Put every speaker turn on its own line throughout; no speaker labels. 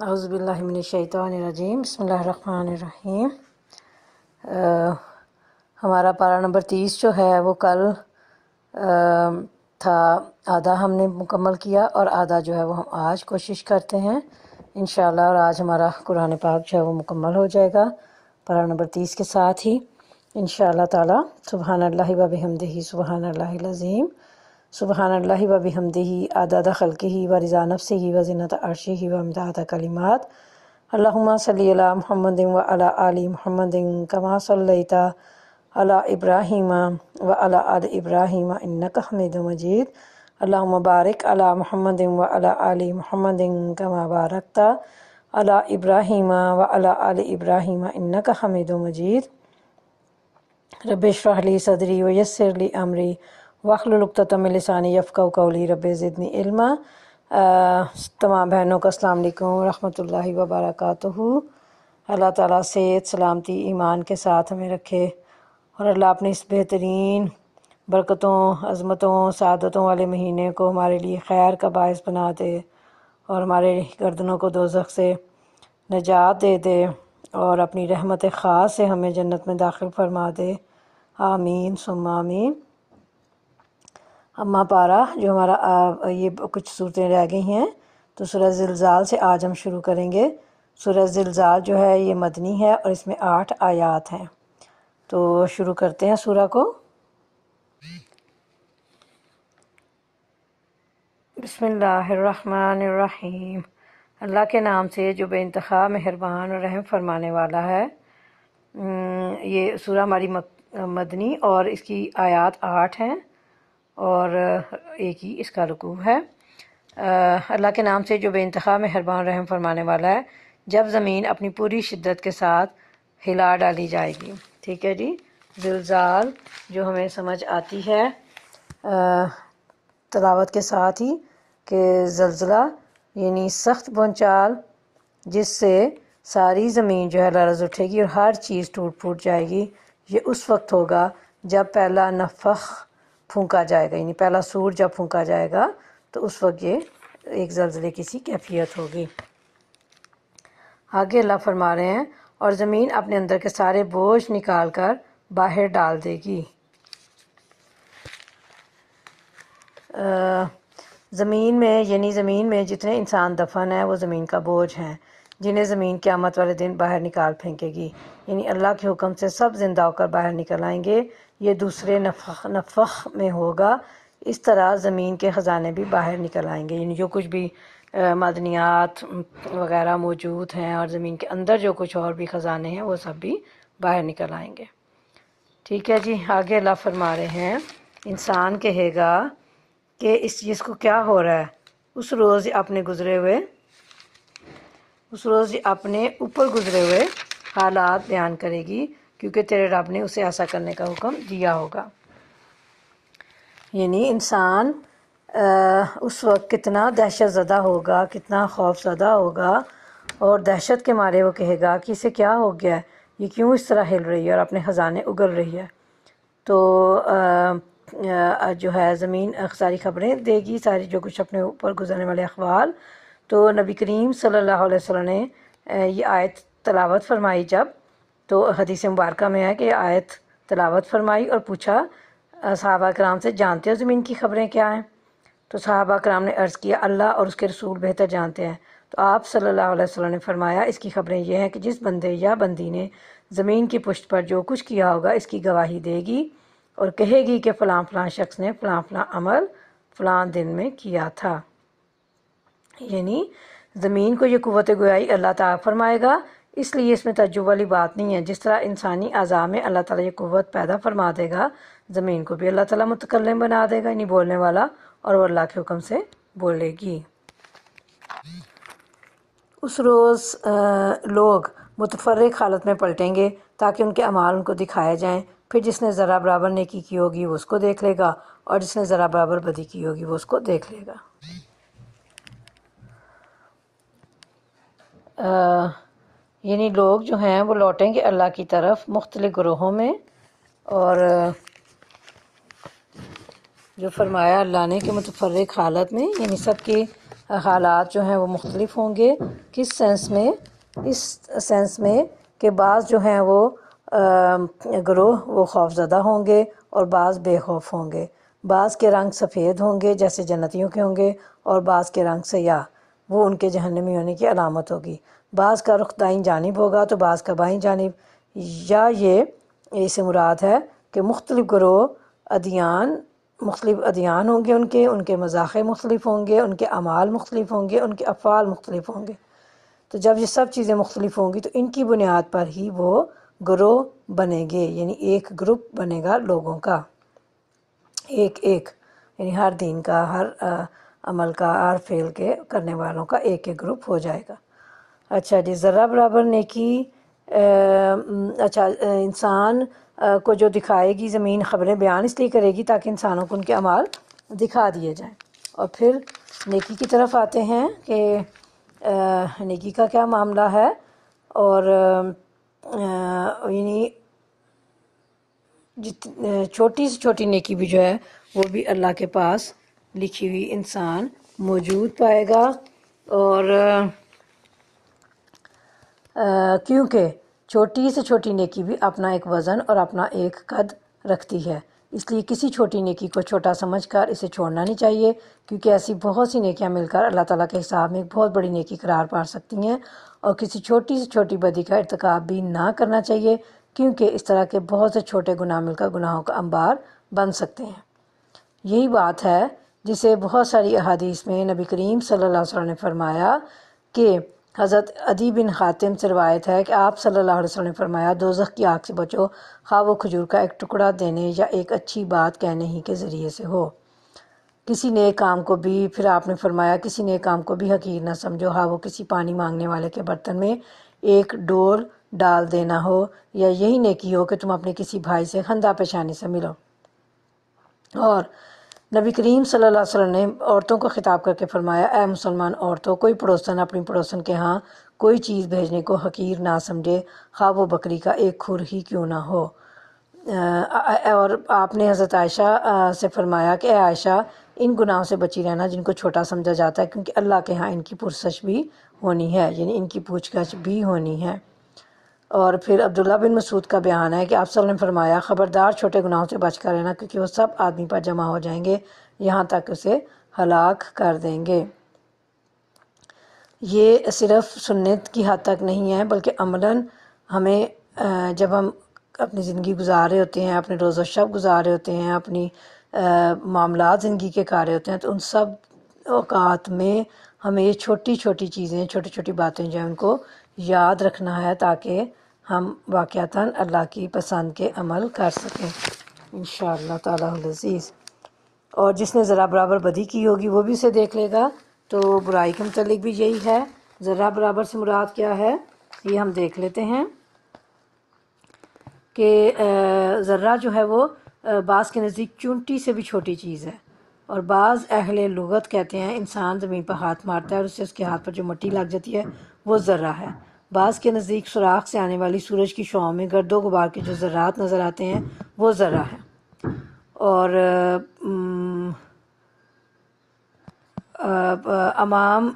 اعوذ باللہ من الشیطان الرجیم بسم اللہ الرحمن الرحیم۔ ہمارا پارہ نمبر 30 جو ہے وہ کل تھا، آدھا ہم نے مکمل کیا اور آدھا جو ہے وہ ہم آج کوشش کرتے ہیں انشاءاللہ، اور آج ہمارا قرآن پاک جو ہے وہ مکمل ہو جائے گا پارہ نمبر 30 کے ساتھ ہی انشاءاللہ تعالی۔ سبحان اللہ و بحمدہ سبحان اللہ العظیم، سبحان اللہ و بحمدہ عدد خلقہ و رضا نفسہ و زنۃ عرشہ و امداد کلمات۔ اللہم صلی علی محمد و علی آل محمد کما صلیت علی ابراہیم و علی آل ابراہیم انک حمید مجید۔ اللہم بارک علی محمد و علی آل محمد کما بارکت علی ابراہیم و علی آل ابراہیم انک حمید مجید۔ رب اشرح لی صدری ویسر لی امری واحلل عقدۃ من لسانی یفقہوا قولی، رب زدنی علما۔ تمام بہنوں کو السلام علیکم ورحمۃ اللہ وبرکاتہ۔ اللہ تعالیٰ صحت سلامتی ایمان کے ساتھ ہمیں رکھے، اور اللہ اپنی اس بہترین برکتوں عظمتوں سعادتوں والے مہینے کو ہمارے لیے خیر کا باعث بنا دے، اور ہمارے گردنوں کو دوزخ سے نجات دے دے، اور اپنی رحمت خاص سے ہمیں جنت میں داخل فرما دے، آمین ثم آمین۔ اما پارہ جو ہمارا یہ کچھ صورتیں رہ گئی ہیں، تو سورہ زلزال سے آج ہم شروع کریں گے۔ سورہ زلزال جو ہے یہ مدنی ہے اور اس میں 8 آیات ہیں، تو شروع کرتے ہیں سورہ کو۔ بسم اللہ الرحمن الرحیم، اللہ کے نام سے جو بے انتہا مہربان اور رحم فرمانے والا ہے۔ یہ سورہ ہماری مدنی اور اس کی آیات 8 ہیں، اور ایک ہی اس کا رکوع ہے۔ اللہ کے نام سے جو بے انتہا مہربان رحم فرمانے والا ہے۔ جب زمین اپنی پوری شدت کے ساتھ ہلا ڈالی جائے گی، ٹھیک ہے جی۔ زلزال جو ہمیں سمجھ آتی ہے تلاوت کے ساتھ ہی کہ زلزلہ یعنی سخت بھونچال، جس سے ساری زمین جو ہے لرز اٹھے گی اور ہر چیز ٹوٹ پھوٹ جائے گی۔ یہ اس وقت ہوگا جب پہلا نفخ پھونکا جائے گا، یعنی پہلا سور جب پھونکا جائے گا تو اس وقت یہ ایک زلزلے کی سی کیفیت ہوگی۔ آگے اللہ فرما رہے ہیں، اور زمین اپنے اندر کے سارے بوجھ نکال کر باہر ڈال دے گی۔ زمین میں یعنی زمین میں جتنے انسان دفن ہیں وہ زمین کا بوجھ ہیں، جنہیں زمین قیامت والے دن باہر نکال پھینکے گی، یعنی اللہ کے حکم سے سب زندہ ہو کر باہر نکل آئیں گے۔ یہ دوسرے نفخ میں ہوگا۔ اس طرح زمین کے خزانے بھی باہر نکل آئیں گے، یعنی جو کچھ بھی معدنیات وغیرہ موجود ہیں اور زمین کے اندر جو کچھ اور بھی خزانے ہیں وہ سب بھی باہر نکل آئیں گے، ٹھیک ہے جی۔ آگے اللہ فرما رہے ہیں، انسان کہے گا کہ اس چیز کو کیا ہو رہا ہے۔ اس روز اپنے اوپر گزرے ہوئے حالات بیان کرے گی، کیونکہ تیرے رب نے اسے ایسا کرنے کا حکم دیا ہوگا۔ یعنی انسان اس وقت کتنا دہشت زدہ ہوگا، کتنا خوف زدہ ہوگا، اور دہشت کے مارے وہ کہے گا کہ اسے کیا ہو گیا ہے، یہ کیوں اس طرح ہل رہی ہے اور اپنے خزانے اگل رہی ہے۔ تو جو ہے زمین ساری خبریں دے گی، ساری جو کچھ اپنے اوپر گزرنے والے احوال۔ تو نبی کریم صلی اللہ علیہ وسلم نے یہ آیت تلاوت فرمائی جب، تو حدیث مبارکہ میں ہے کہ یہ آیت تلاوت فرمائی اور پوچھا صحابہ کرام سے، جانتے ہو زمین کی خبریں کیا ہیں؟ تو صحابہ کرام نے عرض کیا، اللہ اور اس کے رسول بہتر جانتے ہیں۔ تو آپ صلی اللہ علیہ وسلم نے فرمایا، اس کی خبریں یہ ہیں کہ جس بندے یا بندی نے زمین کی پشت پر جو کچھ کیا ہوگا اس کی گواہی دے گی، اور کہے گی کہ فلاں فلاں شخص نے فلاں فلاں عمل فلاں دن میں کیا تھا۔ یعنی زمین کو یہ قوت گویائی اللہ تعالیٰ فرمائے گا، اس لیے اس میں تعجب والی بات نہیں ہے۔ جس طرح انسانی اعضاء میں اللہ تعالیٰ یہ قوت پیدا فرما دے گا، زمین کو بھی اللہ تعالیٰ متکلم بنا دے گا، یعنی بولنے والا، اور وہ اللہ کے حکم سے بولے گی۔ اس روز لوگ متفرق حالت میں پلٹیں گے تاکہ ان کے اعمال ان کو دکھائے جائیں، پھر جس نے ذرا برابر نیکی کی ہوگی وہ اس کو دیکھ لے گا، اور جس نے ذرا برابر بدی کی ہوگی وہ اس کو دیکھ لے گا۔ یعنی لوگ جو ہیں وہ لوٹیں گے اللہ کی طرف مختلف گروہوں میں، اور جو فرمایا اللہ نے کہ متفرق حالت میں، یعنی سب کی حالات جو ہیں وہ مختلف ہوں گے۔ کس سینس میں؟ اس سینس میں کہ بعض جو ہیں وہ گروہ وہ خوف زدہ ہوں گے اور بعض بے خوف ہوں گے۔ بعض کے رنگ سفید ہوں گے جیسے جنتیوں کے ہوں گے، اور بعض کے رنگ سیاہ، وہ ان کے جہنمی ہونے کی علامت ہوگی۔ بعض کا رخ دائیں جانب ہوگا تو بعض کا بائیں جانب، یا یہ اس سے مراد ہے کہ مختلف گروہ مختلف ادیان ہوں گے، ان کے مذاہب مختلف ہوں گے، ان کے اعمال مختلف ہوں گے، ان کے افعال مختلف ہوں گے۔ تو جب یہ سب چیزیں مختلف ہوں گی تو ان کی بنیاد پر ہی وہ گروہ بنیں گے، یعنی ایک گروپ بنے گا لوگوں کا، ایک یعنی ہر دین کا، ہر عمل کا، ہر فعل کے کرنے والوں کا ایک گروپ ہو جائے گا۔ اچھا جی، ذرہ برابر نیکی، اچھا انسان کو جو دکھائے گی زمین خبریں بیان اس لیے کرے گی تاکہ انسانوں کو ان کے اعمال دکھا دیے جائیں۔ اور پھر نیکی کی طرف آتے ہیں کہ نیکی کا کیا معاملہ ہے، اور یعنی چھوٹی سے چھوٹی نیکی بھی جو ہے وہ بھی اللہ کے پاس لکھی ہوئی انسان موجود پائے گا، اور کیونکہ چھوٹی سے چھوٹی نیکی بھی اپنا ایک وزن اور اپنا ایک قد رکھتی ہے، اس لیے کسی چھوٹی نیکی کو چھوٹا سمجھ کر اسے چھوڑنا نہیں چاہیے، کیونکہ ایسی بہت سی نیکیاں مل کر اللہ تعالیٰ کے حساب میں ایک بہت بڑی نیکی قرار پا سکتی ہیں۔ اور کسی چھوٹی سے چھوٹی بدی کا ارتکاب بھی نہ کرنا چاہیے، کیونکہ اس طرح کے بہت سے چھوٹے گناہ مل کر گناہوں کا انبار بن سکتے ہیں۔ یہی بات ہے جسے بہت ساری احادیث میں نبی کریم صلی اللہ علیہ وسلم نے فرمایا کہ حضرت عدی بن حاتم سے روایت ہے کہ آپ صلی اللہ علیہ وسلم نے فرمایا، دوزخ کی آگ سے بچو، خواہ وہ کھجور کا ایک ٹکڑا دینے یا ایک اچھی بات کہنے ہی کے ذریعے سے ہو۔ کسی نیک کام کو بھی، پھر آپ نے فرمایا کسی نیک کام کو بھی حقیر نہ سمجھو، ہاں وہ کسی پانی مانگنے والے کے برتن میں ایک ڈور ڈال دینا ہو، یا یہی نیکی ہو کہ تم اپنے کسی بھائی سے خندہ پیشانی سے ملو۔ اور نبی کریم صلی اللہ علیہ وسلم نے عورتوں کو خطاب کر کے فرمایا، اے مسلمان عورتوں، کوئی پڑوسن اپنی پڑوسن کے ہاں کوئی چیز بھیجنے کو حقیر نہ سمجھے، خواہ وہ بکری کا ایک کھر ہی کیوں نہ ہو۔ اور آپ نے حضرت عائشہ سے فرمایا کہ اے عائشہ، ان گناہوں سے بچی رہنا جن کو چھوٹا سمجھا جاتا ہے، کیونکہ اللہ کے ہاں ان کی پرسش بھی ہونی ہے، یعنی ان کی پوچھ گچھ بھی ہونی ہے۔ اور پھر عبداللہ بن مسعود کا بیان ہے کہ آپ صلی اللہ علیہ وسلم نے فرمایا، خبردار چھوٹے گناہوں سے بچ کر رہنا، کیونکہ وہ سب آدمی پر جمع ہو جائیں گے یہاں تک اسے ہلاک کر دیں گے۔ یہ صرف سنت کی حد تک نہیں ہے، بلکہ عملاً ہمیں جب ہم اپنی زندگی گزار رہے ہوتے ہیں، اپنے روز و شب گزار رہے ہوتے ہیں، اپنی معاملات زندگی کے کر رہے ہوتے ہیں، تو ان سب اوقات میں ہمیں یہ چھوٹی چھوٹی چیزیں، چھوٹی چھوٹی باتیں جو ہیں ان کو یاد رکھنا ہے، تاکہ ہم واقعتاً اللہ کی پسند کے عمل کر سکیں انشاءاللہ تعالیٰ العزیز۔ اور جس نے ذرا برابر بدی کی ہوگی وہ بھی اسے دیکھ لے گا۔ تو برائی کے متعلق بھی یہی ہے۔ ذرا برابر سے مراد کیا ہے یہ ہم دیکھ لیتے ہیں کہ ذرہ جو ہے وہ بعض کے نزدیک چونٹی سے بھی چھوٹی چیز ہے، اور بعض اہل لغت کہتے ہیں انسان زمین پر ہاتھ مارتا ہے اور اس سے اس کے ہاتھ پر جو مٹی لگ جاتی ہے وہ ذرہ ہے۔ بعض کے نزدیک سوراخ سے آنے والی سورج کی شعاؤں میں گرد و غبار کے جو ذرات نظر آتے ہیں وہ ذرہ ہے۔ اور امام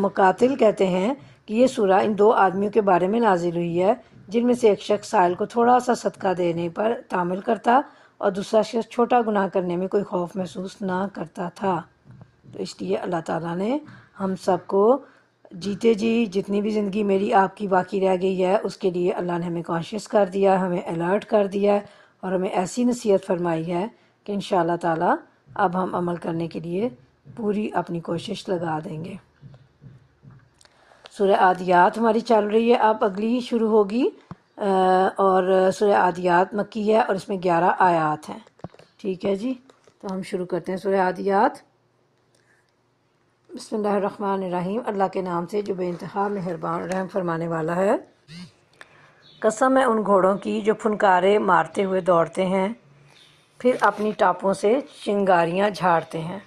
مقاتل کہتے ہیں کہ یہ سورہ ان دو آدمیوں کے بارے میں نازل ہوئی ہے جن میں سے ایک شخص سائل کو تھوڑا سا صدقہ دینے پر تعامل کرتا اور دوسرا شخص چھوٹا گناہ کرنے میں کوئی خوف محسوس نہ کرتا تھا۔ تو اس لیے اللہ تعالیٰ نے ہم سب کو جیتے جی جتنی بھی زندگی میری آپ کی باقی رہ گئی ہے اس کے لیے اللہ نے ہمیں کانشیس کر دیا، ہمیں الرٹ کر دیا ہے، اور ہمیں ایسی نصیحت فرمائی ہے کہ انشاءاللہ تعالیٰ اب ہم عمل کرنے کے لیے پوری اپنی کوشش لگا دیں گے۔ سورہ عادیات ہماری چل رہی ہے، اب اگلی شروع ہوگی، اور سورہ عادیات مکی ہے اور اس میں 11 آیات ہیں۔ ٹھیک ہے جی، تو ہم شروع کرتے ہیں سورہ عادیات۔ بسم اللہ الرحمن الرحیم، اللہ کے نام سے جو بے انتہا مہربان رحم فرمانے والا ہے۔ قسم ہے ان گھوڑوں کی جو پھنکارے مارتے ہوئے دوڑتے ہیں، پھر اپنی ٹاپوں سے چنگاریاں جھاڑتے ہیں۔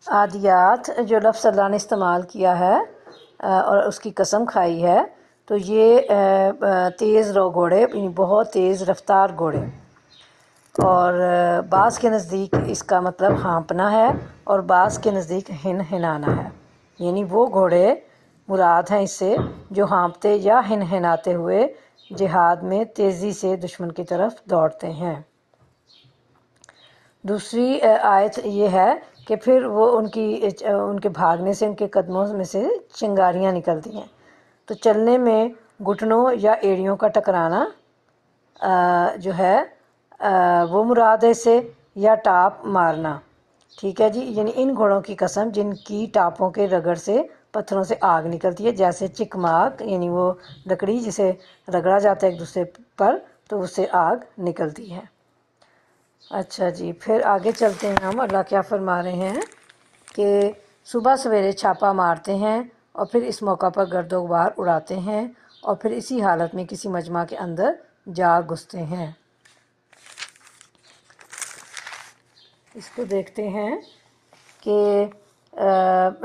عادیات جو لفظ اللہ نے استعمال کیا ہے اور اس کی قسم کھائی ہے، تو یہ تیز رو گھوڑے، یعنی بہت تیز رفتار گھوڑے۔ اور بعض کے نزدیک اس کا مطلب ہانپنا ہے اور بعض کے نزدیک ہن ہنانا ہے، یعنی وہ گھوڑے مراد ہیں اس سے جو ہانپتے یا ہن ہناتے ہوئے جہاد میں تیزی سے دشمن کی طرف دوڑتے ہیں۔ دوسری آیت یہ ہے کہ پھر وہ ان کے بھاگنے سے ان کے قدموں میں سے چنگاریاں نکلتی ہیں، تو چلنے میں گھٹنوں یا ایڑیوں کا ٹکرانا جو ہے وہ مراد ہے اس سے، یا ٹاپ مارنا، ٹھیک ہے جی، یعنی ان گھوڑوں کی قسم جن کی ٹاپوں کے رگڑ سے پتھروں سے آگ نکلتی ہے، جیسے چکماک، یعنی وہ لکڑی جسے رگڑا جاتا ہے ایک دوسرے پر تو اس سے آگ نکلتی ہے۔ اچھا جی، پھر آگے چلتے ہیں ہم۔ اللہ کیا فرما رہے ہیں کہ صبح سویرے چھاپا مارتے ہیں اور پھر اس موقع پر گرد و غبار اڑاتے ہیں اور پھر اسی حالت میں کسی مجمع کے اندر جا گھستے ہیں۔ اس کو دیکھتے ہیں کہ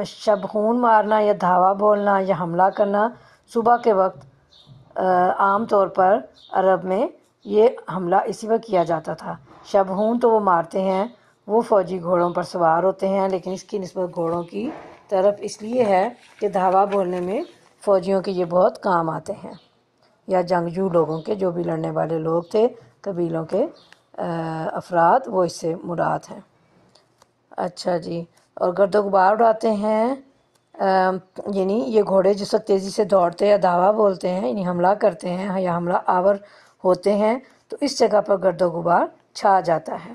شبخون مارنا یا دھاوا بولنا یا حملہ کرنا صبح کے وقت عام طور پر عرب میں یہ حملہ اسی وقت کیا جاتا تھا۔ شبخون تو وہ مارتے ہیں، وہ فوجی گھوڑوں پر سوار ہوتے ہیں، لیکن اس کی نسبت گھوڑوں کی طرف اس لیے ہے کہ دھاوا بولنے میں فوجیوں کے یہ بہت کام آتے ہیں، یا جنگجو لوگوں کے، جو بھی لڑنے والے لوگ تھے قبیلوں کے افراد، وہ اس سے مراد ہیں۔ اچھا جی، اور گرد و غبار اڑاتے ہیں، یعنی یہ گھوڑے جس وقت تیزی سے دوڑتے یا دھاوا بولتے ہیں، یعنی حملہ کرتے ہیں یا حملہ آور ہوتے ہیں، تو اس جگہ پر گرد و غبار چھا جاتا ہے۔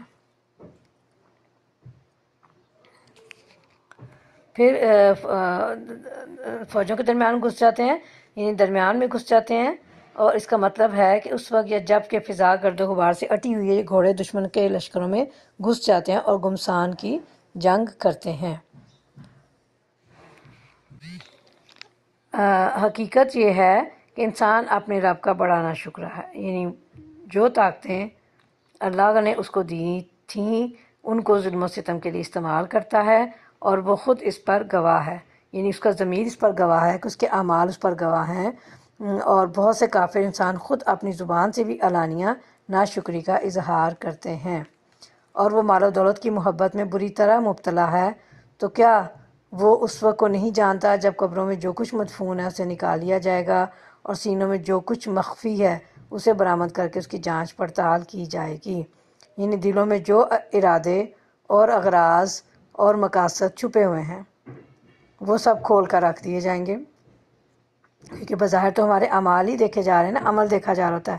پھر فوجوں کے درمیان گھس جاتے ہیں، یعنی درمیان میں گھس جاتے ہیں، اور اس کا مطلب ہے کہ اس وقت یا جب کہ فضا گرد و غبار سے اٹی ہوئی ہے، یہ گھوڑے دشمن کے لشکروں میں گھس جاتے ہیں اور گمسان کی جنگ کرتے ہیں۔ حقیقت یہ ہے کہ انسان اپنے رب کا بڑا ناشکرا ہے، یعنی جو طاقتیں اللہ نے اس کو دی تھیں ان کو ظلم و ستم کے لیے استعمال کرتا ہے، اور وہ خود اس پر گواہ ہے، یعنی اس کا ضمیر اس پر گواہ ہے کہ اس کے اعمال اس پر گواہ ہیں، اور بہت سے کافر انسان خود اپنی زبان سے بھی علانیہ ناشکری کا اظہار کرتے ہیں، اور وہ مال و دولت کی محبت میں بری طرح مبتلا ہے، تو کیا وہ اس وقت کو نہیں جانتا جب قبروں میں جو کچھ مدفون ہے اسے نکال لیا جائے گا، اور سینوں میں جو کچھ مخفی ہے اسے برآمد کر کے اس کی جانچ پڑتال کی جائے گی، یعنی دلوں میں جو ارادے اور اغراض اور مقاصد چھپے ہوئے ہیں وہ سب کھول کر رکھ دیے جائیں گے، کیونکہ بظاہر تو ہمارے اعمال ہی دیکھے جا رہے ہیں نا، عمل دیکھا جا رہا ہوتا ہے،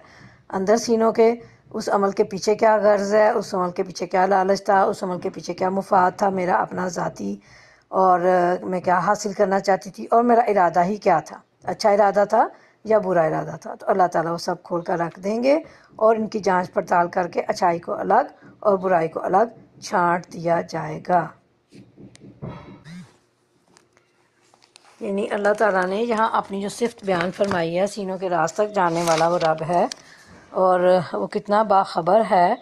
اندر سینوں کے اس عمل کے پیچھے کیا غرض ہے، اس عمل کے پیچھے کیا لالچ تھا، اس عمل کے پیچھے کیا مفاد تھا میرا اپنا ذاتی، اور میں کیا حاصل کرنا چاہتی تھی، اور میرا ارادہ ہی کیا تھا، اچھا ارادہ تھا یا برا ارادہ تھا، تو اللہ تعالیٰ وہ سب کھول کر رکھ دیں گے، اور ان کی جانچ پڑتال کر کے اچھائی کو الگ اور برائی کو الگ چھانٹ دیا جائے گا۔ یعنی اللہ تعالیٰ نے یہاں اپنی جو صفت بیان فرمائی ہے، سینوں کے راز تک جاننے والا وہ رب ہے، اور وہ کتنا باخبر ہے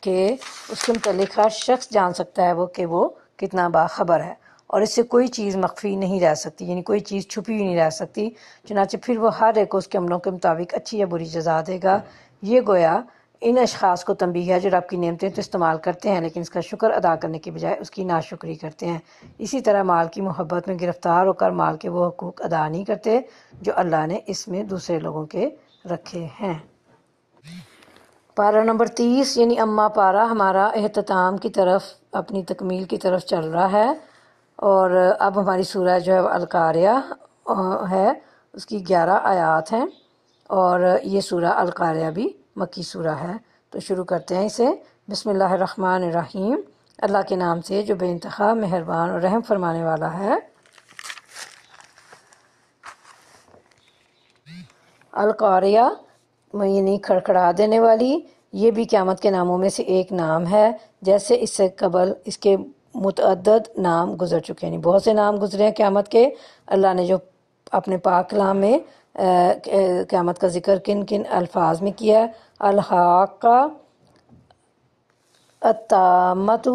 کہ اس کے متعلق ہر شخص جان سکتا ہے وہ کتنا باخبر ہے، اور اس سے کوئی چیز مخفی نہیں رہ سکتی، یعنی کوئی چیز چھپی ہوئی نہیں رہ سکتی، چنانچہ پھر وہ ہر ایک کو اس کے عملوں کے مطابق اچھی یا بری جزا دے گا۔ یہ گویا ان اشخاص کو تنبیہ ہے جو رب کی نعمتیں تو استعمال کرتے ہیں لیکن اس کا شکر ادا کرنے کی بجائے اس کی ناشکری کرتے ہیں، اسی طرح مال کی محبت میں گرفتار ہو کر مال کے وہ حقوق ادا نہیں کرتے جو اللہ نے اس میں دوسرے لوگوں کے رکھے ہیں۔ پارہ نمبر 30 یعنی اما پارہ ہمارا اختتام کی طرف، اپنی تکمیل کی طرف چل رہا ہے، اور اب ہماری سورہ جو ہے القاریہ ہے، اس کی 11 آیات ہیں، اور یہ سورہ القاریہ بھی مکی سورہ ہے۔ تو شروع کرتے ہیں اسے۔ بسم اللہ الرحمن الرحیم، اللہ کے نام سے جو بے انتہا مہربان اور رحم فرمانے والا ہے۔ القاریہ یعنی کھڑکھڑا دینے والی، یہ بھی قیامت کے ناموں میں سے ایک نام ہے، جیسے اس سے قبل اس کے متعدد نام گزر چکے ہیں، یعنی بہت سے نام گزرے ہیں قیامت کے۔ اللہ نے جو اپنے پاک کلام میں قیامت کا ذکر کن کن الفاظ میں کیا ہے، الحاقہ، الطامۃ،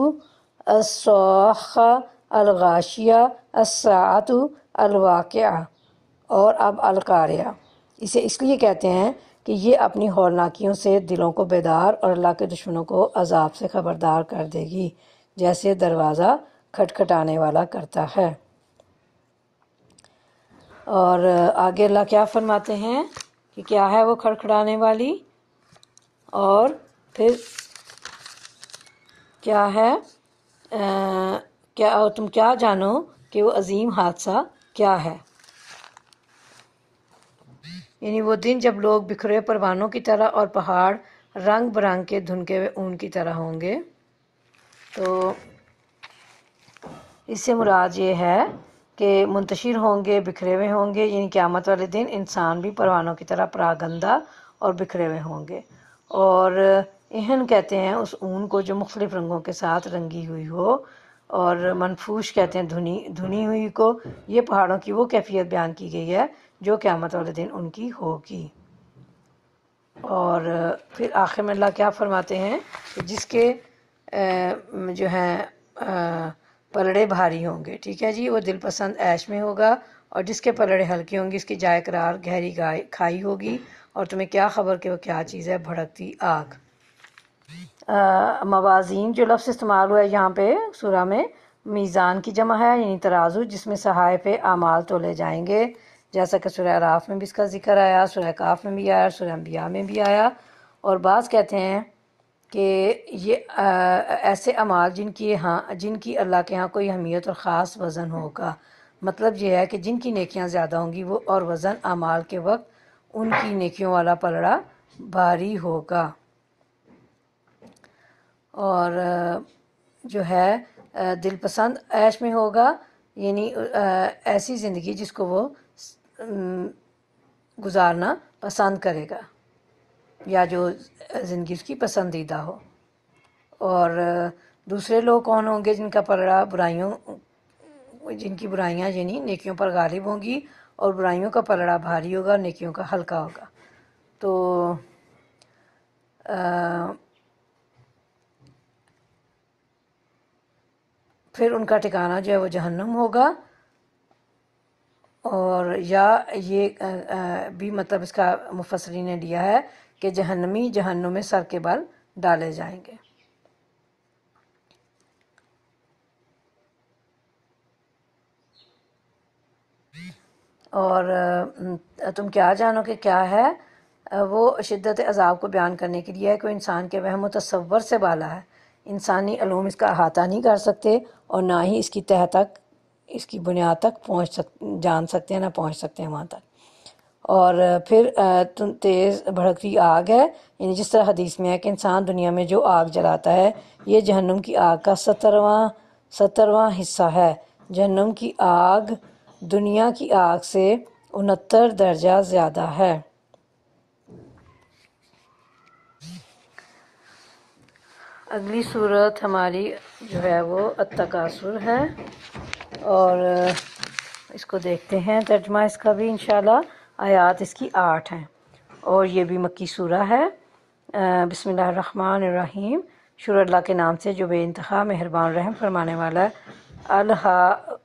الصاخہ، الغاشیہ، الساعۃ، الواقعہ، اور اب القاریہ۔ اسے اس لیے کہتے ہیں کہ یہ اپنی ہولناکیوں سے دلوں کو بیدار اور اللہ کے دشمنوں کو عذاب سے خبردار کر دے گی، جیسے دروازہ کھٹکھٹانے والا کرتا ہے۔ اور آگے اللہ کیا فرماتے ہیں کہ کیا ہے وہ کھڑکھڑانے والی، اور پھر کیا ہے کیا تم کیا جانو کہ وہ عظیم حادثہ کیا ہے، یعنی وہ دن جب لوگ بکھرے پروانوں کی طرح اور پہاڑ رنگ برنگ کے دھنکے ہوئے اون کی طرح ہوں گے۔ تو اس سے مراد یہ ہے کہ منتشر ہوں گے، بکھرے ہوئے ہوں گے، یعنی قیامت والے دن انسان بھی پروانوں کی طرح پراگندہ اور بکھرے ہوئے ہوں گے۔ اور اہن کہتے ہیں اس اون کو جو مختلف رنگوں کے ساتھ رنگی ہوئی ہو، اور منفوش کہتے ہیں دھنی ہوئی کو۔ یہ پہاڑوں کی وہ کیفیت بیان کی گئی ہے جو قیامت والے دن ان کی ہوگی۔ اور پھر آخر میں اللہ کیا فرماتے ہیں کہ جس کے جو ہیں پلڑے بھاری ہوں گے، ٹھیک ہے جی، وہ دل پسند عیش میں ہوگا، اور جس کے پلڑے ہلکے ہوں گے اس کی جائے قرار گہری کھائی ہوگی، اور تمہیں کیا خبر کہ وہ کیا چیز ہے، بھڑکتی آگ۔ موازین جو لفظ استعمال ہوا ہے یہاں پہ سورہ میں، میزان کی جمع ہے، یعنی ترازو جس میں صحائف اعمال تولے جائیں گے، جیسا کہ سورہ اعراف میں بھی اس کا ذکر آیا، سورہ کاف میں بھی آیا، سورہ انبیاء میں بھی آیا۔ اور بعض کہتے ہیں کہ یہ ایسے اعمال جن کی اللہ کے ہاں کوئی اہمیت اور خاص وزن ہوگا، مطلب یہ ہے کہ جن کی نیکیاں زیادہ ہوں گی وہ، اور وزن اعمال کے وقت ان کی نیکیوں والا پلڑا بھاری ہوگا۔ اور جو ہے دل پسند عیش میں ہوگا، یعنی ایسی زندگی جس کو وہ گزارنا پسند کرے گا، یا جو زندگی اس کی پسندیدہ ہو۔ اور دوسرے لوگ کون ہوں گے جن کا پلڑا جن کی برائیاں یعنی نیکیوں پر غالب ہوں گی، اور برائیوں کا پلڑا بھاری ہوگا، نیکیوں کا ہلکا ہوگا۔ تو پھر ان کا ٹھکانہ جو ہے وہ جہنم ہوگا۔ اور یا یہ بھی مطلب اس کا مفسرین نے لیا ہے کہ جہنمی جہنم میں سر کے بل ڈالے جائیں گے۔ اور تم کیا جانو کہ کیا ہے، وہ شدت عذاب کو بیان کرنے کے لیے ہے کہ انسان کے وہم و تصور سے بالا ہے، انسانی علوم اس کا احاطہ نہیں کر سکتے، اور نہ ہی اس کی تہہ تک، اس کی بنیاد تک جان سکتے ہیں، نہ پہنچ سکتے ہیں وہاں تک۔ اور پھر تیز بھڑکتی آگ ہے، یعنی جس طرح حدیث میں ہے کہ انسان دنیا میں جو آگ جلاتا ہے یہ جہنم کی آگ کا 70واں حصہ ہے۔ جہنم کی آگ دنیا کی آگ سے 69 درجہ زیادہ ہے۔ اگلی صورت ہماری جو ہے وہ التکاثر ہے، اور اس کو دیکھتے ہیں ترجمہ اس کا بھی انشاءاللہ۔ آیات اس کی 8 ہیں، اور یہ بھی مکی سورہ ہے۔ بسم اللہ الرحمن الرحیم، شروع اللہ کے نام سے جو بے انتہا مہربان رحم فرمانے والا ہے۔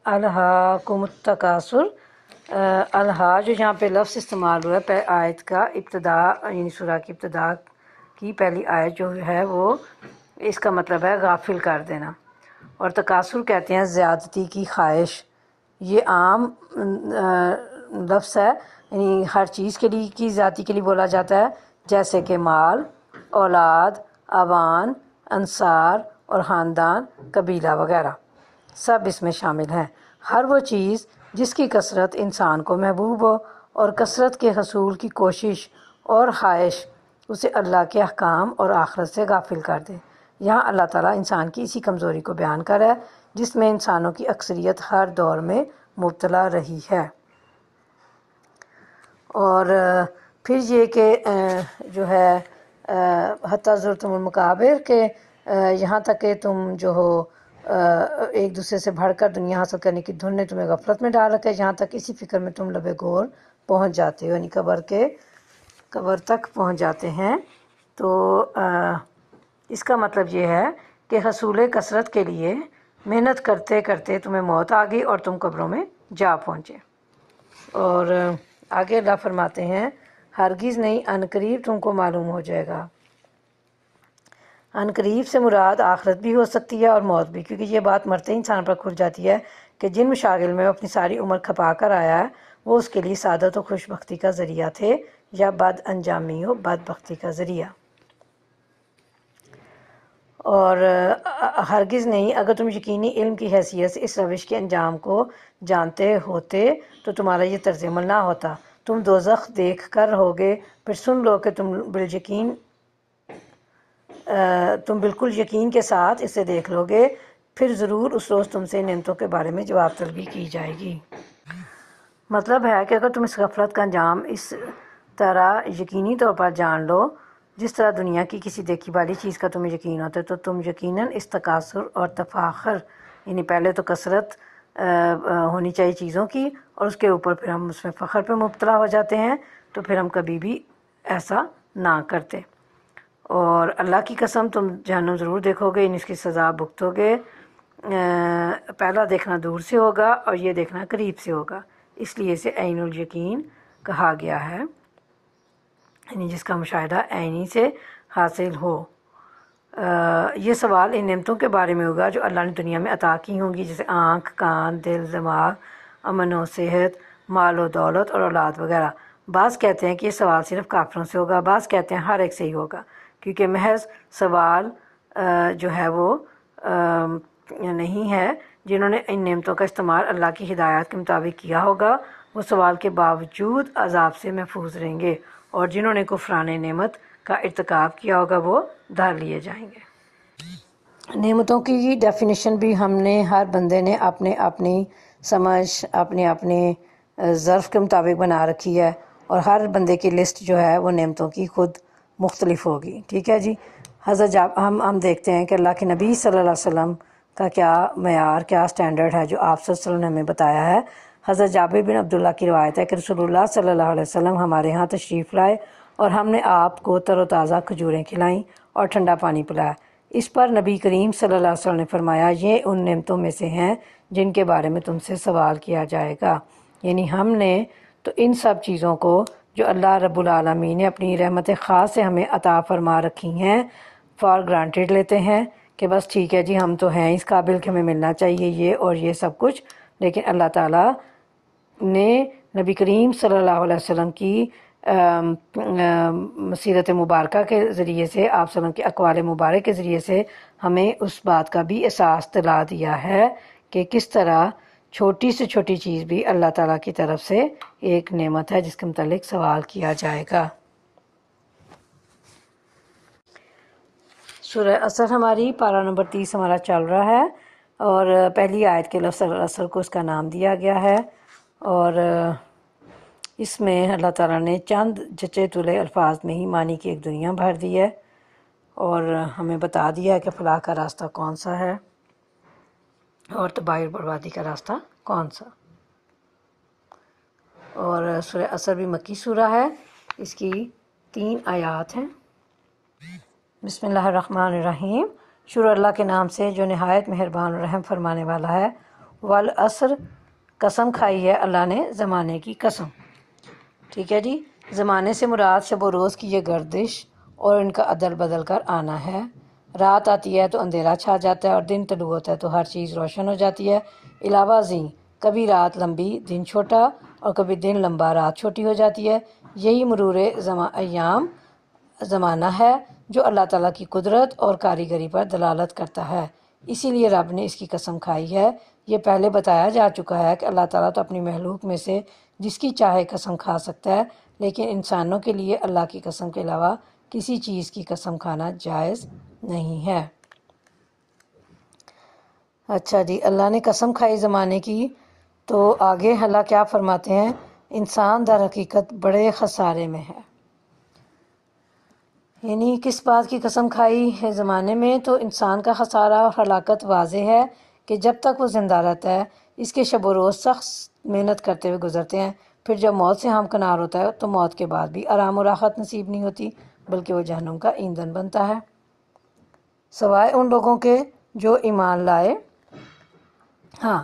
الہاکم التکاثر، الہا جو یہاں پہ لفظ استعمال ہوا ہے آیت کا ابتدا، یعنی سورہ کی ابتدا کی پہلی آیت جو ہے وہ، اس کا مطلب ہے غافل کر دینا۔ اور تکاثر کہتے ہیں زیادتی کی خواہش۔ یہ عام لفظ ہے، یعنی ہر چیز کے لیے کی ذاتی کے لیے بولا جاتا ہے، جیسے کہ مال، اولاد، اوان، انصار اور خاندان، قبیلہ وغیرہ سب اس میں شامل ہیں۔ ہر وہ چیز جس کی کثرت انسان کو محبوب ہو، اور کثرت کے حصول کی کوشش اور خواہش اسے اللہ کے احکام اور آخرت سے غافل کر دے۔ یہاں اللہ تعالیٰ انسان کی اسی کمزوری کو بیان کر ہے جس میں انسانوں کی اکثریت ہر دور میں مبتلا رہی ہے۔ اور پھر یہ کہ جو ہے حتیٰ زرتم المقابر، کہ یہاں تک کہ تم جو ہو ایک دوسرے سے بڑھ کر دنیا حاصل کرنے کی دھن نے تمہیں غفلت میں ڈال رکھا ہے، یہاں تک اسی فکر میں تم لبے گور پہنچ جاتے ہو، یعنی قبر تک پہنچ جاتے ہیں۔ تو اس کا مطلب یہ ہے کہ حصول کثرت کے لیے محنت کرتے کرتے تمہیں موت آ گئی اور تم قبروں میں جا پہنچے۔ اور آگے اللہ فرماتے ہیں ہرگز نہیں، ان قریب تم کو معلوم ہو جائے گا۔ ان قریب سے مراد آخرت بھی ہو سکتی ہے اور موت بھی، کیونکہ یہ بات مرتے ہی انسان پر کھل جاتی ہے کہ جن مشاغل میں وہ اپنی ساری عمر کھپا کر آیا ہے وہ اس کے لیے سعادت و خوش بختی کا ذریعہ تھے یا بد انجامی و بدبختی کا ذریعہ۔ اور ہرگز نہیں، اگر تم یقینی علم کی حیثیت سے اس روش کے انجام کو جانتے ہوتے تو تمہارا یہ طرز عمل نہ ہوتا۔ تم دوزخ دیکھ کر رہوگے، پھر سن لو کہ تم بالکل یقین کے ساتھ اسے دیکھ لو گے، پھر ضرور اس روز تم سے نعمتوں کے بارے میں جواب طلبی کی جائے گی۔ مطلب ہے کہ اگر تم اس غفلت کا انجام اس طرح یقینی طور پر جان لو جس طرح دنیا کی کسی دیکھی والی چیز کا تمہیں یقین ہوتا ہے، تو تم یقیناً اس تکاثر اور تفاخر، یعنی پہلے تو کثرت ہونی چاہیے چیزوں کی اور اس کے اوپر پھر ہم اس میں فخر پہ مبتلا ہو جاتے ہیں، تو پھر ہم کبھی بھی ایسا نہ کرتے۔ اور اللہ کی قسم تم جہنم ضرور دیکھو گے، اس کی سزا بھگتو گے۔ پہلا دیکھنا دور سے ہوگا اور یہ دیکھنا قریب سے ہوگا، اس لیے اسے عین الیقین کہا گیا ہے، یعنی جس کا مشاہدہ عینی سے حاصل ہو۔ یہ سوال ان نعمتوں کے بارے میں ہوگا جو اللہ نے دنیا میں عطا کی ہوں گی، جیسے آنکھ، کان، دل، دماغ، امن و صحت، مال و دولت اور اولاد وغیرہ۔ بعض کہتے ہیں کہ یہ سوال صرف کافروں سے ہوگا، بعض کہتے ہیں ہر ایک سے ہی ہوگا، کیونکہ محض سوال جو ہے وہ نہیں ہے۔ جنہوں نے ان نعمتوں کا استعمال اللہ کی ہدایات کے مطابق کیا ہوگا وہ سوال کے باوجود عذاب سے محفوظ رہیں گے، اور جنہوں نے کفران نعمت کا ارتکاب کیا ہوگا وہ دھر لیے جائیں گے۔ نعمتوں کی ڈیفینیشن بھی ہم نے ہر بندے نے اپنی سمجھ اپنے ظرف کے مطابق بنا رکھی ہے، اور ہر بندے کی لسٹ جو ہے وہ نعمتوں کی خود مختلف ہوگی، ٹھیک ہے جی۔ ہم دیکھتے ہیں کہ اللہ کے نبی صلی اللہ علیہ وسلم کا کیا معیار، کیا سٹینڈرڈ ہے جو آپ صلی اللہ علیہ وسلم نے ہمیں بتایا ہے۔ حضرت جابر بن عبداللہ کی روایت ہے کہ رسول اللہ صلی اللہ علیہ وسلم ہمارے ہاں تشریف لائے اور ہم نے آپ کو تر و تازہ کھجوریں کھلائیں اور ٹھنڈا پانی پلایا۔ اس پر نبی کریم صلی اللہ علیہ وسلم نے فرمایا، یہ ان نعمتوں میں سے ہیں جن کے بارے میں تم سے سوال کیا جائے گا۔ یعنی ہم نے تو ان سب چیزوں کو جو اللہ رب العالمین نے اپنی رحمت خاص سے ہمیں عطا فرما رکھی ہیں فار گرانٹیڈ لیتے ہیں کہ بس ٹھیک ہے جی، ہم تو ہیں اس قابل کہ ہمیں ملنا چاہیے یہ اور یہ سب کچھ، لیکن اللہ تعالیٰ نے نبی کریم صلی اللہ علیہ وسلم کی سیرت مبارکہ کے ذریعے سے، آپ صلی اللہ علیہ وسلم کے اقوال مبارک کے ذریعے سے ہمیں اس بات کا بھی احساس دلا دیا ہے کہ کس طرح چھوٹی سے چھوٹی چیز بھی اللہ تعالیٰ کی طرف سے ایک نعمت ہے جس کے متعلق سوال کیا جائے گا۔ سورہ عصر ہماری پارہ نمبر 30 ہمارا چل رہا ہے، اور پہلی آیت کے لفظ عصر کو اس کا نام دیا گیا ہے، اور اس میں اللہ تعالیٰ نے چند جچے تلے الفاظ میں ہی معنی کی ایک دنیا بھر دی ہے، اور ہمیں بتا دیا ہے کہ فلاح کا راستہ کون سا ہے اور تباہی اور بربادی کا راستہ کون سا۔ اور سورہ عصر بھی مکی سورہ ہے، اس کی 3 آیات ہیں۔ بسم اللہ الرحمن الرحیم، شروع اللہ کے نام سے جو نہایت مہربان و رحم فرمانے والا ہے۔ والعصر، قسم کھائی ہے اللہ نے زمانے کی قسم، ٹھیک ہے جی۔ زمانے سے مراد شب و روز کی یہ گردش اور ان کا عدل بدل کر آنا ہے۔ رات آتی ہے تو اندھیرا چھا جاتا ہے اور دن طلوع ہوتا ہے تو ہر چیز روشن ہو جاتی ہے۔ علاوہ ازیں کبھی رات لمبی دن چھوٹا اور کبھی دن لمبا رات چھوٹی ہو جاتی ہے۔ یہی مرور ایام زمانہ ہے جو اللہ تعالیٰ کی قدرت اور کاریگری پر دلالت کرتا ہے، اسی لیے رب نے اس کی قسم کھائی ہے۔ یہ پہلے بتایا جا چکا ہے کہ اللہ تعالیٰ تو اپنی مخلوق میں سے جس کی چاہے قسم کھا سکتا ہے، لیکن انسانوں کے لیے اللہ کی قسم کے علاوہ کسی چیز کی قسم کھانا جائز نہیں ہے۔ اچھا جی، اللہ نے قسم کھائی زمانے کی، تو آگے اللہ کیا فرماتے ہیں؟ انسان در حقیقت بڑے خسارے میں ہے۔ یعنی کس بات کی قسم کھائی ہے زمانے میں؟ تو انسان کا خسارہ اور ہلاکت واضح ہے کہ جب تک وہ زندہ رہتا ہے اس کے شب و روز سخت محنت کرتے ہوئے گزرتے ہیں، پھر جب موت سے ہمکنار ہوتا ہے تو موت کے بعد بھی آرام و راحت نصیب نہیں ہوتی بلکہ وہ جہنم کا ایندھن بنتا ہے، سوائے ان لوگوں کے جو ایمان لائے۔ ہاں،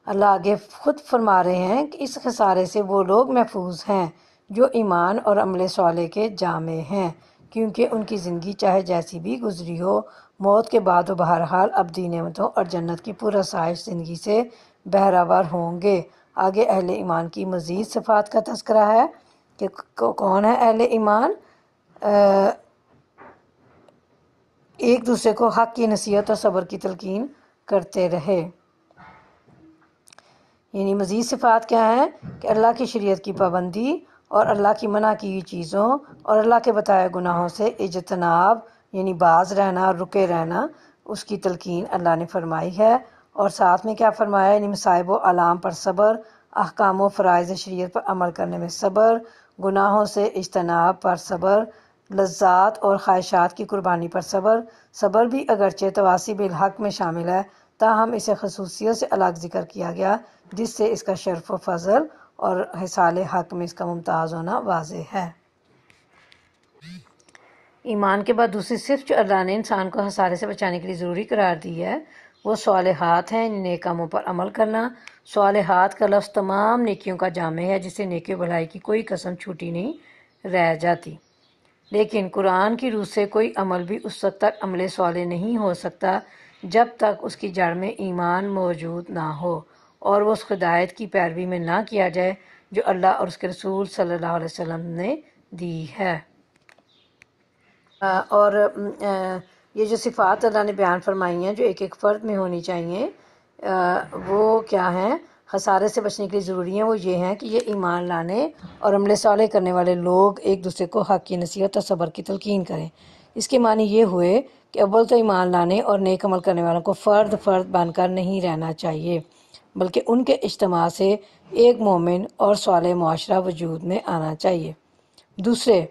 اللہ آگے خود فرما رہے ہیں کہ اس خسارے سے وہ لوگ محفوظ ہیں جو ایمان اور عمل صالح کے جامع ہیں، کیونکہ ان کی زندگی چاہے جیسی بھی گزری ہو، موت کے بعد وہ بہرحال ابدی نعمتوں اور جنت کی پرآسائش زندگی سے بہرہور ہوں گے۔ آگے اہل ایمان کی مزید صفات کا تذکرہ ہے کہ کون ہے اہل ایمان۔ ایک دوسرے کو حق کی نصیحت اور صبر کی تلقین کرتے رہے۔ یعنی مزید صفات کیا ہیں کہ اللہ کی شریعت کی پابندی اور اللہ کی منع کی ہوئی چیزوں اور اللہ کے بتائے گناہوں سے اجتناب، یعنی باز رہنا، رکے رہنا، اس کی تلقین اللہ نے فرمائی ہے۔ اور ساتھ میں کیا فرمایا، یعنی مصائب و آلام پر صبر، احکام و فرائض شریعت پر عمل کرنے میں صبر، گناہوں سے اجتناب پر صبر، لذات اور خواہشات کی قربانی پر صبر۔ صبر بھی اگرچہ تواصی بالحق میں شامل ہے، تاہم اسے خصوصیت سے الگ ذکر کیا گیا، جس سے اس کا شرف و فضل اور حصال حق میں اس کا ممتاز ہونا واضح ہے۔ ایمان کے بعد دوسری صرف جو اللہ نے انسان کو خسارے سے بچانے کے لیے ضروری قرار دی ہے وہ صالحات ہیں، نیک کاموں پر عمل کرنا۔ صالحات کا لفظ تمام نیکیوں کا جامع ہے، جس سے نیکی و بھلائی کی کوئی قسم چھوٹی نہیں رہ جاتی۔ لیکن قرآن کی روح سے کوئی عمل بھی اس وقت تک عمل صالح نہیں ہو سکتا جب تک اس کی جڑ میں ایمان موجود نہ ہو اور وہ اس ہدایت کی پیروی میں نہ کیا جائے جو اللہ اور اس کے رسول صلی اللہ علیہ وسلم نے دی ہے۔ اور یہ جو صفات اللہ نے بیان فرمائی ہیں جو ایک ایک فرد میں ہونی چاہیے، وہ کیا ہیں، خسارے سے بچنے کے لیے ضروری ہیں۔ وہ یہ ہیں کہ یہ ایمان لانے اور عمل صالح کرنے والے لوگ ایک دوسرے کو حق کی نصیحت اور صبر کی تلقین کریں۔ اس کے معنی یہ ہوئے کہ اول تو ایمان لانے اور نیک عمل کرنے والوں کو فرد فرد بن کر نہیں رہنا چاہیے، بلکہ ان کے اجتماع سے ایک مومن اور صالح معاشرہ وجود میں آنا چاہیے۔ دوسرے،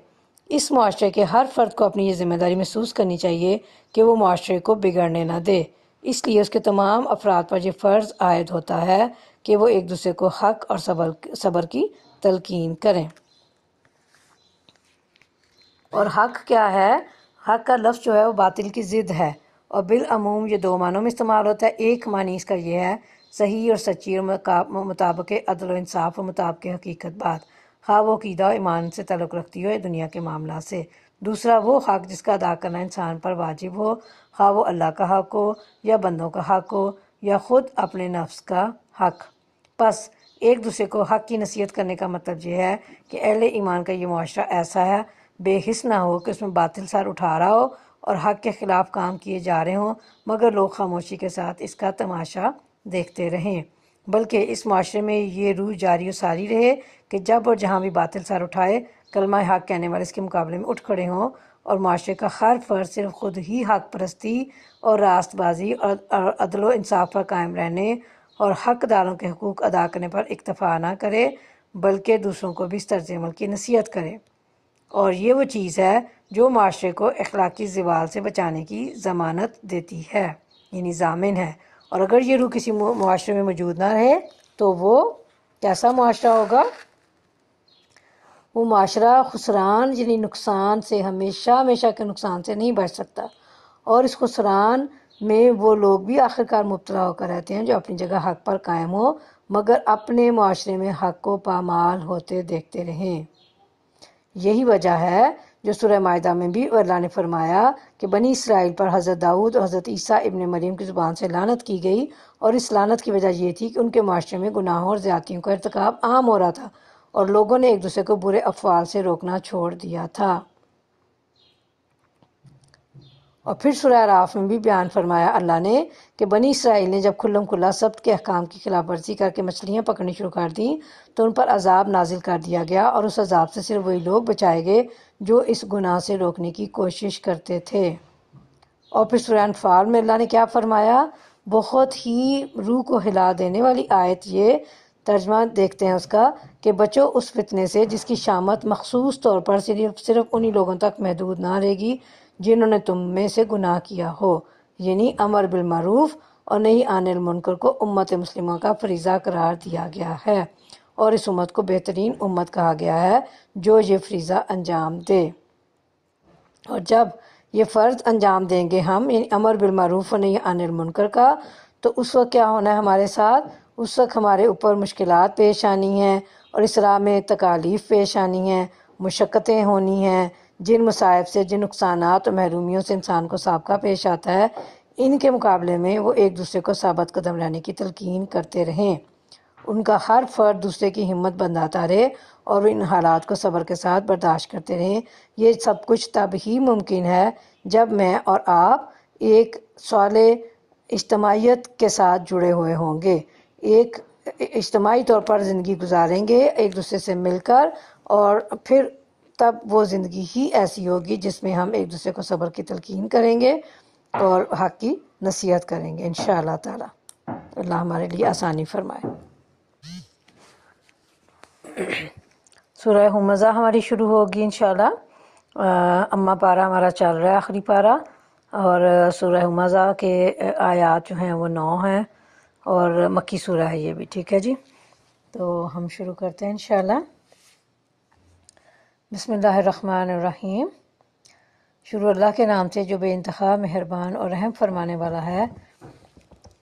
اس معاشرے کے ہر فرد کو اپنی یہ ذمہ داری محسوس کرنی چاہیے کہ وہ معاشرے کو بگڑنے نہ دے، اس لیے اس کے تمام افراد پر یہ فرض عائد ہوتا ہے کہ وہ ایک دوسرے کو حق اور صبر کی تلقین کریں۔ اور حق کیا ہے؟ حق کا لفظ جو ہے وہ باطل کی ضد ہے، اور بالعموم یہ دو معنوں میں استعمال ہوتا ہے۔ ایک معنی اس کا یہ ہے صحیح اور سچی اور مطابق عدل و انصاف اور مطابق حقیقت بات، خواہ وہ عقیدہ و ایمان سے تعلق رکھتی ہو یا دنیا کے معاملات سے۔ دوسرا وہ حق جس کا ادا کرنا انسان پر واجب ہو، خواہ وہ اللہ کا حق ہو یا بندوں کا حق ہو یا خود اپنے نفس کا حق۔ پس ایک دوسرے کو حق کی نصیحت کرنے کا مطلب یہ ہے کہ اہل ایمان کا یہ معاشرہ ایسا ہے بے حس نہ ہو کہ اس میں باطل سر اٹھا رہا ہو اور حق کے خلاف کام کیے جا رہے ہوں مگر لوگ خاموشی کے ساتھ اس کا تماشا دیکھتے رہیں، بلکہ اس معاشرے میں یہ روح جاری و ساری رہے کہ جب اور جہاں بھی باطل سر اٹھائے کلمہ حق کہنے والے اس کے مقابلے میں اٹھ کھڑے ہوں، اور معاشرے کا ہر فرد صرف خود ہی حق پرستی اور راست بازی اور عدل و انصاف پر قائم رہنے اور حق داروں کے حقوق ادا کرنے پر اکتفا نہ کرے بلکہ دوسروں کو بھی اس طرز عمل کی نصیحت کرے۔ اور یہ وہ چیز ہے جو معاشرے کو اخلاقی زوال سے بچانے کی ضمانت دیتی ہے، یعنی ضامن ہے۔ اور اگر یہ روح کسی معاشرے میں موجود نہ رہے تو وہ کیسا معاشرہ ہوگا؟ وہ معاشرہ خسران یعنی نقصان سے ہمیشہ کے نقصان سے نہیں بچ سکتا، اور اس خسران میں وہ لوگ بھی آخرکار مبتلا ہو کر رہتے ہیں جو اپنی جگہ حق پر قائم ہو مگر اپنے معاشرے میں حق کو پامال ہوتے دیکھتے رہیں۔ یہی وجہ ہے جو سورہ مائدہ میں بھی اللہ نے فرمایا کہ بنی اسرائیل پر حضرت داؤد اور حضرت عیسیٰ ابن مریم کی زبان سے لعنت کی گئی، اور اس لعنت کی وجہ یہ تھی کہ ان کے معاشرے میں گناہوں اور زیادتیوں کا ارتکاب عام ہو رہا تھا اور لوگوں نے ایک دوسرے کو برے افعال سے روکنا چھوڑ دیا تھا۔ اور پھر سورہ اعراف میں بھی بیان فرمایا اللہ نے کہ بنی اسرائیل نے جب کھلم کھلا سبت کے احکام کی خلاف ورزی کر کے مچھلیاں پکڑنی شروع کر دیں تو ان پر عذاب نازل کر دیا گیا، اور اس عذاب سے صرف وہی لوگ بچائے گئے جو اس گناہ سے روکنے کی کوشش کرتے تھے۔ اور پھر سورہ انفال میں اللہ نے کیا فرمایا؟ بہت ہی روح کو ہلا دینے والی آیت، یہ ترجمہ دیکھتے ہیں اس کا کہ بچو اس فتنے سے جس کی شامت مخصوص طور پر صرف انہی لوگوں تک محدود نہ رہے گی جنہوں نے تم میں سے گناہ کیا ہو، یعنی امر بالمعروف اور نہی عن المنکر کو امت مسلمہ کا فریضہ قرار دیا گیا ہے، اور اس امت کو بہترین امت کہا گیا ہے جو یہ فریضہ انجام دے۔ اور جب یہ فرض انجام دیں گے ہم، یعنی امر بالمعروف اور نہی عن المنکر کا، تو اس وقت کیا ہونا ہے ہمارے ساتھ؟ اس وقت ہمارے اوپر مشکلات پیش آنی ہیں اور اس راہ میں تکالیف پیش آنی ہیں، مشقتیں ہونی ہیں، جن مصائب سے، جن نقصانات اور محرومیوں سے انسان کو سابقہ پیش آتا ہے، ان کے مقابلے میں وہ ایک دوسرے کو ثابت قدم رہنے کی تلقین کرتے رہیں۔ ان کا ہر فرد دوسرے کی ہمت بندھاتا رہے اور وہ ان حالات کو صبر کے ساتھ برداشت کرتے رہیں۔ یہ سب کچھ تب ہی ممکن ہے جب میں اور آپ ایک صالح اجتماعیت کے ساتھ جڑے ہوئے ہوں گے، ایک اجتماعی طور پر زندگی گزاریں گے ایک دوسرے سے مل کر، اور پھر تب وہ زندگی ہی ایسی ہوگی جس میں ہم ایک دوسرے کو صبر کی تلقین کریں گے اور حق کی نصیحت کریں گے انشاءاللہ تعالی۔ اللہ ہمارے لیے آسانی فرمائے۔ سورہ ہمزہ ہماری شروع ہوگی انشاءاللہ۔ اما پارہ ہمارا چل رہا ہے، آخری پارہ، اور سورہ ہمزہ کے آیات جو ہیں وہ 9 ہیں، اور مکی سورہ ہے یہ بھی، ٹھیک ہے جی۔ تو ہم شروع کرتے ہیں انشاءاللہ۔ بسم اللہ الرحمن الرحیم۔ شروع اللہ کے نام سے جو بے انتہا مہربان اور رحم فرمانے والا ہے۔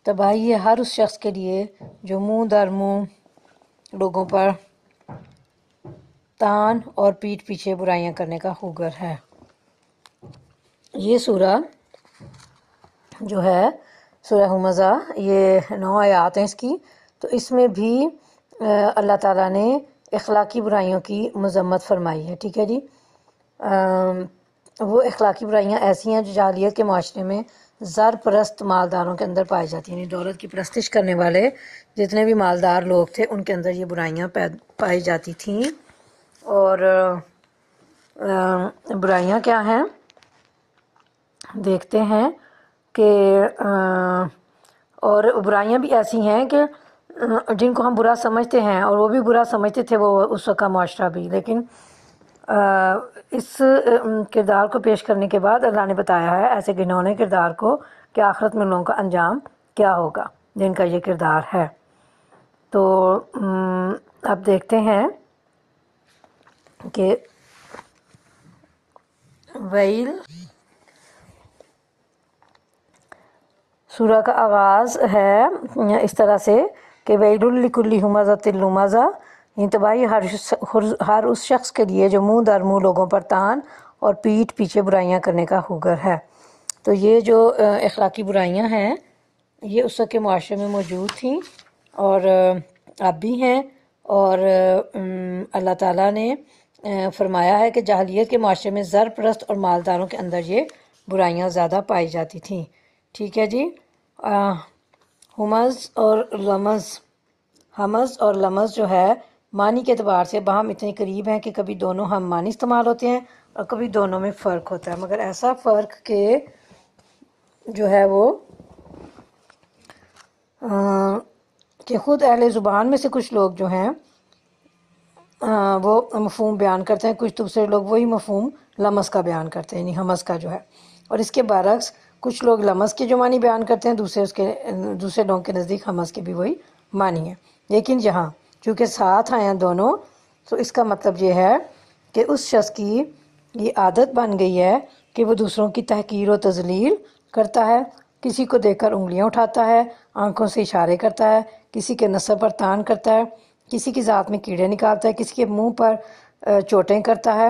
تباہی ہے ہر اس شخص کے لیے جو منہ در منہ لوگوں پر تان اور پیٹھ پیچھے برائیاں کرنے کا خوگر ہے۔ یہ سورہ جو ہے سورہ ہمزہ، یہ 9 آیات ہیں اس کی، تو اس میں بھی اللہ تعالیٰ نے اخلاقی برائیوں کی مذمت فرمائی ہے، ٹھیک ہے جی۔ وہ اخلاقی برائیاں ایسی ہیں جو جاہلیت کے معاشرے میں زر پرست مالداروں کے اندر پائی جاتی ہیں، یعنی دولت کی پرستش کرنے والے جتنے بھی مالدار لوگ تھے ان کے اندر یہ برائیاں پائی جاتی تھیں۔ اور برائیاں کیا ہیں دیکھتے ہیں کہ اور برائیاں بھی ایسی ہیں کہ جن کو ہم برا سمجھتے ہیں، اور وہ بھی برا سمجھتے تھے وہ اس وقت کا معاشرہ بھی، لیکن اس کردار کو پیش کرنے کے بعد اللہ نے بتایا ہے ایسے گھنونے کردار کو کہ آخرت میں لوگوں کا انجام کیا ہوگا جن کا یہ کردار ہے۔ تو اب دیکھتے ہیں کہ ویل سورہ کا آغاز ہے اس طرح سے کہ ویل لکل ہمزۃ لمزہ، یہ تباہی ہر اس شخص کے لیے جو منہ در منہ لوگوں پر تان اور پیٹھ پیچھے برائیاں کرنے کا خوگر ہے۔ تو یہ جو اخلاقی برائیاں ہیں یہ اس وقت کے معاشرے میں موجود تھیں اور اب بھی ہیں، اور اللہ تعالیٰ نے فرمایا ہے کہ جاہلیت کے معاشرے میں زر پرست اور مالداروں کے اندر یہ برائیاں زیادہ پائی جاتی تھیں، ٹھیک ہے جی۔ ہمز اور لمز جو ہے معنی کے اعتبار سے باہم اتنے قریب ہیں کہ کبھی دونوں ہم معنی استعمال ہوتے ہیں اور کبھی دونوں میں فرق ہوتا ہے، مگر ایسا فرق کہ جو ہے وہ کہ خود اہل زبان میں سے کچھ لوگ جو ہیں وہ مفہوم بیان کرتے ہیں، کچھ دوسرے لوگ وہی مفہوم لمس کا بیان کرتے ہیں، یعنی ہمز کا جو ہے، اور اس کے برعکس کچھ لوگ لمس کے جو معنی بیان کرتے ہیں دوسرے لوگوں کے نزدیک ہمز کے بھی وہی معنی ہیں، لیکن جہاں چونکہ ساتھ آئے ہیں دونوں، تو اس کا مطلب یہ ہے کہ اس شخص کی یہ عادت بن گئی ہے کہ وہ دوسروں کی تحقیر و تذلیل کرتا ہے، کسی کو دیکھ کر انگلیاں اٹھاتا ہے، آنکھوں سے اشارے کرتا ہے، کسی کے نسب پر تان کرتا ہے، کسی کی ذات میں کیڑے نکالتا ہے، کسی کے منہ پر چوٹیں کرتا ہے،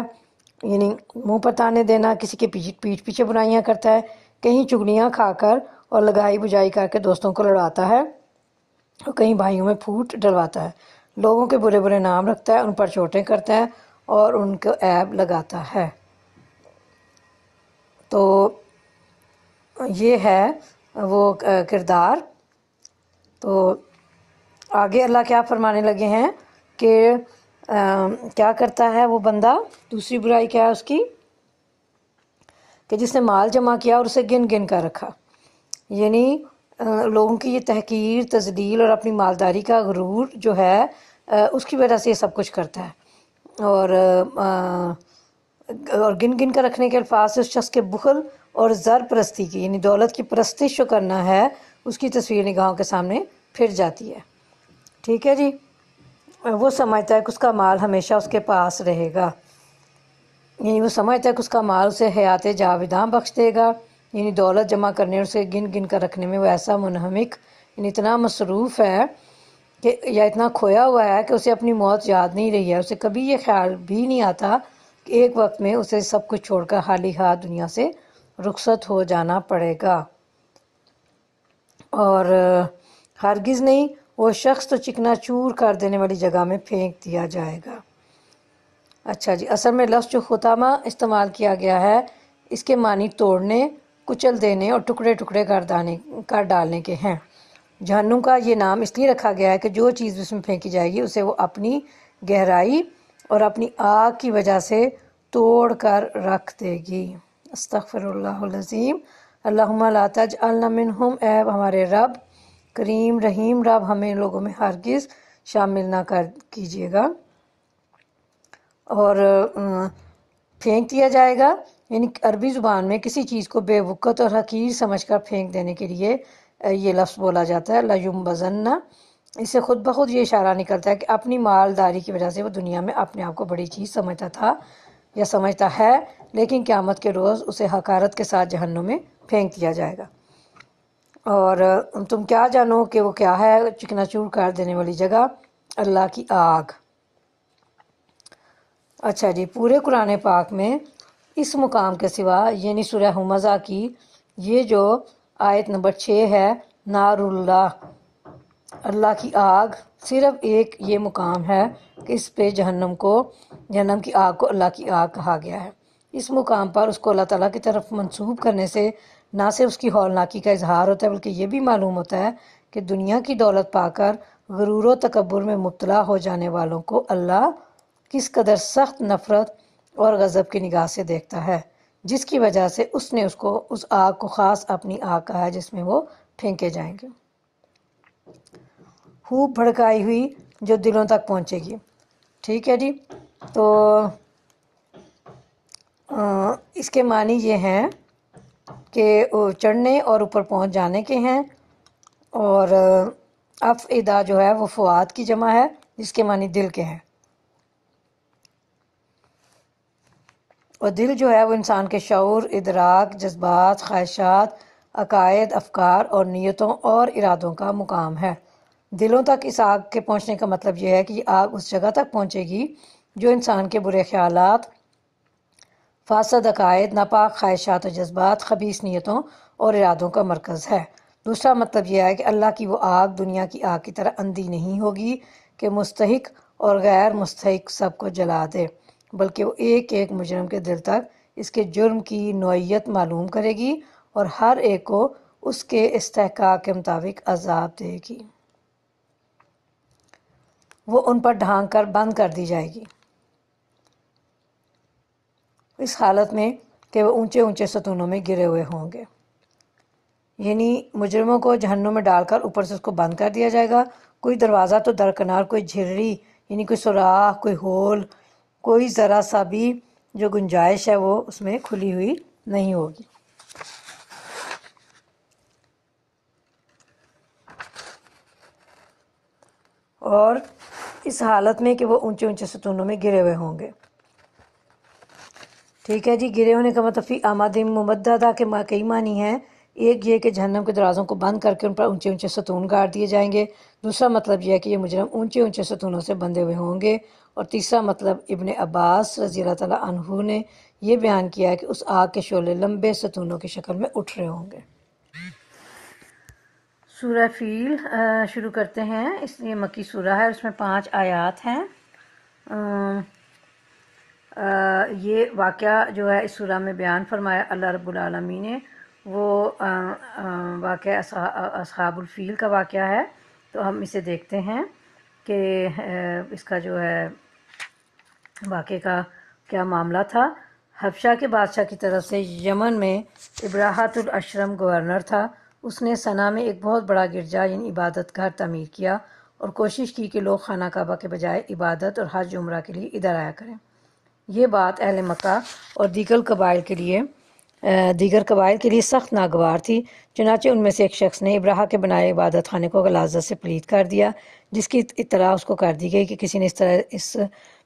یعنی منہ پر تانے دینا، کسی کے پیٹھ پیچھے برائیاں کرتا ہے، کہیں چگلیاں کھا کر اور لگائی بجائی کر کے دوستوں کو لڑاتا ہے، اور کہیں بھائیوں میں پھوٹ ڈلواتا ہے، لوگوں کے برے برے نام رکھتا ہے، ان پر چوٹیں کرتا ہے اور ان کو عیب لگاتا ہے۔ تو یہ ہے وہ کردار۔ تو آگے اللہ کیا فرمانے لگے ہیں کہ کیا کرتا ہے وہ بندہ، دوسری برائی کیا ہے اس کی کہ جس نے مال جمع کیا اور اسے گن گن کر رکھا، یعنی لوگوں کی یہ تحقیر، تذلیل اور اپنی مالداری کا غرور جو ہے اس کی وجہ سے یہ سب کچھ کرتا ہے، اور گن گن کر رکھنے کے الفاظ سے اس شخص کے بخل اور زر پرستی کی، یعنی دولت کی پرستش جو کرنا ہے اس کی تصویر نگاہوں کے سامنے پھر جاتی ہے، ٹھیک ہے جی۔ وہ سمجھتا ہے کہ اس کا مال ہمیشہ اس کے پاس رہے گا، یعنی وہ سمجھتا ہے کہ اس کا مال اسے حیات جاوداں بخش دے گا، یعنی دولت جمع کرنے اور اسے گن گن کر رکھنے میں وہ ایسا منہمک، یعنی اتنا مصروف ہے کہ یا اتنا کھویا ہوا ہے کہ اسے اپنی موت یاد نہیں رہی ہے، اسے کبھی یہ خیال بھی نہیں آتا کہ ایک وقت میں اسے سب کچھ چھوڑ کر خالی ہاتھ دنیا سے رخصت ہو جانا پڑے گا۔ اور ہرگز نہیں، وہ شخص تو چکنا چور کر دینے والی جگہ میں پھینک دیا جائے گا۔ اچھا جی، اصل میں لفظ جو خطامہ استعمال کیا گیا ہے اس کے معنی توڑنے، کچل دینے اور ٹکڑے ٹکڑے کر ڈالنے کے ہیں۔ جہنم کا یہ نام اس لیے رکھا گیا ہے کہ جو چیز اس میں پھینکی جائے گی اسے وہ اپنی گہرائی اور اپنی آگ کی وجہ سے توڑ کر رکھ دے گی۔ استغفر اللہ العظیم۔ اللہم لا تجعلنا منہم، اے ہمارے رب کریم رحیم رب، ہمیں لوگوں میں ہرگز شامل نہ کیجیے گا۔ اور پھینک دیا جائے گا یعنی عربی زبان میں کسی چیز کو بے وقت اور حقیر سمجھ کر پھینک دینے کے لیے یہ لفظ بولا جاتا ہے لَيُنبَذَنَّ۔ اس سے خود بخود یہ اشارہ نکلتا ہے کہ اپنی مالداری کی وجہ سے وہ دنیا میں اپنے آپ کو بڑی چیز سمجھتا تھا یا سمجھتا ہے، لیکن قیامت کے روز اسے حقارت کے ساتھ جہنم میں پھینک دیا جائے گا۔ اور تم کیا جانو کہ وہ کیا ہے؟ چکنا چور کر دینے والی جگہ، اللہ کی آگ۔ اچھا جی، پورے قرآن پاک میں اس مقام کے سوا یعنی سورہ ہمزہ کی یہ جو آیت نمبر 6 ہے، نار اللہ، اللہ کی آگ، صرف ایک یہ مقام ہے کہ اس پہ جہنم کی آگ کو اللہ کی آگ کہا گیا ہے۔ اس مقام پر اس کو اللہ تعالیٰ کی طرف منسوب کرنے سے نہ صرف اس کی ہولناکی کا اظہار ہوتا ہے بلکہ یہ بھی معلوم ہوتا ہے کہ دنیا کی دولت پا کر غرور و تکبر میں مبتلا ہو جانے والوں کو اللہ کس قدر سخت نفرت اور غضب کی نگاہ سے دیکھتا ہے، جس کی وجہ سے اس نے اس آگ کو خاص اپنی آگ کہا ہے جس میں وہ پھینکے جائیں گے، خوب بھڑکائی ہوئی جو دلوں تک پہنچے گی۔ ٹھیک ہے جی، تو اس کے معنی یہ ہیں کہ چڑھنے اور اوپر پہنچ جانے کے ہیں، اور افئدہ جو ہے وہ فؤاد کی جمع ہے جس کے معنی دل کے ہیں، اور دل جو ہے وہ انسان کے شعور، ادراک، جذبات، خواہشات، عقائد، افکار اور نیتوں اور ارادوں کا مقام ہے۔ دلوں تک اس آگ کے پہنچنے کا مطلب یہ ہے کہ یہ آگ اس جگہ تک پہنچے گی جو انسان کے برے خیالات، فاسد عقائد، ناپاک خواہشات و جذبات، خبیث نیتوں اور ارادوں کا مرکز ہے۔ دوسرا مطلب یہ ہے کہ اللہ کی وہ آگ دنیا کی آگ کی طرح اندھی نہیں ہوگی کہ مستحق اور غیر مستحق سب کو جلا دے، بلکہ وہ ایک ایک مجرم کے دل تک اس کے جرم کی نوعیت معلوم کرے گی اور ہر ایک کو اس کے استحقاق کے مطابق عذاب دے گی۔ وہ ان پر ڈھانک کر بند کر دی جائے گی، اس حالت میں کہ وہ اونچے اونچے ستونوں میں گرے ہوئے ہوں گے۔ یعنی مجرموں کو جہنم میں ڈال کر اوپر سے اس کو بند کر دیا جائے گا، کوئی دروازہ تو درکنار، کوئی جھرری یعنی کوئی سوراخ، کوئی ہول، کوئی ذرا سا بھی جو گنجائش ہے وہ اس میں کھلی ہوئی نہیں ہوگی۔ اور اس حالت میں کہ وہ اونچے اونچے ستونوں میں گرے ہوئے ہوں گے۔ ٹھیک ہے جی، گرے ہونے کا مطلب فی امد ممددہ کے کئی معنی ہیں۔ ایک یہ کہ جہنم کے دروازوں کو بند کر کے ان پر اونچے اونچے ستون گاڑ دیے جائیں گے، دوسرا مطلب یہ ہے کہ یہ مجرم اونچے اونچے ستونوں سے بندھے ہوئے ہوں گے، اور تیسرا مطلب ابن عباس رضی اللہ تعالیٰ عنہ نے یہ بیان کیا ہے کہ اس آگ کے شعلے لمبے ستونوں کی شکل میں اٹھ رہے ہوں گے۔ سورہ فیل شروع کرتے ہیں، اس لیے مکی سورہ ہے، اس میں 5 آیات ہیں۔ یہ واقعہ جو ہے اس سورہ میں بیان فرمایا اللہ رب العالمین نے، وہ واقعہ اصحاب الفیل کا واقعہ ہے۔ تو ہم اسے دیکھتے ہیں کہ اس کا جو ہے واقعے کا کیا معاملہ تھا۔ حبشہ کے بادشاہ کی طرف سے یمن میں ابراہۃ الاشرم گورنر تھا، اس نے سنا میں ایک بہت بڑا گرجا یعنی عبادت گھر تعمیر کیا اور کوشش کی کہ لوگ خانہ کعبہ کے بجائے عبادت اور حج عمرہ کے لیے ادھر آیا کریں۔ یہ بات اہل مکہ اور دیگر قبائل کے لیے سخت ناگوار تھی، چنانچہ ان میں سے ایک شخص نے ابراہہ کے بنائے عبادت خانے کو غلاظت سے پلید کر دیا، جس کی اطلاع اس کو کر دی گئی کہ کسی نے اس طرح اس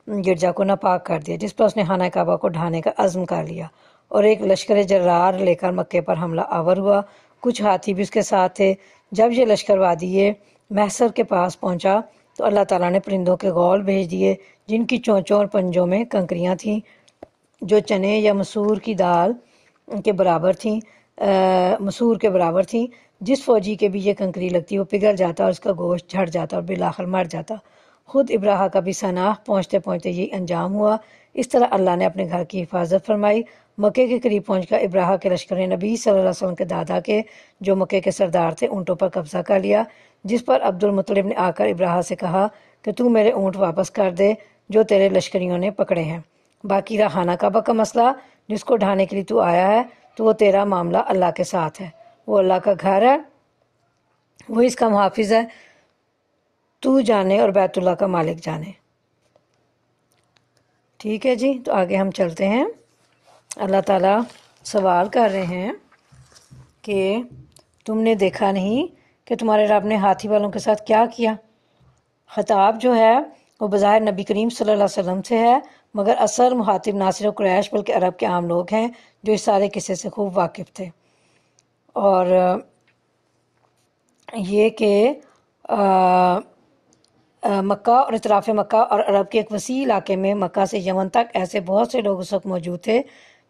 گرجا کو ناپاک کر دیا، جس پر اس نے خانہ کعبہ کو ڈھانے کا عزم کر لیا اور ایک لشکر جرار لے کر مکے پر حملہ آور ہوا۔ کچھ ہاتھی بھی اس کے ساتھ تھے۔ جب یہ لشکر وادی محصر کے پاس پہنچا تو اللہ تعالیٰ نے پرندوں کے غول بھیج دیے جن کی چونچوں اور پنجوں میں کنکریاں تھیں جو چنے یا مسور کی دال کے برابر تھیں مسور کے برابر تھیں۔ جس فوجی کے بھی یہ کنکری لگتی وہ پگھل جاتا اور اس کا گوشت جھڑ جاتا اور بالآخر مر جاتا۔ خود ابراہا کا بھی سناح پہنچتے پہنچتے یہی انجام ہوا۔ اس طرح اللہ نے اپنے گھر کی حفاظت فرمائی۔ مکے کے قریب پہنچ کر ابراہا کے لشکر نے نبی صلی اللہ علیہ وسلم کے دادا کے جو مکے کے سردار تھے اونٹوں پر قبضہ کر لیا، جس پر عبد المطلب نے آ کر ابراہا سے کہا کہ تو میرے اونٹ واپس کر دے جو تیرے لشکریوں نے پکڑے ہیں، باقی رہا خانہ کعبہ کا مسئلہ جس کو ڈھانے کے لیے تو آیا ہے تو وہ تیرا معاملہ اللہ کے ساتھ ہے، وہ اللہ کا گھر ہے، وہ اس کا محافظ ہے، تو جانے اور بیت اللہ کا مالک جانے۔ ٹھیک ہے جی، تو آگے ہم چلتے ہیں۔ اللہ تعالیٰ سوال کر رہے ہیں کہ تم نے دیکھا نہیں کہ تمہارے رب نے ہاتھی والوں کے ساتھ کیا کیا؟ خطاب جو ہے وہ بظاہر نبی کریم صلی اللہ علیہ وسلم سے ہے، مگر اثر مخاطب نہ صرف قریش بلکہ عرب کے عام لوگ ہیں جو اس سارے قصے سے خوب واقف تھے۔ اور یہ کہ مکہ اور اطراف مکہ اور عرب کے ایک وسیع علاقے میں مکہ سے یمن تک ایسے بہت سے لوگ اس وقت موجود تھے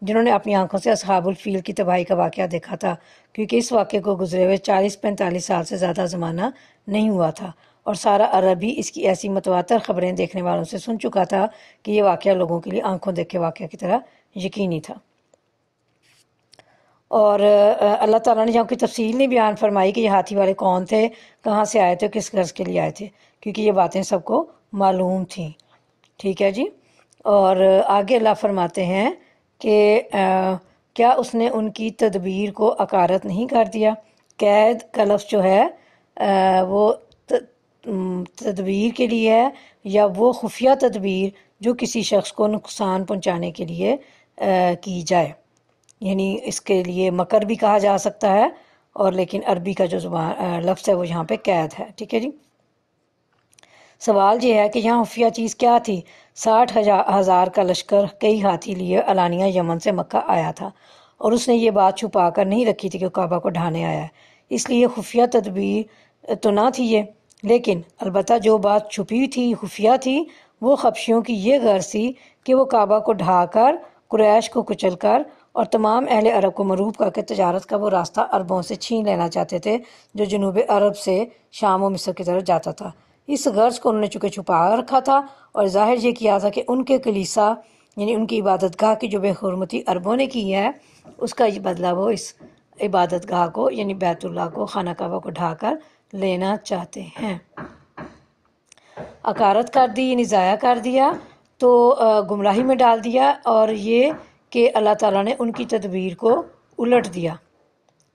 جنہوں نے اپنی آنکھوں سے اصحاب الفیل کی تباہی کا واقعہ دیکھا تھا، کیونکہ اس واقعے کو گزرے ہوئے 40-45 سال سے زیادہ زمانہ نہیں ہوا تھا، اور سارا عرب بھی اس کی ایسی متواتر خبریں دیکھنے والوں سے سن چکا تھا کہ یہ واقعہ لوگوں کے لیے آنکھوں دیکھے واقعہ کی طرح یقینی تھا۔ اور اللہ تعالیٰ نے یہاں کی تفصیل نہیں بیان فرمائی کہ یہ ہاتھی والے کون تھے، کہاں سے آئے تھے، کس غرض کے لیے آئے تھے، کیونکہ یہ باتیں سب کو معلوم تھیں۔ ٹھیک ہے جی، اور آگے اللہ فرماتے ہیں کہ کیا اس نے ان کی تدبیر کو اکارت نہیں کر دیا؟ قید کا لفظ جو ہے وہ تدبیر کے لیے ہے، یا وہ خفیہ تدبیر جو کسی شخص کو نقصان پہنچانے کے لیے کی جائے، یعنی اس کے لیے مکر بھی کہا جا سکتا ہے، اور لیکن عربی کا جو زبان لفظ ہے وہ یہاں پہ قید ہے۔ ٹھیک ہے جی، سوال یہ ہے کہ یہاں خفیہ چیز کیا تھی؟ 60,000 کا لشکر کئی ہاتھی لیے علانیہ یمن سے مکہ آیا تھا، اور اس نے یہ بات چھپا کر نہیں رکھی تھی کہ وہ کعبہ کو ڈھانے آیا ہے، اس لیے خفیہ تدبیر تو نہ تھی یہ، لیکن البتہ جو بات چھپی تھی خفیہ تھی وہ حبشیوں کی یہ غرض تھی کہ وہ کعبہ کو ڈھا کر قریش کو کچل کر اور تمام اہل عرب کو مروب کر کے تجارت کا وہ راستہ عربوں سے چھین لینا چاہتے تھے جو جنوب عرب سے شام و مصر کی طرف جاتا تھا۔ اس غرض کو انہوں نے چونکہ چھپا رکھا تھا اور ظاہر یہ کیا تھا کہ ان کے کلیسا یعنی ان کی عبادت گاہ کی جو بے حرمتی عربوں نے کی ہے اس کا یہ بدلہ وہ اس عبادت گاہ کو یعنی بیت اللہ کو خانہ کعبہ کو ڈھا کر لینا چاہتے ہیں۔ اکارت کر دی یعنی ضائع کر دیا، تو گمراہی میں ڈال دیا، اور یہ کہ اللہ تعالیٰ نے ان کی تدبیر کو الٹ دیا۔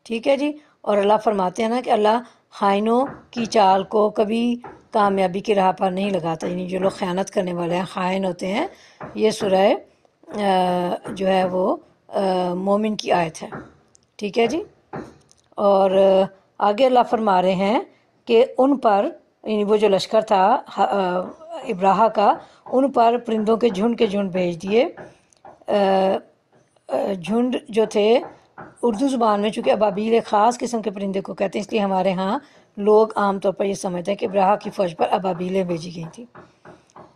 ٹھیک ہے جی، اور اللہ فرماتے ہیں نا کہ اللہ خائنوں کی چال کو کبھی کامیابی کی راہ پر نہیں لگاتا، یعنی جو لوگ خیانت کرنے والے ہیں خائن ہوتے ہیں۔ یہ سورہ جو ہے وہ مومن کی آیت ہے۔ ٹھیک ہے جی، اور آگے اللہ فرما رہے ہیں کہ ان پر یعنی وہ جو لشکر تھا ابراہا کا، ان پر پرندوں کے جھنڈ بھیج دیے۔ جھنڈ جو تھے اردو زبان میں چونکہ ابابیل ایک خاص قسم کے پرندے کو کہتے ہیں، اس لیے ہمارے ہاں لوگ عام طور پر یہ سمجھتے ہیں کہ ابراہا کی فوج پر ابابیلیں بھیجی گئی تھیں،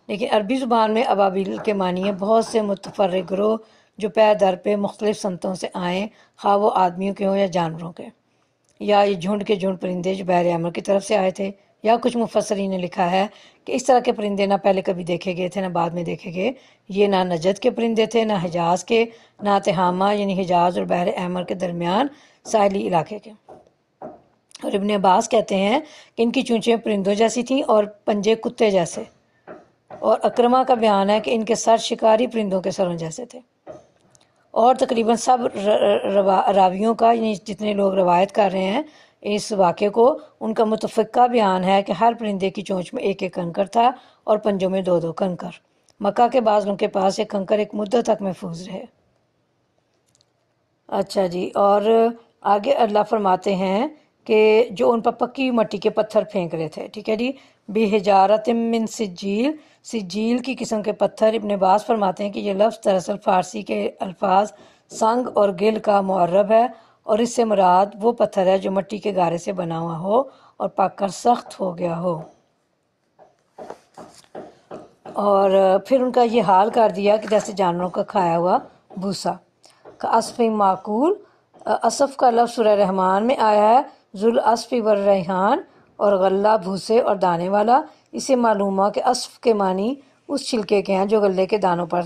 لیکن عربی زبان میں ابابیل کے معنی ہے بہت سے متفرق گروہ جو پے در پہ مختلف سمتوں سے آئیں، خواہ وہ آدمیوں کے ہوں یا جانوروں کے، یا یہ جھنڈ کے جھنڈ پرندے جو بحر احمر کی طرف سے آئے تھے، یا کچھ مفسرین نے لکھا ہے کہ اس طرح کے پرندے نہ پہلے کبھی دیکھے گئے تھے نہ بعد میں دیکھے گئے، یہ نہ نجد کے پرندے تھے نہ حجاز کے، نہ تہامہ یعنی حجاز اور بحر احمر کے درمیان ساحلی علاقے کے۔ اور ابن عباس کہتے ہیں کہ ان کی چونچیں پرندوں جیسی تھیں اور پنجے کتے جیسے، اور اکرمہ کا بیان ہے کہ ان کے سر شکاری پرندوں کے سروں جیسے تھے۔ اور تقریباً سب راویوں کا یعنی جتنے لوگ روایت کر رہے ہیں اس واقعے کو، ان کا متفقہ بیان ہے کہ ہر پرندے کی چونچ میں ایک ایک کنکر تھا اور پنجوں میں 2 کنکر۔ مکہ کے بعض لوگوں کے پاس ایک کنکر ایک مدت تک محفوظ رہے۔ اچھا جی، اور آگے اللہ فرماتے ہیں کہ جو ان پر پکی مٹی کے پتھر پھینک رہے تھے۔ ٹھیک ہے جی، بحجارۃ من سجیل، سجیل کی قسم کے پتھر۔ ابن عباس فرماتے ہیں کہ یہ لفظ دراصل فارسی کے الفاظ سنگ اور گل کا معرب ہے، اور اس سے مراد وہ پتھر ہے جو مٹی کے گارے سے بنا ہوا ہو اور پک کر سخت ہو گیا ہو۔ اور پھر ان کا یہ حال کر دیا کہ جیسے جانوروں کا کھایا ہوا بھوسا۔ کاسف معقول، اسف کا لفظ سورہ رحمان میں آیا ہے، ذوالاسف والریحان، اور غلہ بھوسے اور دانے والا۔ اسے معلوم ہوا کہ اسف کے معنی اس چھلکے کے ہیں جو غلے کے دانوں پر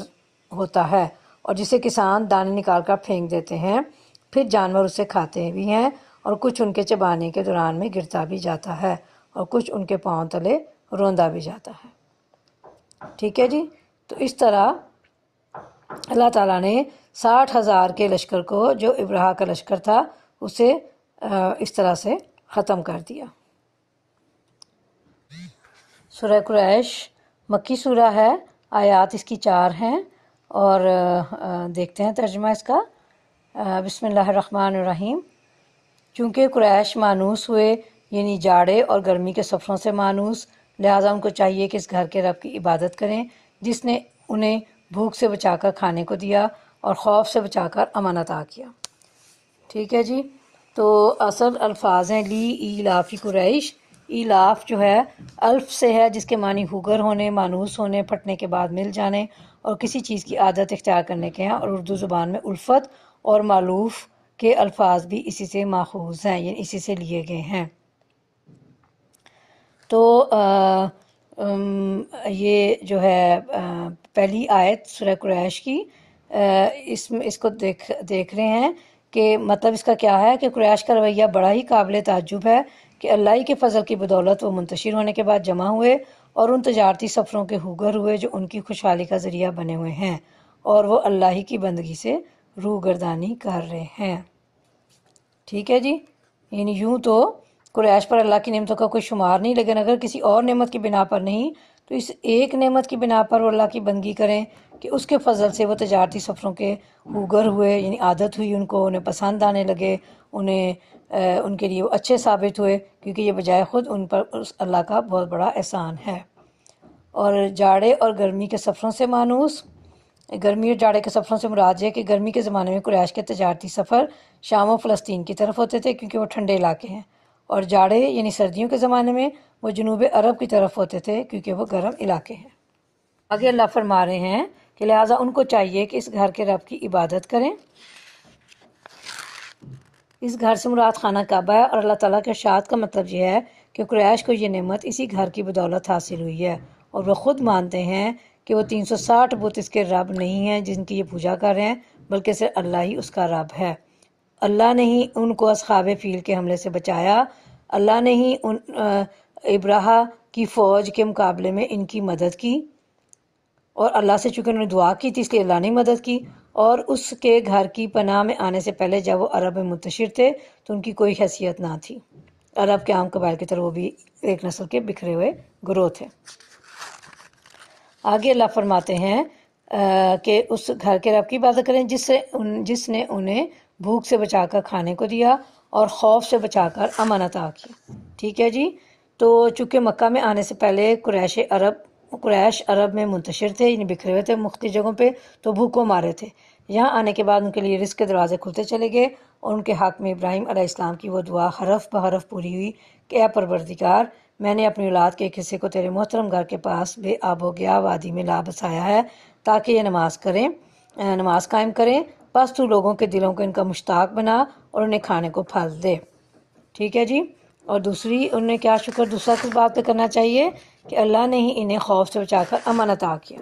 ہوتا ہے اور جسے کسان دانے نکال کر پھینک دیتے ہیں، پھر جانور اسے کھاتے بھی ہیں اور کچھ ان کے چبانے کے دوران میں گرتا بھی جاتا ہے اور کچھ ان کے پاؤں تلے روندا بھی جاتا ہے۔ ٹھیک ہے جی، تو اس طرح اللہ تعالیٰ نے 60,000 کے لشکر کو جو ابرہہ کا لشکر تھا اسے اس طرح سے ختم کر دیا۔ سورہ قریش مکی سورہ ہے، آیات اس کی 4 ہیں، اور دیکھتے ہیں ترجمہ اس کا۔ بسم اللہ الرحمن الرحیم۔ چونکہ قریش مانوس ہوئے، یعنی جاڑے اور گرمی کے سفروں سے مانوس، لہٰذا ان کو چاہیے کہ اس گھر کے رب کی عبادت کریں جس نے انہیں بھوک سے بچا کر کھانے کو دیا اور خوف سے بچا کر امن عطا کیا۔ ٹھیک ہے جی، تو اصل الفاظ ہیں لی ایلافی قریش۔ ایلاف جو ہے الف سے ہے جس کے معنی ہوگر ہونے، مانوس ہونے، پھٹنے کے بعد مل جانے اور کسی چیز کی عادت اختیار کرنے کے ہیں، اور اردو زبان میں الفت اور مالوف کے الفاظ بھی اسی سے ماخوذ ہیں، یعنی اسی سے لیے گئے ہیں۔ تو یہ جو ہے پہلی آیت سورہ قریش کی، اس کو دیکھ رہے ہیں کہ مطلب اس کا کیا ہے کہ قریش کا رویہ بڑا ہی قابل تعجب ہے کہ اللہ ہی کے فضل کی بدولت وہ منتشر ہونے کے بعد جمع ہوئے اور ان تجارتی سفروں کے ہوگر ہوئے جو ان کی خوشحالی کا ذریعہ بنے ہوئے ہیں، اور وہ اللہ ہی کی بندگی سے روگردانی کر رہے ہیں۔ ٹھیک ہے جی، یعنی یوں تو قریش پر اللہ کی نعمتوں کا کوئی شمار نہیں، لیکن اگر کسی اور نعمت کی بنا پر نہیں تو اس ایک نعمت کی بنا پر وہ اللہ کی بندگی کریں کہ اس کے فضل سے وہ تجارتی سفروں کے ہوگر ہوئے، یعنی عادت ہوئی ان کو، انہیں پسند آنے لگے، ان کے لیے وہ اچھے ثابت ہوئے، کیونکہ یہ بجائے خود ان پر اس اللہ کا بہت بڑا احسان ہے۔ اور جاڑے اور گرمی کے سفروں سے مانوس، گرمی اور جاڑے کے سفروں سے مراد یہ کہ گرمی کے زمانے میں قریش کے تجارتی سفر شام و فلسطین کی طرف ہوتے تھے کیونکہ وہ ٹھنڈے علاقے ہیں، اور جاڑے یعنی سردیوں کے زمانے میں وہ جنوب عرب کی طرف ہوتے تھے کیونکہ وہ گرم علاقے ہیں۔ آگے اللہ فرما رہے ہیں کہ لہٰذا ان کو چاہیے کہ اس گھر کے رب کی عبادت کریں۔ اس گھر سے مراد خانہ کعبہ ہے، اور اللہ تعالیٰ کے ارشاد کا مطلب یہ ہے کہ قریش کو یہ نعمت اسی گھر کی بدولت حاصل ہوئی ہے، اور وہ خود مانتے ہیں کہ وہ 360 بت اس کے رب نہیں ہیں جن کی یہ پوجا کر رہے ہیں، بلکہ صرف اللہ ہی اس کا رب ہے۔ اللہ نے ہی ان کو اصحاب فیل کے حملے سے بچایا، اللہ نے ہی ابرہہ کی فوج کے مقابلے میں ان کی مدد کی، اور اللہ سے چونکہ انہوں نے دعا کی تھی اس لیے اللہ نے مدد کی، اور اس کے گھر کی پناہ میں آنے سے پہلے جب وہ عرب میں منتشر تھے تو ان کی کوئی حیثیت نہ تھی، عرب کے عام قبائل کی طرح وہ بھی ایک نسل کے بکھرے ہوئے گروہ تھے۔ آگے اللہ فرماتے ہیں کہ اس گھر کے رب کی عبادت کریں جس نے انہیں بھوک سے بچا کر کھانے کو دیا اور خوف سے بچا کر امن عطا کیا۔ ٹھیک ہے جی، تو چونکہ مکہ میں آنے سے پہلے قریش عرب میں منتشر تھے، یعنی بکھرے ہوئے تھے مختلف جگہوں پہ، تو بھوکوں مارے تھے۔ یہاں آنے کے بعد ان کے لیے رزق کے دروازے کھلتے چلے گئے، اور ان کے حق میں ابراہیم علیہ السلام کی وہ دعا حرف بحرف پوری ہوئی کہ اے پروردگار، میں نے اپنی اولاد کے ایک حصے کو تیرے محترم گھر کے پاس بے آب و گیا وادی میں لا بسایا ہے تاکہ یہ نماز قائم کریں، بس تو لوگوں کے دلوں کو ان کا مشتاق بنا اور انہیں کھانے کو پھل دے۔ ٹھیک ہے جی، اور انہیں کیا شکر دوسرا کس بات پہ کرنا چاہیے کہ اللہ نے ہی انہیں خوف سے بچا کر امن عطا کیا،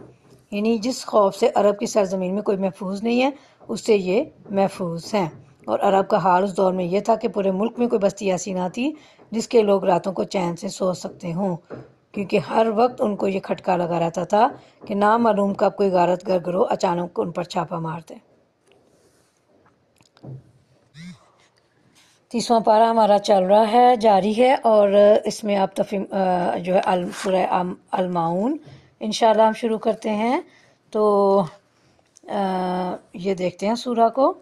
یعنی جس خوف سے عرب کی سرزمین میں کوئی محفوظ نہیں ہے اس سے یہ محفوظ ہیں۔ اور عرب کا حال اس دور میں یہ تھا کہ پورے ملک میں کوئی بستی ایسی نہ تھی جس کے لوگ راتوں کو چین سے سو سکتے ہوں، کیونکہ ہر وقت ان کو یہ کھٹکا لگا رہتا تھا کہ نامعلوم کب کوئی غارت گر گروہ اچانک ان پر چھاپا مار دے۔ 30واں پارہ ہمارا چل رہا ہے، جاری ہے، اور اس میں آپ جو ہے سورہ الماعون انشاءاللہ ہم شروع کرتے ہیں۔ تو یہ دیکھتے ہیں سورہ کو۔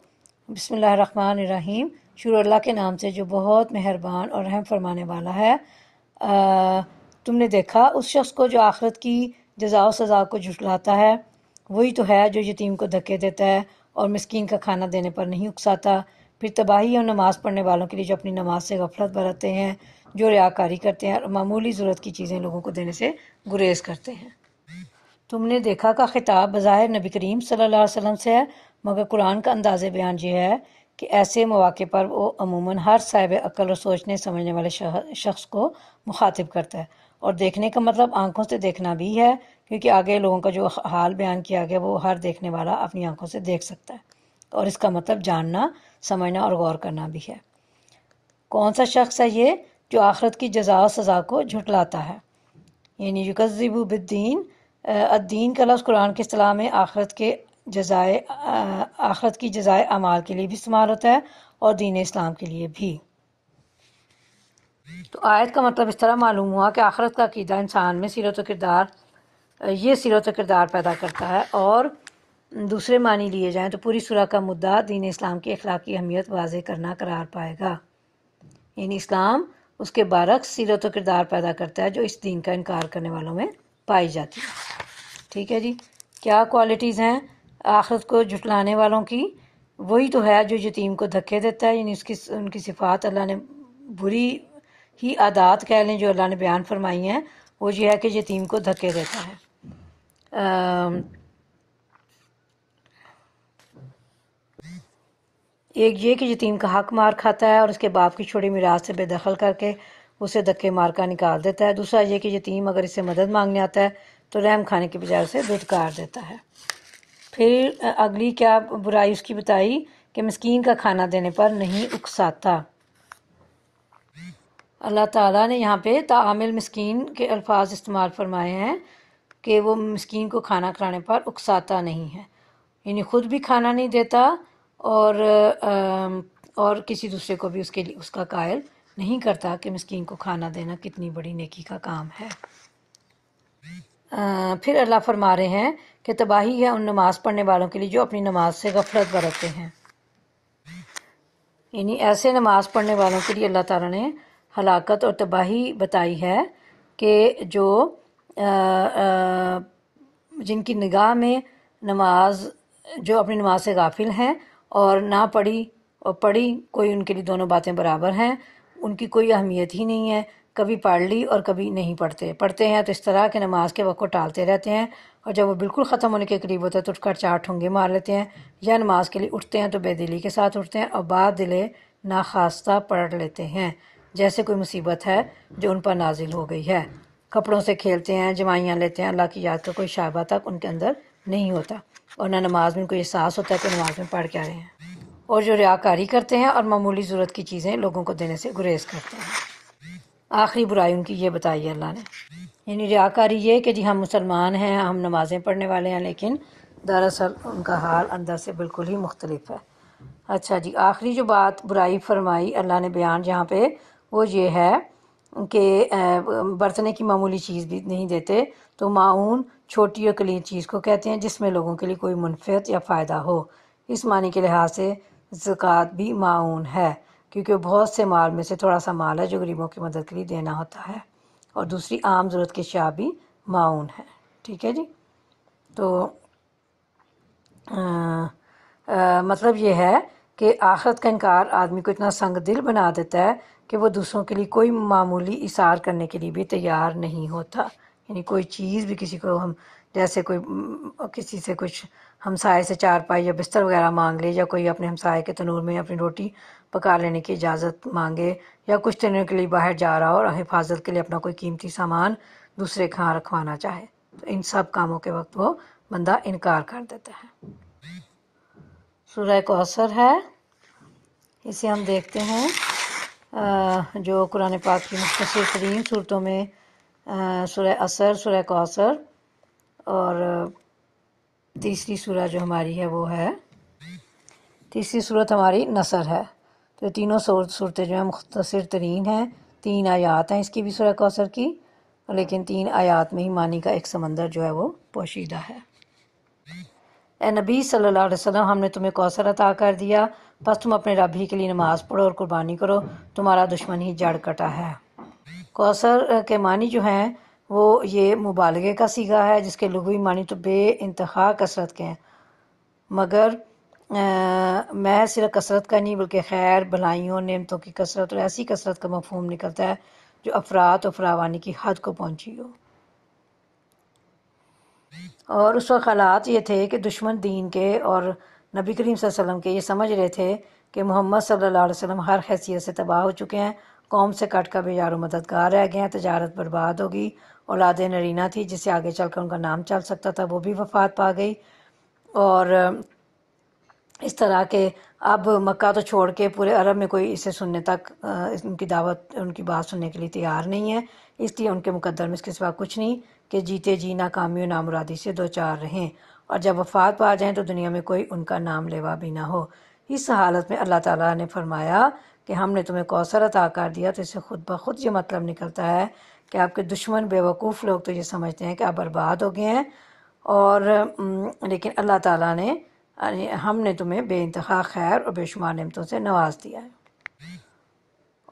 بسم اللہ الرحمن الرحیم، شروع اللہ کے نام سے جو بہت مہربان اور رحم فرمانے والا ہے۔ تم نے دیکھا اس شخص کو جو آخرت کی جزا و سزا کو جھٹلاتا ہے، وہی تو ہے جو یتیم کو دھکے دیتا ہے اور مسکین کا کھانا دینے پر نہیں اکساتا، پھر تباہی اور نماز پڑھنے والوں کے لیے جو اپنی نماز سے غفلت برتتے ہیں، جو ریاکاری کرتے ہیں اور معمولی ضرورت کی چیزیں لوگوں کو دینے سے گریز کرتے ہیں۔ تم نے دیکھا کا خطاب بظاہر نبی کریم صلی اللہ علیہ وسلم سے ہے، مگر قرآن کا انداز بیان یہ ہے کہ ایسے مواقع پر وہ عموماً ہر صاحب عقل اور سوچنے سمجھنے والے شخص کو مخاطب کرتا ہے، اور دیکھنے کا مطلب آنکھوں سے دیکھنا بھی ہے، کیونکہ آگے لوگوں کا جو حال بیان کیا گیا وہ ہر دیکھنے والا اپنی آنکھوں سے دیکھ سکتا ہے، اور اس کا مطلب جاننا، سمجھنا اور غور کرنا بھی ہے۔ کون سا شخص ہے یہ جو آخرت کی جزا و سزا کو جھٹلاتا ہے؟ یعنی یکذب بالدین، الدین کا لفظ قرآن کی اصطلاح میں آخرت کی جزائے اعمال کے لیے بھی استعمال ہوتا ہے اور دین اسلام کے لیے بھی۔ تو آیت کا مطلب اس طرح معلوم ہوا کہ آخرت کا عقیدہ انسان میں سیرت و کردار پیدا کرتا ہے، اور دوسرے معنی لیے جائیں تو پوری سورہ کا مدعا دین اسلام کی اخلاقی اہمیت واضح کرنا قرار پائے گا۔ یعنی اسلام اس کے برعکس سیرت و کردار پیدا کرتا ہے جو اس دین کا انکار کرنے والوں میں پائی جاتی ہے۔ ٹھیک ہے جی، کیا کوالٹیز ہیں آخرت کو جھٹلانے والوں کی؟ وہی تو ہے جو یتیم کو دھکے دیتا ہے، یعنی ان کی صفات اللہ نے بری ہی عادات کہہ لیں جو اللہ نے بیان فرمائی ہیں، وہ یہ ہے کہ یتیم کو دھکے دیتا ہے۔ ایک یہ کہ یتیم کا حق مار کھاتا ہے اور اس کے باپ کی چھوڑی میراث سے بے دخل کر کے اسے دھکے مار کر نکال دیتا ہے۔ دوسرا یہ کہ یتیم اگر اس سے مدد مانگنے آتا ہے تو رحم کھانے کی بجائے اسے دھتکار دیتا ہے۔ پھر اگلی کیا برائی اس کی بتائی کہ مسکین کا کھانا دینے پر نہیں اکساتا۔ اللہ تعالیٰ نے یہاں پہ تعامل مسکین کے الفاظ استعمال فرمائے ہیں کہ وہ مسکین کو کھانا کھلانے پر اکساتا نہیں ہے، یعنی خود بھی کھانا نہیں دیتا اور کسی دوسرے کو بھی اس کا قائل نہیں کرتا کہ مسکین کو کھانا دینا کتنی بڑی نیکی کا کام ہے۔ پھر اللہ فرما رہے ہیں کہ تباہی ہے ان نماز پڑھنے والوں کے لیے جو اپنی نماز سے غفلت برتتے ہیں، یعنی ایسے نماز پڑھنے والوں کے لیے اللہ تعالیٰ نے ہلاکت اور تباہی بتائی ہے کہ جن کی نگاہ میں جو اپنی نماز سے غافل ہیں اور نہ پڑھی اور پڑھی، کوئی ان کے لیے دونوں باتیں برابر ہیں، ان کی کوئی اہمیت ہی نہیں ہے، کبھی پڑھ لی اور کبھی نہیں پڑھتے ہیں تو اس طرح کہ نماز کے وقت کو ٹالتے رہتے ہیں، اور جب وہ بالکل ختم ہونے کے قریب ہوتا ہے تو اٹھ کر 4 ٹھونگے مار لیتے ہیں، یا نماز کے لیے اٹھتے ہیں تو بے دلی کے ساتھ اٹھتے ہیں اور بعد دلے ناخواستہ پڑھ لیتے ہیں، جیسے کوئی مصیبت ہے جو ان پر نازل ہو گئی ہے۔ کپڑوں سے کھیلتے ہیں، جمائیاں لیتے ہیں، اللہ کی یاد کا کوئی شائبہ تک ان کے اندر نہیں ہوتا، اور نہ نماز میں کوئی احساس ہوتا ہے کہ نماز میں پڑھ کیا رہے ہیں، اور جو ریاکاری کرتے ہیں اور معمولی ضرورت کی چیزیں لوگوں کو دینے سے گریز کرتے ہیں۔ آخری برائی ان کی یہ بتائی ہے اللہ نے، یعنی ریاکاری یہ کہ جی ہم مسلمان ہیں، ہم نمازیں پڑھنے والے ہیں، لیکن دراصل ان کا حال اندر سے بالکل ہی مختلف ہے۔ اچھا جی، آخری جو بات برائی فرمائی اللہ نے بیان جہاں پہ، وہ یہ ہے کہ برتنے کی معمولی چیز بھی نہیں دیتے، تو معاون چھوٹی اور کلیل چیز کو کہتے ہیں جس میں لوگوں کے لیے کوئی منفعت یا فائدہ ہو۔ اس معنی کے لحاظ سے زکوٰۃ بھی معاون ہے، کیونکہ بہت سے مال میں سے تھوڑا سا مال ہے جو غریبوں کی مدد کے لیے دینا ہوتا ہے، اور دوسری عام ضرورت کی اشیاء بھی معاون ہے۔ ٹھیک ہے جی، تو مطلب یہ ہے کہ آخرت کا انکار آدمی کو اتنا سنگ دل بنا دیتا ہے کہ وہ دوسروں کے لیے کوئی معمولی ایثار کرنے کے لیے بھی تیار نہیں ہوتا، یعنی کوئی چیز بھی کسی کو ہم جیسے کسی سے کچھ ہمسائے سے چارپائی یا بستر وغیرہ مانگ لے، یا کوئی اپنے ہمسائے کے تنور میں اپنی روٹی پکا لینے کی اجازت مانگے، یا کچھ دنوں کے لیے باہر جا رہا ہو اور حفاظت کے لیے اپنا کوئی قیمتی سامان دوسرے کے ہاں رکھوانا چاہے، تو ان سب کاموں کے وقت وہ بندہ انکار کر دیتا ہے۔ سورہ کوثر ہے، اسے ہم دیکھتے ہیں، جو قرآن پاک کی مختصر ترین صورتوں میں سورہ عصر، سورہ کوثر، اور تیسری سورہ جو ہماری ہے وہ ہے، تیسری صورت ہماری نصر ہے۔ تو تینوں صورتیں جو ہیں مختصر ترین ہیں، 3 آیات ہیں اس کی بھی سورہ کوثر کی، لیکن 3 آیات میں ہی معنی کا ایک سمندر جو ہے وہ پوشیدہ ہے۔ اے نبی صلی اللہ علیہ وسلم، ہم نے تمہیں کوثر عطا کر دیا، بس تم اپنے رب ہی کے لیے نماز پڑھو اور قربانی کرو، تمہارا دشمن ہی جڑ کٹا ہے۔ کوثر کے معنی جو ہیں وہ یہ مبالغے کا صیغہ ہے، جس کے لغوی معنی تو بے انتہا کثرت کے ہیں، مگر میں صرف کثرت کا نہیں بلکہ خیر بھلائیوں نعمتوں کی کثرت اور ایسی کثرت کا مفہوم نکلتا ہے جو افراد و فراوانی کی حد کو پہنچی ہو۔ اور اس وقت حالات یہ تھے کہ دشمن دین کے اور نبی کریم صلی اللہ علیہ وسلم کے یہ سمجھ رہے تھے کہ محمد صلی اللہ علیہ وسلم ہر حیثیت سے تباہ ہو چکے ہیں، قوم سے کٹ کر بے یار و مددگار رہ گئے ہیں، تجارت برباد ہوگی، اولاد نرینہ تھی جس سے آگے چل کر ان کا نام چل سکتا تھا وہ بھی وفات پا گئی، اور اس طرح کے اب مکہ تو چھوڑ کے پورے عرب میں کوئی اسے سننے تک ان کی دعوت ان کی بات سننے کے لیے تیار نہیں ہے، اس لیے ان کے مقدر میں اس کے سوا کچھ نہیں کہ جیتے جی ناکامی و نامرادی سے دوچار رہیں، اور جب وفات پا جائیں تو دنیا میں کوئی ان کا نام لیوا بھی نہ ہو۔ اس حالت میں اللہ تعالیٰ نے فرمایا کہ ہم نے تمہیں کوثر عطا کر دیا، تو اس سے خود بخود یہ مطلب نکلتا ہے کہ آپ کے دشمن بیوقوف لوگ تو یہ سمجھتے ہیں کہ آپ برباد ہو گئے ہیں، اور لیکن اللہ تعالیٰ نے ہم نے تمہیں بے انتہا خیر اور بے شمار نعمتوں سے نواز دیا ہے۔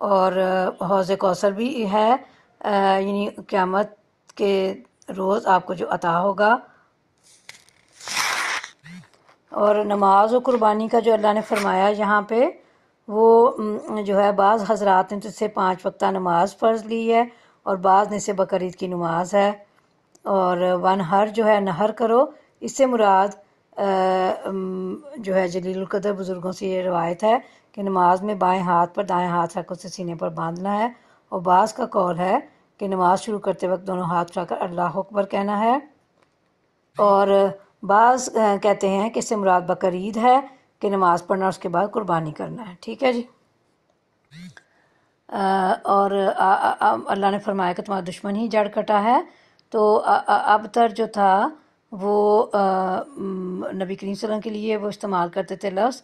اور حوض کوثر بھی ہے، یعنی قیامت کے روز آپ کو جو عطا ہوگا۔ اور نماز و قربانی کا جو اللہ نے فرمایا یہاں پہ، وہ جو ہے بعض حضرات نے تو سے 5 وقتہ نماز فرض لی ہے، اور بعض نے سے بقرعید کی نماز ہے، اور ونہر جو ہے نہر کرو، اس سے مراد جو ہے جلیل القدر بزرگوں سے یہ روایت ہے کہ نماز میں بائیں ہاتھ پر دائیں ہاتھ رکھ اسے سینے پر باندھنا ہے، اور بعض کا قول ہے کہ نماز شروع کرتے وقت دونوں ہاتھ اٹھا کر اللہ اکبر کہنا ہے، اور بعض کہتے ہیں کہ اس سے مراد بقرعید ہے کہ نماز پڑھنا اس کے بعد قربانی کرنا ہے۔ ٹھیک ہے جی۔ اور اللہ نے فرمایا کہ تمہارا دشمن ہی جڑ کٹا ہے، تو ابتر جو تھا وہ نبی کریم صلی اللہ علیہ وسلم کے لیے وہ استعمال کرتے تھے لفظ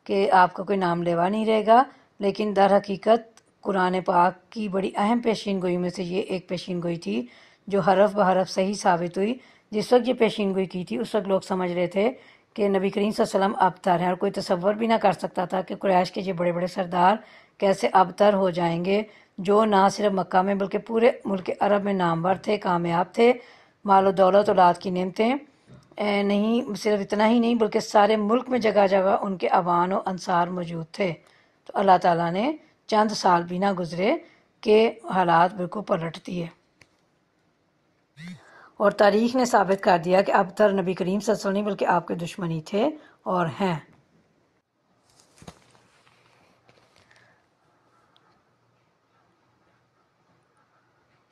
کہ آپ کا کوئی نام لیوا نہیں رہے گا، لیکن در حقیقت قرآن پاک کی بڑی اہم پیشین گوئی میں سے یہ ایک پیشین گوئی تھی جو حرف بحرف صحیح ثابت ہوئی۔ جس وقت یہ پیشین گوئی کی تھی اس وقت لوگ سمجھ رہے تھے کہ نبی کریم صلی اللہ علیہ وسلم ابتر ہیں، اور کوئی تصور بھی نہ کر سکتا تھا کہ قریش کے یہ بڑے بڑے سردار کیسے ابتر ہو جائیں گے، جو نہ صرف مکہ میں بلکہ پورے ملک عرب میں نامور تھے، کامیاب تھے، مال و دولت اولاد کی نعمتیں نہیں، صرف اتنا ہی نہیں بلکہ سارے ملک میں جگہ جگہ ان کے اعوان و انصار موجود تھے۔ تو اللہ تعالیٰ نے چند سال بھی نہ گزرے کہ حالات بالکل پلٹ دیے، اور تاریخ نے ثابت کر دیا کہ ابتر نبی کریم صلی اللہ علیہ وسلم نہیں بلکہ آپ کے دشمنی تھے اور ہیں۔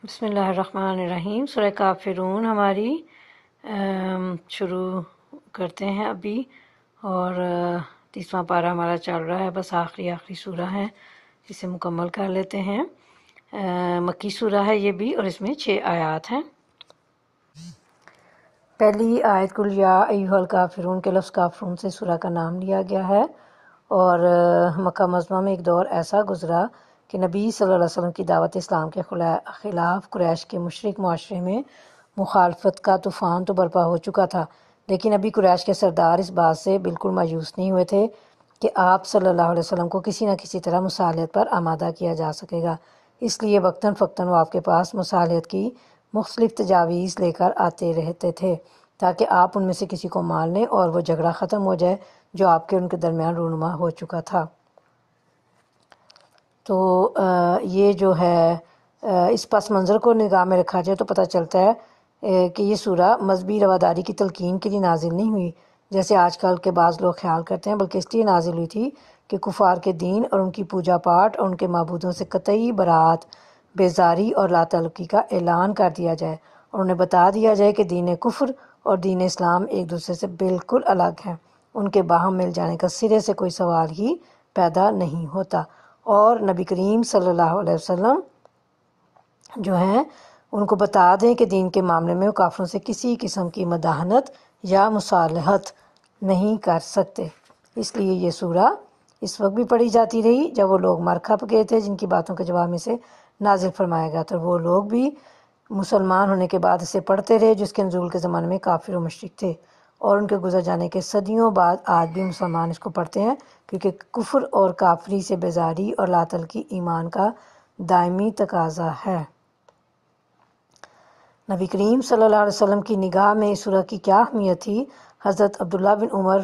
بسم اللہ الرحمن الرحیم۔ سورہ کافرون ہماری شروع کرتے ہیں ابھی، اور 30واں پارہ ہمارا چل رہا ہے، بس آخری سورہ ہے، اسے مکمل کر لیتے ہیں۔ مکی سورہ ہے یہ بھی، اور اس میں 6 آیات ہیں۔ پہلی آیت کل یا ایھا الکافرون کے لفظ کافرون سے سورہ کا نام لیا گیا ہے، اور مکہ معظمہ میں ایک دور ایسا گزرا کہ نبی صلی اللہ علیہ وسلم کی دعوت اسلام کے خلاف قریش کے مشرک معاشرے میں مخالفت کا طوفان تو برپا ہو چکا تھا، لیکن ابھی قریش کے سردار اس بات سے بالکل مایوس نہیں ہوئے تھے کہ آپ صلی اللہ علیہ وسلم کو کسی نہ کسی طرح مصالحت پر آمادہ کیا جا سکے گا، اس لیے وقتاً فوقتاً وہ آپ کے پاس مصالحت کی مختلف تجاویز لے کر آتے رہتے تھے تاکہ آپ ان میں سے کسی کو مان لیں اور وہ جھگڑا ختم ہو جائے جو آپ کے ان کے درمیان رونما ہو چکا تھا۔ تو یہ جو ہے اس پس منظر کو نگاہ میں رکھا جائے تو پتہ چلتا ہے کہ یہ سورہ مذہبی رواداری کی تلقین کے لیے نازل نہیں ہوئی جیسے آج کل کے بعض لوگ خیال کرتے ہیں، بلکہ اس لیے نازل ہوئی تھی کہ کفار کے دین اور ان کی پوجا پاٹ اور ان کے معبودوں سے قطعی برات، بیزاری اور لا تعلقی کا اعلان کر دیا جائے، اور انہیں بتا دیا جائے کہ دین کفر اور دین اسلام ایک دوسرے سے بالکل الگ ہیں، ان کے باہم مل جانے کا سرے سے کوئی سوال ہی پیدا نہیں ہوتا، اور نبی کریم صلی اللہ علیہ وسلم جو ہیں ان کو بتا دیں کہ دین کے معاملے میں وہ کافروں سے کسی قسم کی مداہنت یا مصالحت نہیں کر سکتے۔ اس لیے یہ سورہ اس وقت بھی پڑھی جاتی رہی جب وہ لوگ مر کھپ گئے تھے جن کی باتوں کے جواب میں سے نازل فرمایا گیا تھا، وہ لوگ بھی مسلمان ہونے کے بعد اسے پڑھتے رہے جس کے نزول کے زمانے میں کافر و مشرک تھے، اور ان کے گزر جانے کے صدیوں بعد آج بھی مسلمان اس کو پڑھتے ہیں، کیونکہ کفر اور کافری سے بیزاری اور لا تعلقی ایمان کا دائمی تقاضا ہے۔ نبی کریم صلی اللہ علیہ وسلم کی نگاہ میں اس سورہ کی کیا اہمیت تھی؟ حضرت عبداللہ بن عمر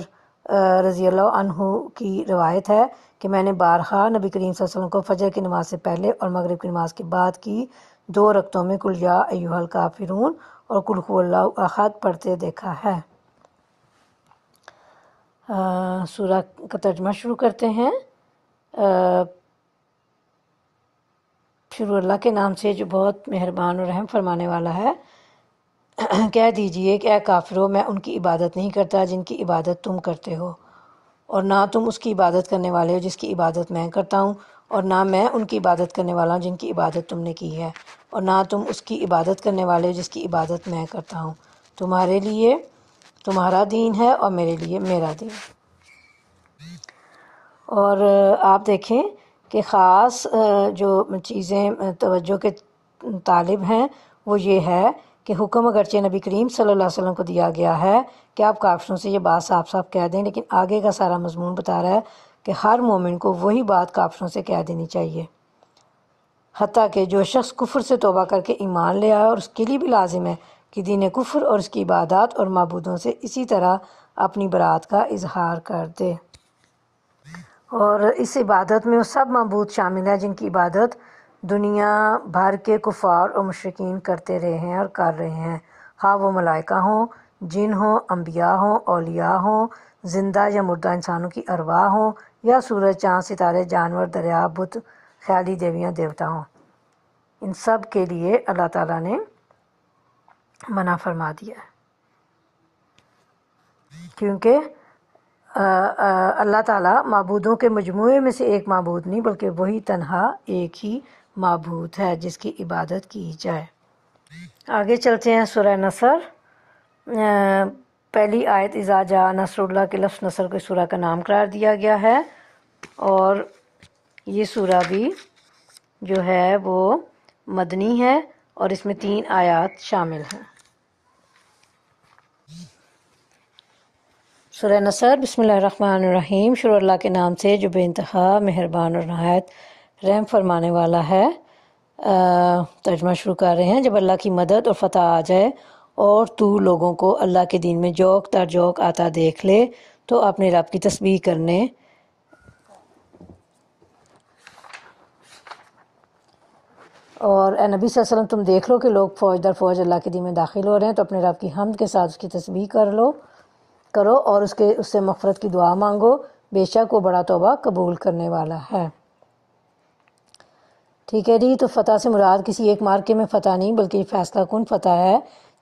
رضی اللہ عنہ کی روایت ہے کہ میں نے بارہا نبی کریم صلی اللہ علیہ وسلم کو فجر کی نماز سے پہلے اور مغرب کی نماز کے بعد کی 2 رکعتوں میں قل یا ایھا الکافرون اور قل ھو اللہ احد پڑھتے دیکھا ہے۔ سورہ کا ترجمہ شروع کرتے ہیں۔ شروع اللہ کے نام سے جو بہت مہربان اور رحم فرمانے والا ہے۔ کہہ دیجئے کہ اے کافرو، میں ان کی عبادت نہیں کرتا جن کی عبادت تم کرتے ہو، اور نہ تم اس کی عبادت کرنے والے ہو جس کی عبادت میں کرتا ہوں، اور نہ میں ان کی عبادت کرنے والا ہوں جن کی عبادت تم نے کی ہے، اور نہ تم اس کی عبادت کرنے والے ہو جس کی عبادت میں کرتا ہوں۔ تمہارے لیے تمہارا دین ہے اور میرے لیے میرا دین۔ اور آپ دیکھیں کہ خاص جو چیزیں توجہ کے طالب ہیں وہ یہ ہے کہ حکم اگرچہ نبی کریم صلی اللہ علیہ وسلم کو دیا گیا ہے کہ آپ کافروں سے یہ بات صاف صاف کہہ دیں، لیکن آگے کا سارا مضمون بتا رہا ہے کہ ہر مومن کو وہی بات کافروں سے کہہ دینی چاہیے، حتیٰ کہ جو شخص کفر سے توبہ کر کے ایمان لے آئے، اور اس کے لیے بھی لازم ہے کہ دین کفر اور اس کی عبادات اور معبودوں سے اسی طرح اپنی برات کا اظہار کر دے۔ اور اس عبادت میں وہ سب معبود شامل ہیں جن کی عبادت دنیا بھر کے کفار اور مشرکین کرتے رہے ہیں اور کر رہے ہیں، خواہ وہ ملائکہ ہوں، جن ہوں، انبیاء ہوں، اولیاء ہوں، زندہ یا مردہ انسانوں کی ارواح ہوں، یا سورج، چاند، ستارے، جانور، دریا، بت، خیالی دیویاں، دیوتا ہوں۔ ان سب کے لیے اللہ تعالیٰ نے منع فرما دیا ہے، کیونکہ اللہ تعالیٰ معبودوں کے مجموعے میں سے ایک معبود نہیں بلکہ وہی تنہا ایک ہی معبود ہے جس کی عبادت کی جائے۔ آگے چلتے ہیں سورہ نصر۔ پہلی آیت اذا جاء نصر اللہ کے لفظ نصر کو سورہ کا نام قرار دیا گیا ہے، اور یہ سورہ بھی جو ہے وہ مدنی ہے اور اس میں 3 آیات شامل ہیں۔ سورہ نصر۔ بسم اللہ الرحمن الرحیم۔ شروع اللہ کے نام سے جو بے انتہا مہربان اور نہایت رحم فرمانے والا ہے۔ ترجمہ شروع کر رہے ہیں۔ جب اللہ کی مدد اور فتح آ جائے اور تو لوگوں کو اللہ کے دین میں جوک در جوک آتا دیکھ لے تو اپنے رب کی تسبیح کرنے اور اے نبی صلی اللہ علیہ وسلم تم دیکھ لو کہ لوگ فوج در فوج اللہ کے دین میں داخل ہو رہے ہیں، تو اپنے رب کی حمد کے ساتھ اس کی تسبیح کرو اور اس سے مغفرت کی دعا مانگو، بے شک وہ بڑا توبہ قبول کرنے والا ہے۔ ٹھیک ہے جی، تو فتح سے مراد کسی ایک مارکے میں فتح نہیں بلکہ یہ فیصلہ کن فتح ہے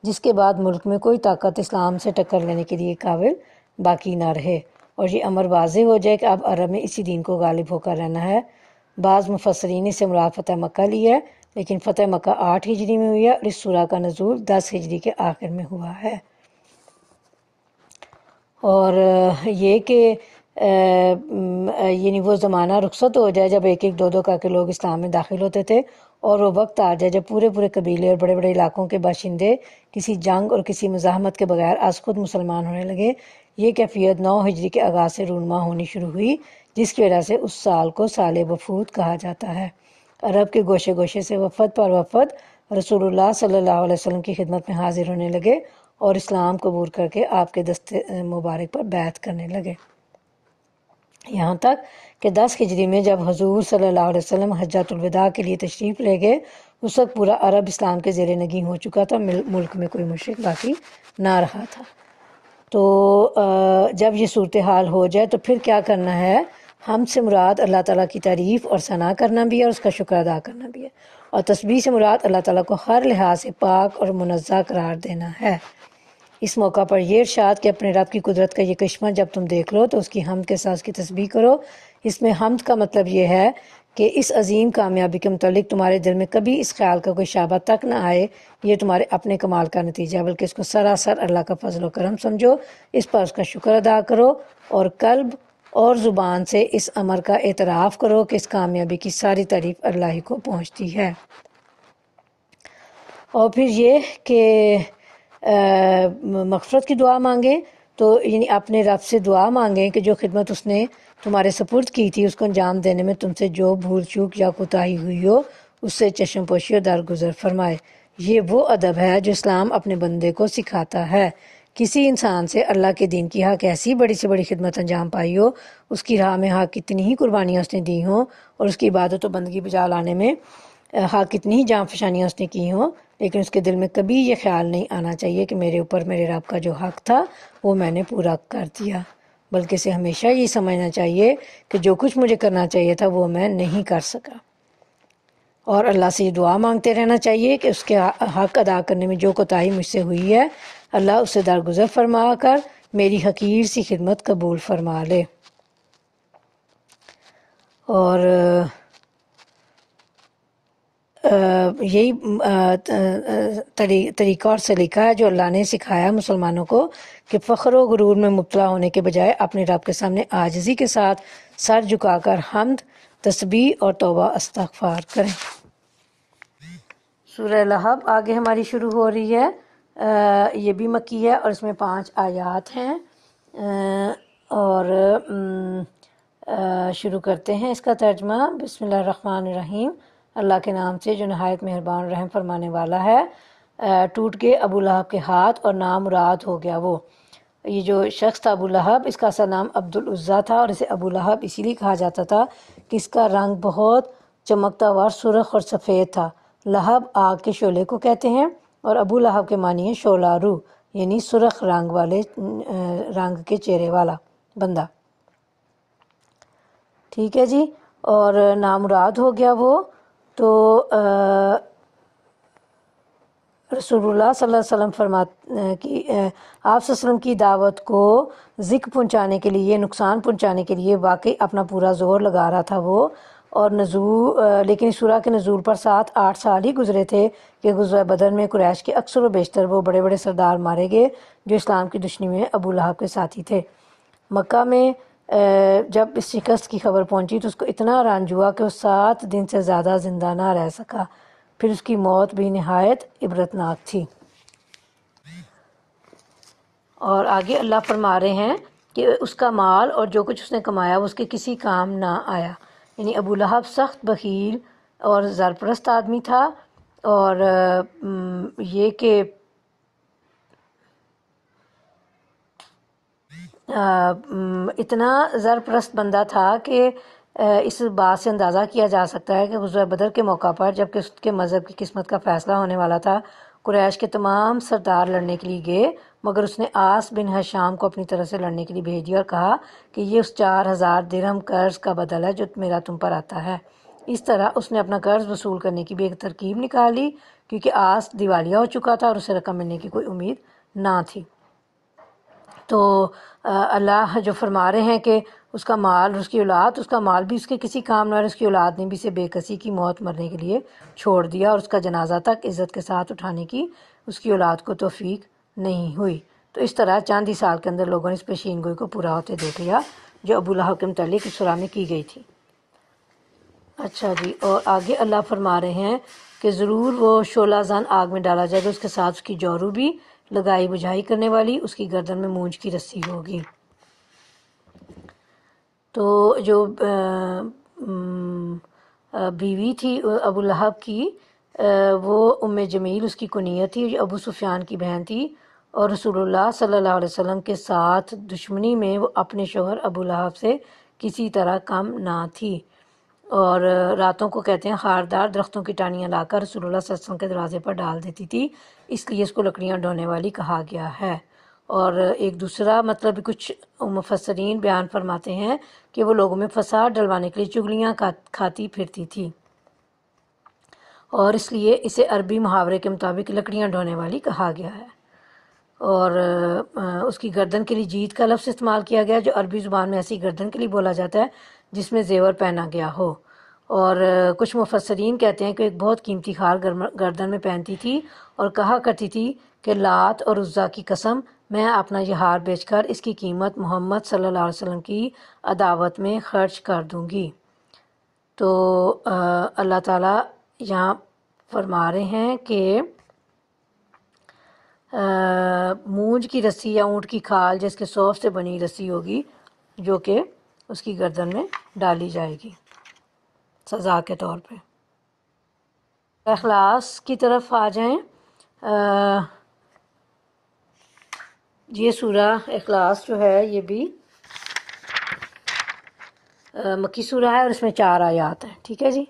جس کے بعد ملک میں کوئی طاقت اسلام سے ٹکر لینے کے لیے قابل باقی نہ رہے، اور یہ امر واضح ہو جائے کہ اب عرب میں اسی دین کو غالب ہو کر رہنا ہے۔ بعض مفسرین سے مراد فتح مکہ لی ہے، لیکن فتح مکہ 8 ہجری میں ہوئی ہے اور اس سورہ کا نزول 10 ہجری کے آخر میں ہوا ہے۔ اور یہ کہ یعنی وہ زمانہ رخصت ہو جائے جب ایک ایک دو کر کے لوگ اسلام میں داخل ہوتے تھے، اور وہ وقت آ جائے جب پورے پورے قبیلے اور بڑے بڑے علاقوں کے باشندے کسی جنگ اور کسی مزاحمت کے بغیر از خود مسلمان ہونے لگے۔ یہ کیفیت 9 ہجری کے آغاز سے رونما ہونی شروع ہوئی، جس کی وجہ سے اس سال کو سال وفود کہا جاتا ہے۔ عرب کے گوشے گوشے سے وفد پر وفد رسول اللہ صلی اللہ علیہ وسلم کی خدمت میں حاضر ہونے لگے اور اسلام قبول کر کے آپ کے دست مبارک پر بیعت کرنے لگے، یہاں تک کہ 10 ہجری میں جب حضور صلی اللہ علیہ وسلم حجۃ الوداع کے لیے تشریف لے گئے، اس وقت پورا عرب اسلام کے زیر نگیں ہو چکا تھا، ملک میں کوئی مشرک باقی نہ رہا تھا۔ تو جب یہ صورتحال ہو جائے تو پھر کیا کرنا ہے؟ حمد سے مراد اللہ تعالیٰ کی تعریف اور ثنا کرنا بھی ہے اور اس کا شکر ادا کرنا بھی ہے، اور تسبیح سے مراد اللہ تعالیٰ کو ہر لحاظ سے پاک اور منزہ قرار دینا ہے۔ اس موقع پر یہ ارشاد کہ اپنے رب کی قدرت کا یہ کرشمہ جب تم دیکھ لو تو اس کی حمد کے ساتھ اس کی تسبیح کرو۔ اس میں حمد کا مطلب یہ ہے کہ اس عظیم کامیابی کے متعلق تمہارے دل میں کبھی اس خیال کا کوئی شعبہ تک نہ آئے یہ تمہارے اپنے کمال کا نتیجہ ہے، بلکہ اس کو سراسر اللہ کا فضل و کرم سمجھو، اس پر اس کا شکر ادا کرو اور قلب اور زبان سے اس امر کا اعتراف کرو کہ اس کامیابی کی ساری تعریف اللہ ہی کو پہنچتی ہے۔ اور پھر یہ کہ مغفرت کی دعا مانگیں، تو یعنی اپنے رب سے دعا مانگیں کہ جو خدمت اس نے تمہارے سپرد کی تھی اس کو انجام دینے میں تم سے جو بھول چوک یا کوتاہی ہوئی ہو اس سے چشم پوشی اور درگزر فرمائے۔ یہ وہ ادب ہے جو اسلام اپنے بندے کو سکھاتا ہے کسی انسان سے اللہ کے دین کی حق ایسی بڑی سے بڑی خدمت انجام پائی ہو، اس کی راہ میں حق کتنی ہی قربانیاں اس نے دی ہوں، اور اس کی عبادت و بندگی بجا لانے میں حق کتنی ہی جان فشانیاں اس نے کی ہوں، لیکن اس کے دل میں کبھی یہ خیال نہیں آنا چاہیے کہ میرے اوپر میرے رب کا جو حق تھا وہ میں نے پورا کر دیا، بلکہ اسے ہمیشہ یہ سمجھنا چاہیے کہ جو کچھ مجھے کرنا چاہیے تھا وہ میں نہیں کر سکا، اور اللہ سے یہ دعا مانگتے رہنا چاہیے کہ اس کے حق ادا کرنے میں جو کوتاہی مجھ سے ہوئی ہے اللہ اسے درگزر فرما کر میری حقیر سی خدمت قبول فرما لے۔ اور یہی طریقہ اور سلیقہ ہے جو اللہ نے سکھایا مسلمانوں کو کہ فخر و غرور میں مبتلا ہونے کے بجائے اپنے رب کے سامنے عاجزی کے ساتھ سر جھکا کر حمد، تسبیح اور توبہ استغفار کریں۔ سورہ لہب آگے ہماری شروع ہو رہی ہے، یہ بھی مکی ہے اور اس میں 5 آیات ہیں، اور شروع کرتے ہیں اس کا ترجمہ۔ بسم اللہ الرحمن الرحیم، اللہ کے نام سے جو نہایت مہربان رحم فرمانے والا ہے۔ ٹوٹ گئے ابو لہب کے ہاتھ اور نامراد ہو گیا وہ۔ یہ جو شخص تھا ابو لہب، اس کا اصل نام عبد العزیٰ تھا، اور اسے ابو لہب اسی لیے کہا جاتا تھا کہ اس کا رنگ بہت چمکتا ہوا سرخ اور سفید تھا۔ لہب آگ کے شعلے کو کہتے ہیں، اور ابو لہب کے معنی ہے شعلہ رو، یعنی سرخ رنگ کے چہرے والا بندہ۔ ٹھیک ہے جی، اور نامراد ہو گیا وہ، تو رسول اللہ صلی اللہ علیہ وسلم آپ صلی اللہ علیہ وسلم کی دعوت کو ذکر پہنچانے کے لیے، نقصان پہنچانے کے لیے واقعی اپنا پورا زور لگا رہا تھا وہ، اور لیکن اس سورہ کے نزول پر 7-8 سال ہی گزرے تھے کہ غزوہ بدر میں قریش کے اکثر و بیشتر وہ بڑے بڑے سردار مارے گئے جو اسلام کی دشمنی میں ابو لہب کے ساتھی تھے۔ مکہ میں جب اس شکست کی خبر پہنچی تو اس کو اتنا رنج ہوا کہ وہ 7 دن سے زیادہ زندہ نہ رہ سکا، پھر اس کی موت بھی نہایت عبرتناک تھی۔ اور آگے اللہ فرما رہے ہیں کہ اس کا مال اور جو کچھ اس نے کمایا وہ اس کے کسی کام نہ آیا، یعنی ابو لہب سخت بخیل اور زرپرست آدمی تھا، اور یہ کہ اتنا زرپرست بندہ تھا کہ اس بات سے اندازہ کیا جا سکتا ہے کہ غزوہ بدر کے موقع پر جب کہ اس کے مذہب کی قسمت کا فیصلہ ہونے والا تھا، قریش کے تمام سردار لڑنے کے لیے گئے، مگر اس نے عاص بن ہشام کو اپنی طرف سے لڑنے کے لیے بھیج دیا اور کہا کہ یہ اس 4000 درہم قرض کا بدل ہے جو میرا تم پر آتا ہے۔ اس طرح اس نے اپنا قرض وصول کرنے کی بھی ایک ترکیب نکالی، کیونکہ عاص دیوالیہ ہو چکا تھا اور اسے رقم ملنے کی کوئی امید نہ تھی۔ تو اللہ جو فرما رہے ہیں کہ اس کا مال اور اس کی اولاد، اس کا مال بھی اس کے کسی کام نہ، اور اس کی اولاد نے بھی اسے بے کسی کی موت مرنے کے لیے چھوڑ دیا، اور اس کا جنازہ تک عزت کے ساتھ اٹھانے کی اس کی اولاد کو توفیق نہیں ہوئی۔ تو اس طرح چند ہی سال کے اندر لوگوں نے اس پیشین گوئی کو پورا ہوتے دیکھ لیا جو ابو لہب کے متعلق اس سورہ میں کی گئی تھی۔ اچھا جی، اور آگے اللہ فرما رہے ہیں کہ ضرور وہ شعلہ زن آگ میں ڈالا جائے گا، اس کے ساتھ اس کی جورو بھی لگائی بجھائی کرنے والی، اس کی گردن میں مونج کی رسی ہوگی۔ تو جو بیوی تھی ابو لہب کی، وہ ام جمیل اس کی کنیت تھی، جو ابو سفیان کی بہن تھی، اور رسول اللہ صلی اللہ علیہ وسلم کے ساتھ دشمنی میں وہ اپنے شوہر ابو لہب سے کسی طرح کم نہ تھی، اور راتوں کو کہتے ہیں خاردار درختوں کی ٹانیاں لا کر رسول اللہ صلی اللہ علیہ وسلم کے دروازے پر ڈال دیتی تھی، اس لیے اس کو لکڑیاں ڈھونے والی کہا گیا ہے۔ اور ایک دوسرا مطلب کچھ مفسرین بیان فرماتے ہیں کہ وہ لوگوں میں فساد ڈلوانے کے لیے چغلیاں کھاتی پھرتی تھی، اور اس لیے اسے عربی محاورے کے مطابق لکڑیاں ڈھونے والی کہا گیا ہے۔ اور اس کی گردن کے لیے جید کا لفظ استعمال کیا گیا جو عربی زبان میں ایسی گردن کے لیے بولا جاتا ہے جس میں زیور پہنا گیا ہو، اور کچھ مفسرین کہتے ہیں کہ ایک بہت قیمتی خار گردن میں پہنتی تھی اور کہا کرتی تھی کہ لات اور عزا کی قسم، میں اپنا یہ ہار بیچ کر اس کی قیمت محمد صلی اللہ علیہ وسلم کی عداوت میں خرچ کر دوں گی۔ تو اللہ تعالیٰ یہاں فرما رہے ہیں کہ مونج کی رسی یا اونٹ کی کھال جس کے صوف سے بنی رسی ہوگی جو کہ اس کی گردن میں ڈالی جائے گی سزا کے طور پہ۔ اخلاص کی طرف آ جائیں۔ یہ سورہ اخلاص جو ہے یہ بھی مکی سورہ ہے اور اس میں 4 آیات ہیں، ٹھیک ہے جی۔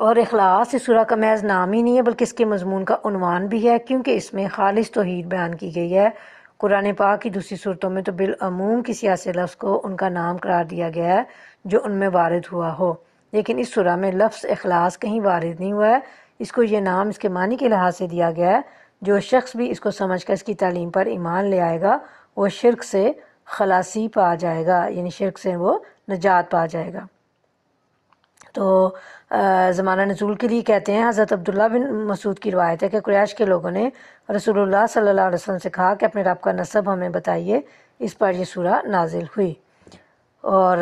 اور اخلاص اس سورہ کا محض نام ہی نہیں ہے بلکہ اس کے مضمون کا عنوان بھی ہے، کیونکہ اس میں خالص توحید بیان کی گئی ہے۔ قرآن پاک کی دوسری صورتوں میں تو بالعموم کسی ایسے لفظ کو ان کا نام قرار دیا گیا ہے جو ان میں وارد ہوا ہو، لیکن اس سورہ میں لفظ اخلاص کہیں وارد نہیں ہوا ہے۔ اس کو یہ نام اس کے معنی کے لحاظ سے دیا گیا ہے۔ جو شخص بھی اس کو سمجھ کر اس کی تعلیم پر ایمان لے آئے گا وہ شرک سے خلاصی پا جائے گا، یعنی شرک سے وہ نجات پا جائے گا۔ تو زمانہ نزول کے لیے کہتے ہیں، حضرت عبداللہ بن مسعود کی روایت ہے کہ قریش کے لوگوں نے رسول اللہ صلی اللہ علیہ وسلم سے کہا کہ اپنے رب کا نسب ہمیں بتائیے۔ اس پر یہ سورہ نازل ہوئی۔ اور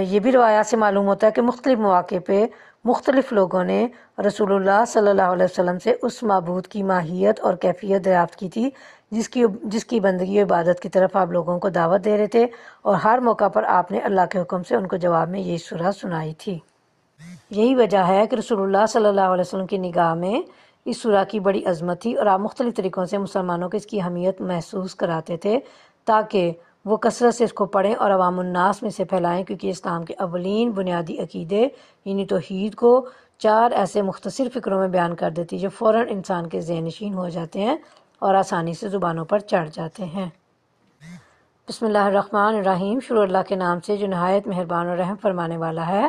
یہ بھی روایات سے معلوم ہوتا ہے کہ مختلف مواقع پہ مختلف لوگوں نے رسول اللہ صلی اللہ علیہ وسلم سے اس معبود کی ماہیت اور کیفیت دریافت کی تھی جس کی بندگی و عبادت کی طرف آپ لوگوں کو دعوت دے رہے تھے، اور ہر موقع پر آپ نے اللہ کے حکم سے ان کو جواب میں یہی سورہ سنائی تھی۔ یہی وجہ ہے کہ رسول اللہ صلی اللہ علیہ وسلم کی نگاہ میں اس سورہ کی بڑی عظمت تھی، اور آپ مختلف طریقوں سے مسلمانوں کو اس کی اہمیت محسوس کراتے تھے تاکہ وہ کثرت سے اس کو پڑھیں اور عوام الناس میں سے پھیلائیں، کیونکہ اسلام کے اولین بنیادی عقیدے یعنی توحید کو 4 ایسے مختصر فکروں میں بیان کر دیتی جو فوراً انسان کے ذہن نشین ہو جاتے ہیں اور آسانی سے زبانوں پر چڑھ جاتے ہیں۔ بسم اللہ الرحمن الرحیم، شروع اللہ کے نام سے جو نہایت مہربان اور رحم فرمانے والا ہے۔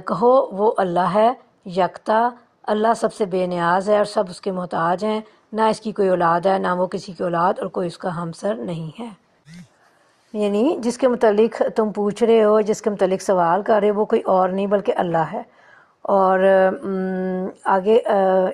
کہو وہ اللہ ہے یکتا، اللہ سب سے بے نیاز ہے اور سب اس کے محتاج ہیں، نہ اس کی کوئی اولاد ہے نہ وہ کسی کی اولاد اور کوئی اس کا ہمسر نہیں ہے۔ یعنی جس کے متعلق تم پوچھ رہے ہو، جس کے متعلق سوال کر رہے ہو، وہ کوئی اور نہیں بلکہ اللہ ہے۔ اور آگے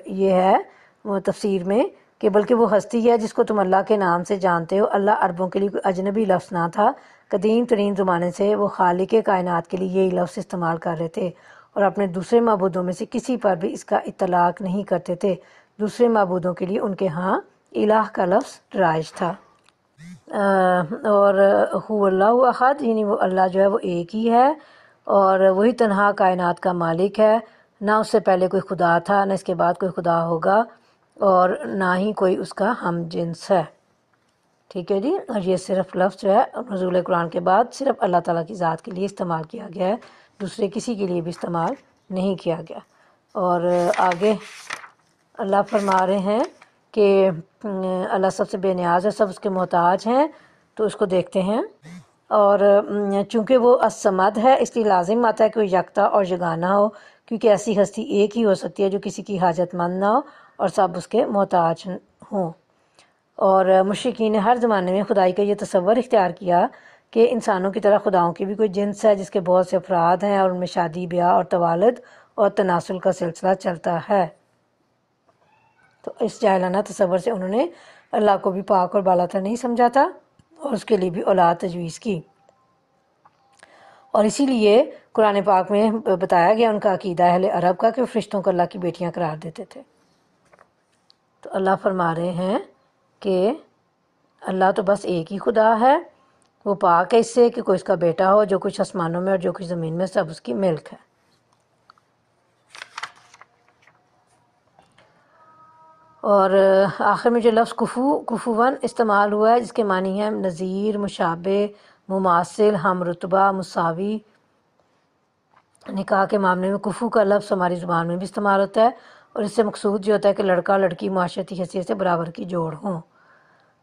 یہ ہے وہ تفسیر میں کہ بلکہ وہ ہستی ہے جس کو تم اللہ کے نام سے جانتے ہو۔ اللہ عربوں کے لیے کوئی اجنبی لفظ نہ تھا، قدیم ترین زمانے سے وہ خالق کائنات کے لیے یہی لفظ استعمال کر رہے تھے اور اپنے دوسرے معبودوں میں سے کسی پر بھی اس کا اطلاق نہیں کرتے تھے۔ دوسرے معبودوں کے لیے ان کے ہاں الہ کا لفظ رائج تھا۔ اور هو اللہ احد، یعنی وہ اللہ جو ہے وہ ایک ہی ہے اور وہی تنہا کائنات کا مالک ہے، نہ اس سے پہلے کوئی خدا تھا نہ اس کے بعد کوئی خدا ہوگا اور نہ ہی کوئی اس کا ہم جنس ہے، ٹھیک ہے جی۔ اور یہ صرف لفظ جو ہے نزول قرآن کے بعد صرف اللہ تعالیٰ کی ذات کے لیے استعمال کیا گیا ہے، دوسرے کسی کے لیے بھی استعمال نہیں کیا گیا۔ اور آگے اللہ فرما رہے ہیں کہ اللہ سب سے بے نیاز ہے، سب اس کے محتاج ہیں، تو اس کو دیکھتے ہیں۔ اور چونکہ وہ الصمد ہے اس لیے لازم آتا ہے کہ وہ یکتا اور یگانہ ہو، کیونکہ ایسی ہستی ایک ہی ہو سکتی ہے جو کسی کی حاجت مند نہ ہو اور سب اس کے محتاج ہوں۔ اور مشرکین نے ہر زمانے میں خدائی کا یہ تصور اختیار کیا کہ انسانوں کی طرح خداؤں کی بھی کوئی جنس ہے جس کے بہت سے افراد ہیں اور ان میں شادی بیاہ اور توالد اور تناسل کا سلسلہ چلتا ہے۔ تو اس جاہلانہ تصور سے انہوں نے اللہ کو بھی پاک اور بالا تر نہیں سمجھا تھا اور اس کے لیے بھی اولاد تجویز کی، اور اسی لیے قرآن پاک میں بتایا گیا ان کا عقیدہ اہل عرب کا کہ وہ فرشتوں کو اللہ کی بیٹیاں قرار دیتے تھے۔ تو اللہ فرما رہے ہیں کہ اللہ تو بس ایک ہی خدا ہے، وہ پاک ہے اس سے کہ کوئی اس کا بیٹا ہو، جو کچھ آسمانوں میں اور جو کچھ زمین میں سب اس کی ملک ہے۔ اور آخر میں جو لفظ کفوون استعمال ہوا ہے جس کے معنی ہے نظیر، مشابہ، مماثل، ہم رتبہ، مساوی۔ نکاح کے معاملے میں کفو کا لفظ ہماری زبان میں بھی استعمال ہوتا ہے اور اس سے مقصود یہ ہوتا ہے کہ لڑکا لڑکی معاشرتی حیثیت سے برابر کی جوڑ ہوں۔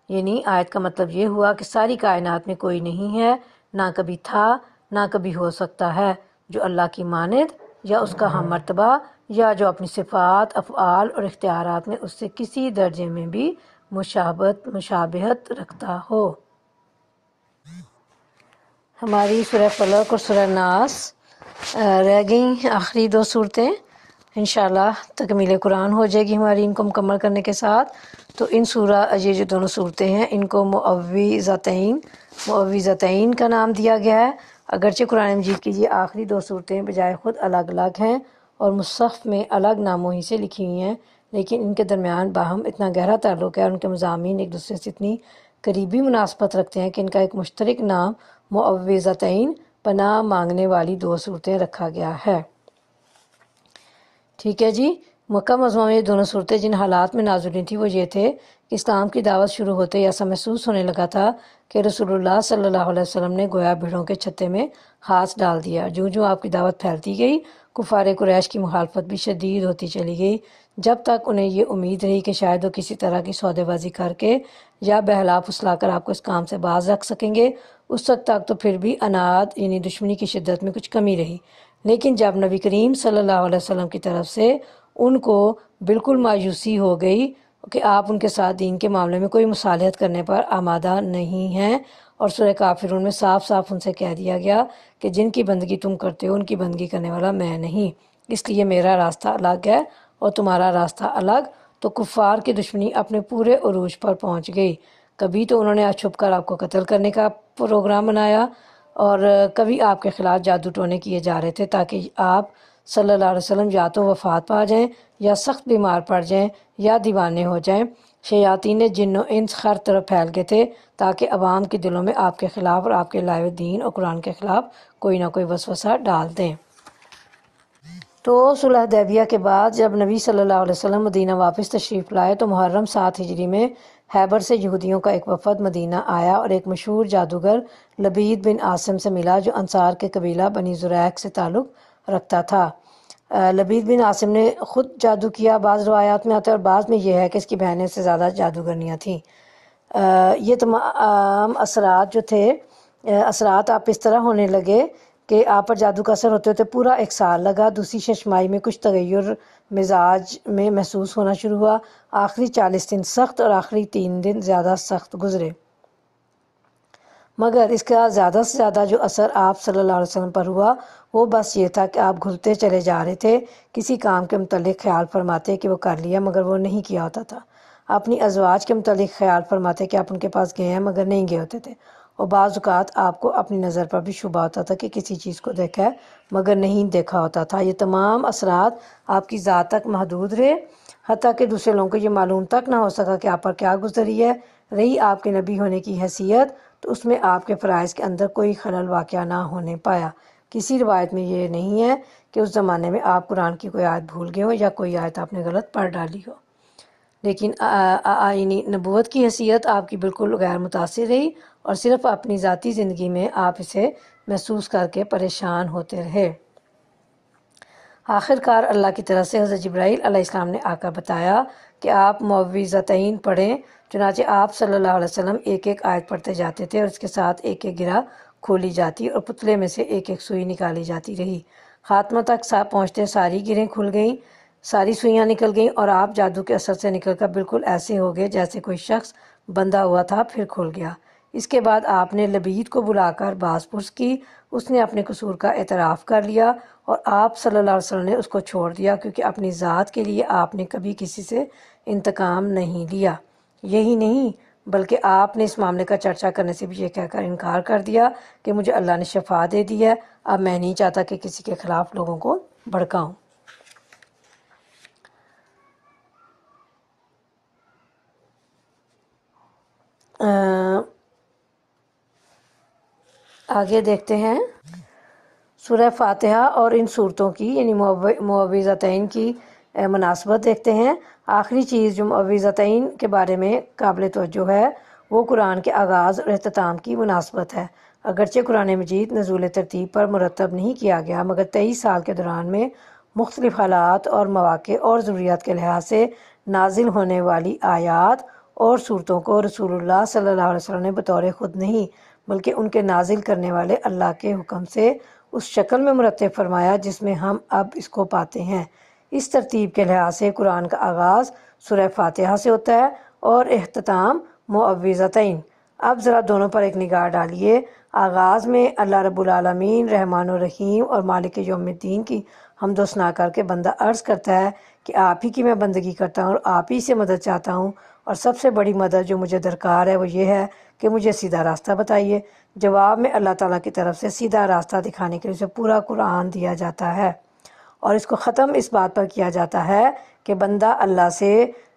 یعنی آیت کا مطلب یہ ہوا کہ ساری کائنات میں کوئی نہیں ہے، نہ کبھی تھا نہ کبھی ہو سکتا ہے، جو اللہ کی مانند یا اس کا ہم مرتبہ یا جو اپنی صفات، افعال اور اختیارات میں اس سے کسی درجے میں بھی مشابہت رکھتا ہو۔ ہماری سورہ فلق اور سورہ ناس رہ گئیں آخری 2 صورتیں، انشاءاللہ تکمیل قرآن ہو جائے گی ہماری ان کو مکمل کرنے کے ساتھ۔ تو ان سورہ یہ جو دونوں صورتیں ہیں ان کو معوذتین کا نام دیا گیا ہے، اگرچہ قرآن مجید کی یہ آخری 2 صورتیں بجائے خود الگ الگ ہیں اور مصحف میں الگ ناموں ہی سے لکھی ہوئی ہیں، لیکن ان کے درمیان باہم اتنا گہرا تعلق ہے اور ان کے مضامین ایک دوسرے سے اتنی قریبی مناسبت رکھتے ہیں کہ ان کا ایک مشترک نام معوذتین، پناہ مانگنے والی 2 صورتیں رکھا گیا ہے، ٹھیک ہے جی۔ مکہ معظمہ میں یہ دونوں صورتیں جن حالات میں نازل ہوئی تھیں وہ یہ تھے کہ اسلام کی دعوت شروع ہوتے ایسا محسوس ہونے لگا تھا کہ رسول اللہ صلی اللہ علیہ وسلم نے گویا بھیڑوں کے چھتے میں ہاتھ ڈال دیا۔ جو آپ کی دعوت پھیلتی گئی، کفار قریش کی مخالفت بھی شدید ہوتی چلی گئی، جب تک انہیں یہ امید رہی کہ شاید وہ کسی طرح کی سودے بازی کر کے یا بہلا پھسلا کر آپ کو اس کام سے باز رکھ سکیں گے۔ اس وقت تک تو پھر بھی عناد یعنی دشمنی کی شدت میں کچھ کمی رہی، لیکن جب نبی کریم صلی اللہ علیہ وسلم کی طرف سے ان کو بالکل مایوسی ہو گئی کہ آپ ان کے ساتھ دین کے معاملے میں کوئی مصالحت کرنے پر آمادہ نہیں ہیں، اور سورہ کافرون میں صاف صاف ان سے کہہ دیا گیا کہ جن کی بندگی تم کرتے ہو ان کی بندگی کرنے والا میں نہیں، اس لیے میرا راستہ الگ ہے اور تمہارا راستہ الگ۔ تو کفار کی دشمنی اپنے پورے عروج پر پہنچ گئی۔ کبھی تو انہوں نے چھپ کر آپ کو قتل کرنے کا پروگرام بنایا، اور کبھی آپ کے خلاف جادو ٹونے کیے جا رہے تھے تاکہ آپ صلی اللہ علیہ وسلم یا تو وفات پا جائیں یا سخت بیمار پڑ جائیں یا دیوانے ہو جائیں۔ شیاطین جن و انس ہر طرف پھیل گئے تھے تاکہ عوام کے دلوں میں آپ کے خلاف اور آپ کے لائے دین اور قرآن کے خلاف کوئی نہ کوئی وسوسہ ڈال دیں۔ تو صلح حدیبیہ کے بعد جب نبی صلی اللہ علیہ وسلم مدینہ واپس تشریف لائے تو محرم 7 ہجری میں خیبر سے یہودیوں کا ایک وفد مدینہ آیا اور ایک مشہور جادوگر لبید بن عاصم سے ملا جو انصار کے قبیلہ بنی زریق سے تعلق رکھتا تھا۔ لبید بن عاصم نے خود جادو کیا، بعض روایات میں آتا ہے، اور بعض میں یہ ہے کہ اس کی بہنیں سے زیادہ جادوگرنیاں تھیں۔ یہ تمام اثرات جو تھے اثرات آپ اس طرح ہونے لگے کہ آپ پر جادو کا اثر ہوتے ہوتے پورا 1 سال لگا۔ دوسری ششمائی میں کچھ تغیر مزاج میں محسوس ہونا شروع ہوا۔ آخری 40 دن سخت اور آخری 3 دن زیادہ سخت گزرے، مگر اس کا زیادہ سے زیادہ جو اثر آپ صلی اللہ علیہ وسلم پر ہوا وہ بس یہ تھا کہ آپ گھلتے چلے جا رہے تھے، کسی کام کے متعلق خیال فرماتے کہ وہ کر لیا مگر وہ نہیں کیا ہوتا تھا، اپنی ازواج کے متعلق خیال فرماتے کہ آپ ان کے پاس گئے ہیں مگر نہیں گئے ہوتے تھے، اور بعض اوقات آپ کو اپنی نظر پر بھی شبہ ہوتا تھا کہ کسی چیز کو دیکھا ہے مگر نہیں دیکھا ہوتا تھا۔ یہ تمام اثرات آپ کی ذات تک محدود رہے، حتیٰ کہ دوسرے لوگوں کو یہ معلوم تک نہ ہو سکا کہ آپ پر کیا گزری ہے۔ رہی آپ کے نبی ہونے کی حیثیت تو اس میں آپ کے فرائض کے اندر کوئی خلل واقع نہ ہونے پایا۔ کسی روایت میں یہ نہیں ہے کہ اس زمانے میں آپ قرآن کی کوئی آیت بھول گئے ہو یا کوئی آیت آپ نے غلط پڑھ ڈالی ہو، لیکن آئینی نبوت کی حیثیت آپ کی بالکل غیر متاثر رہی، اور صرف اپنی ذاتی زندگی میں آپ اسے محسوس کر کے پریشان ہوتے رہے۔ آخر کار اللہ کی طرف سے حضرت جبرائیل علیہ السلام نے آ کر بتایا کہ آپ معوذتین پڑھیں۔ چنانچہ آپ صلی اللہ علیہ وسلم ایک ایک آیت پڑھتے جاتے تھے اور اس کے ساتھ ایک ایک گرہ کھولی جاتی اور پتلے میں سے ایک ایک سوئی نکالی جاتی رہی۔ خاتمہ تک پہنچتے ساری گرہیں کھل گئیں، ساری سوئیاں نکل گئیں، اور آپ جادو کے اثر سے نکل کر بالکل ایسے ہو گئے جیسے کوئی شخص بندھا ہوا تھا پھر کھل گیا۔ اس کے بعد آپ نے لبید کو بلا کر باز پرس کی، اس نے اپنے قصور کا اعتراف کر لیا اور آپ صلی اللہ علیہ وسلم نے اس کو چھوڑ دیا، کیونکہ اپنی ذات کے لیے آپ نے کبھی کسی سے انتقام نہیں لیا۔ یہی نہیں بلکہ آپ نے اس معاملے کا چرچا کرنے سے بھی یہ کہہ کر انکار کر دیا کہ مجھے اللہ نے شفا دے دی ہے، اب میں نہیں چاہتا کہ کسی کے خلاف لوگوں کو بھڑکاؤں۔ آگے دیکھتے ہیں سورہ فاتحہ اور ان صورتوں کی یعنی معوذتین کی مناسبت دیکھتے ہیں۔ آخری چیز جو معوذتین کے بارے میں قابل توجہ ہے وہ قرآن کے آغاز اور اختتام کی مناسبت ہے۔ اگرچہ قرآن مجید نزول ترتیب پر مرتب نہیں کیا گیا مگر 23 سال کے دوران میں مختلف حالات اور مواقع اور ضروریات کے لحاظ سے نازل ہونے والی آیات اور صورتوں کو رسول اللہ صلی اللہ علیہ وسلم نے بطور خود نہیں بلکہ ان کے نازل کرنے والے اللہ کے حکم سے اس شکل میں مرتب فرمایا جس میں ہم اب اس کو پاتے ہیں۔ اس ترتیب کے لحاظ سے قرآن کا آغاز سورہ فاتحہ سے ہوتا ہے اور اختتام معوذتین۔ اب ذرا دونوں پر ایک نگاہ ڈالیے۔ آغاز میں اللہ رب العالمین رحمان الرحیم اور مالک یوم الدین کی حمد و ثنا کر کے بندہ عرض کرتا ہے کہ آپ ہی کی میں بندگی کرتا ہوں اور آپ ہی سے مدد چاہتا ہوں، اور سب سے بڑی مدد جو مجھے درکار ہے وہ یہ ہے کہ مجھے سیدھا راستہ بتائیے۔ جواب میں اللہ تعالیٰ کی طرف سے سیدھا راستہ دکھانے کے لیے اسے پورا قرآن دیا جاتا ہے، اور اس کو ختم اس بات پر کیا جاتا ہے کہ بندہ اللہ سے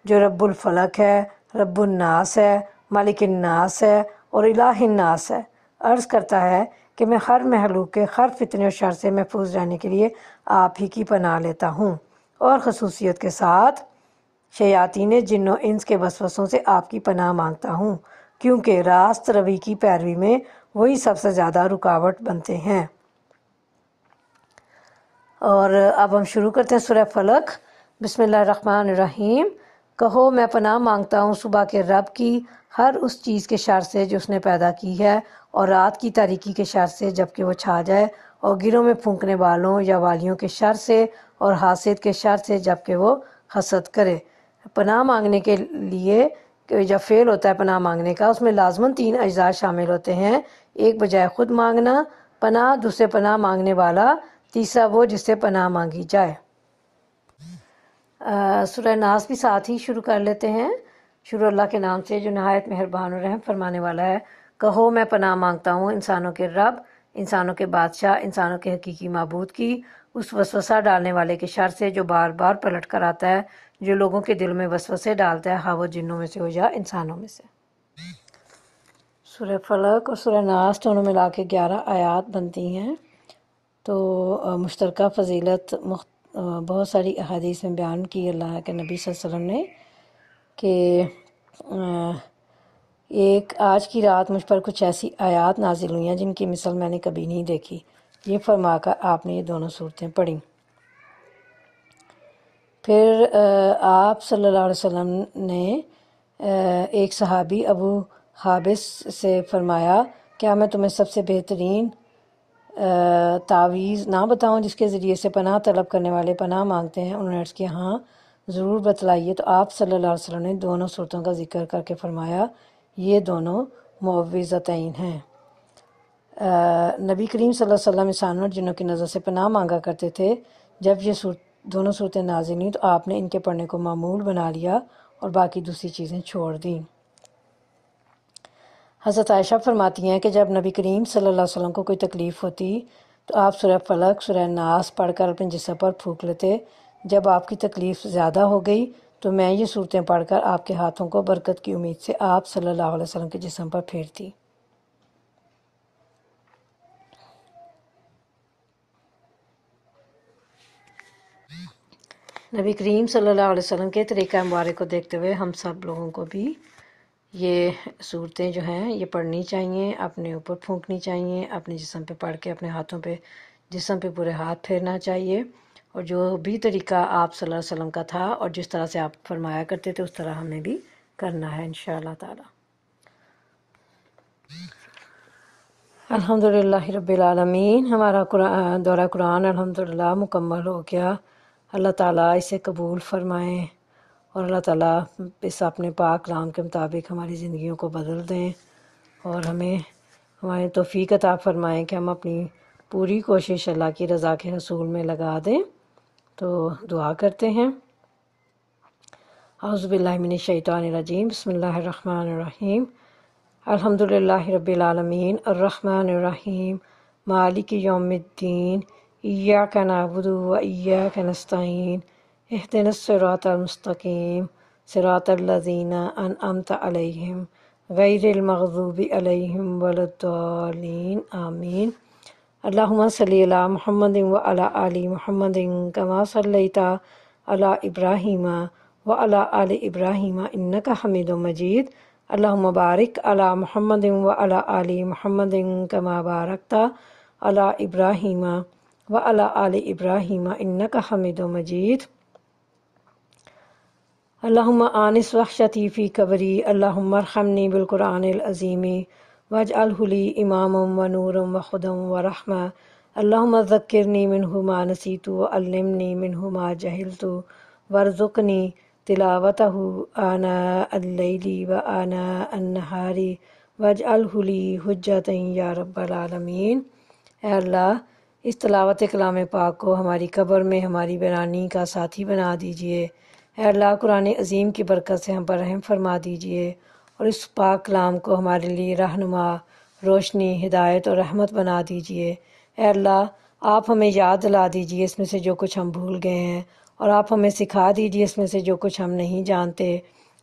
جو رب الفلق ہے، رب الناس ہے، مالک الناس ہے اور الہ الناس ہے، عرض کرتا ہے کہ میں ہر محلوق کے ہر فتنے اور شر سے محفوظ رہنے کے لیے آپ ہی کی پناہ لیتا ہوں، اور خصوصیت کے ساتھ شیاطین جن و انس کے وسوسوں سے آپ کی پناہ مانگتا ہوں، کیونکہ راست روی کی پیروی میں وہی سب سے زیادہ رکاوٹ بنتے ہیں۔ اور اب ہم شروع کرتے ہیں سورہ فلق۔ بسم اللہ الرحمن الرحیم۔ کہو میں پناہ مانگتا ہوں صبح کے رب کی ہر اس چیز کے شر سے جو اس نے پیدا کی ہے، اور رات کی تاریکی کے شر سے جب کہ وہ چھا جائے، اور گروں میں پھونکنے والوں یا والیوں کے شر سے، اور حاسد کے شر سے جب کہ وہ حسد کرے۔ پناہ مانگنے کے لیے جب فعل ہوتا ہے پناہ مانگنے کا، اس میں لازماً 3 اجزاء شامل ہوتے ہیں۔ ایک بجائے خود مانگنا پناہ، دوسرے پناہ مانگنے والا، تیسرا وہ جس سے پناہ مانگی جائے۔ سورہ ناس بھی ساتھ ہی شروع کر لیتے ہیں۔ شروع اللہ کے نام سے جو نہایت مہربان و رحم فرمانے والا ہے۔ کہو میں پناہ مانگتا ہوں انسانوں کے رب، انسانوں کے بادشاہ، انسانوں کے حقیقی معبود کی اس وسوسہ ڈالنے والے کے شر سے جو بار بار پلٹ کر آتا ہے، جو لوگوں کے دل میں وسوسے ڈالتا ہے، ہاں وہ جنوں میں سے ہو یا انسانوں میں سے۔ سورہ فلق اور سورہ ناس دونوں ملا کے 11 آیات بنتی ہیں۔ تو مشترکہ فضیلت بہت ساری احادیث میں بیان کی اللہ کے نبی صلی اللہ علیہ وسلم نے کہ ایک آج کی رات مجھ پر کچھ ایسی آیات نازل ہوئی ہیں جن کی مثل میں نے کبھی نہیں دیکھی، یہ فرما کر آپ نے یہ دونوں صورتیں پڑھیں۔ پھر آپ صلی اللہ علیہ وسلم نے ایک صحابی ابو حابس سے فرمایا، کیا میں تمہیں سب سے بہترین تعویذ نہ بتاؤں جس کے ذریعے سے پناہ طلب کرنے والے پناہ مانگتے ہیں؟ انہوں نے عرض کیا ہاں ضرور بتلائیے۔ تو آپ صلی اللہ علیہ وسلم نے دونوں صورتوں کا ذکر کر کے فرمایا یہ دونوں معوذتین ہیں۔ نبی کریم صلی اللہ علیہ وسلم انسانوں اور جنوں کی نظر سے پناہ مانگا کرتے تھے۔ جب یہ دونوں صورتیں نازل ہوئیں تو آپ نے ان کے پڑھنے کو معمول بنا لیا اور باقی دوسری چیزیں چھوڑ دیں۔ حضرت عائشہ فرماتی ہیں کہ جب نبی کریم صلی اللہ علیہ وسلم کو کوئی تکلیف ہوتی تو آپ سورہ فلق، سورہ ناس پڑھ کر اپنے جسم پر پھونک لیتے۔ جب آپ کی تکلیف زیادہ ہو گئی تو میں یہ صورتیں پڑھ کر آپ کے ہاتھوں کو برکت کی امید سے آپ صلی اللہ علیہ وسلم کے جسم پر پھیرتی۔ نبی کریم صلی اللہ علیہ وسلم کے طریقہ مبارک کو دیکھتے ہوئے ہم سب لوگوں کو بھی یہ صورتیں جو ہیں یہ پڑھنی چاہیے، اپنے اوپر پھونکنی چاہیے، اپنے جسم پہ پڑھ کے اپنے ہاتھوں پہ جسم پہ پورے ہاتھ پھیرنا چاہیے، اور جو بھی طریقہ آپ صلی اللہ علیہ وسلم کا تھا اور جس طرح سے آپ فرمایا کرتے تھے اس طرح ہمیں بھی کرنا ہے انشاءاللہ تعالی۔ الحمدللہ رب العالمین۔ ہمارا دورہ قرآن الحمدللہ مکمل ہو گیا۔ اللہ تعالیٰ اسے قبول فرمائیں اور اللہ تعالیٰ اس اپنے پاک کلام کے مطابق ہماری زندگیوں کو بدل دیں اور ہمارے توفیق عطا فرمائیں کہ ہم اپنی پوری کوشش اللہ کی رضا کے حصول میں لگا دیں۔ تو دعا کرتے ہیں۔ اعوذ باللہ من الشیطان الرجیم، بسم اللہ الرحمن الرحیم۔ الحمدللہ رب العالمین، الرحمن الرحیم، مالک یوم الدین، ایاک نعبد و ایاک نستعین، اہدنا الصراط المستقیم، صراط الذین انعمت علیہم غیر المغضوب علیہم ولا الضالین، آمین۔ اللہم صلی علی محمد وعلی آل محمد کما صلیت علی ابراہیم وعلی آل ابراہیم انک حمید مجید۔ اللہم بارک علی محمد وعلی آل محمد کما بارکت علی ابراہیم وعلی آل ابراہیم انک حمید مجید۔ اللہم آنس وحشتی فی قبری، اللہم ارحمنی بالقرآن العظیم واجعلہ لی اماما ونورا وہدی ورحمہ، اللہم ذکرنی منہ ما نسیت وعلمنی منہ ما جہلت وارزقنی تلاوتہ آناء اللیل وآناء النہار واجعلہ لی حجۃ یا رب العالمین۔ اے اللہ اس تلاوت کلام پاک کو ہماری قبر میں ہماری ویرانی کا ساتھی بنا دیجئے۔ اے اللہ قرآن عظیم کی برکت سے ہم پر رحم فرما دیجئے اور اس پاک کلام کو ہمارے لیے رہنما، روشنی، ہدایت اور رحمت بنا دیجئے۔ اے اللہ آپ ہمیں یاد دلا دیجئے اس میں سے جو کچھ ہم بھول گئے ہیں، اور آپ ہمیں سکھا دیجئے اس میں سے جو کچھ ہم نہیں جانتے،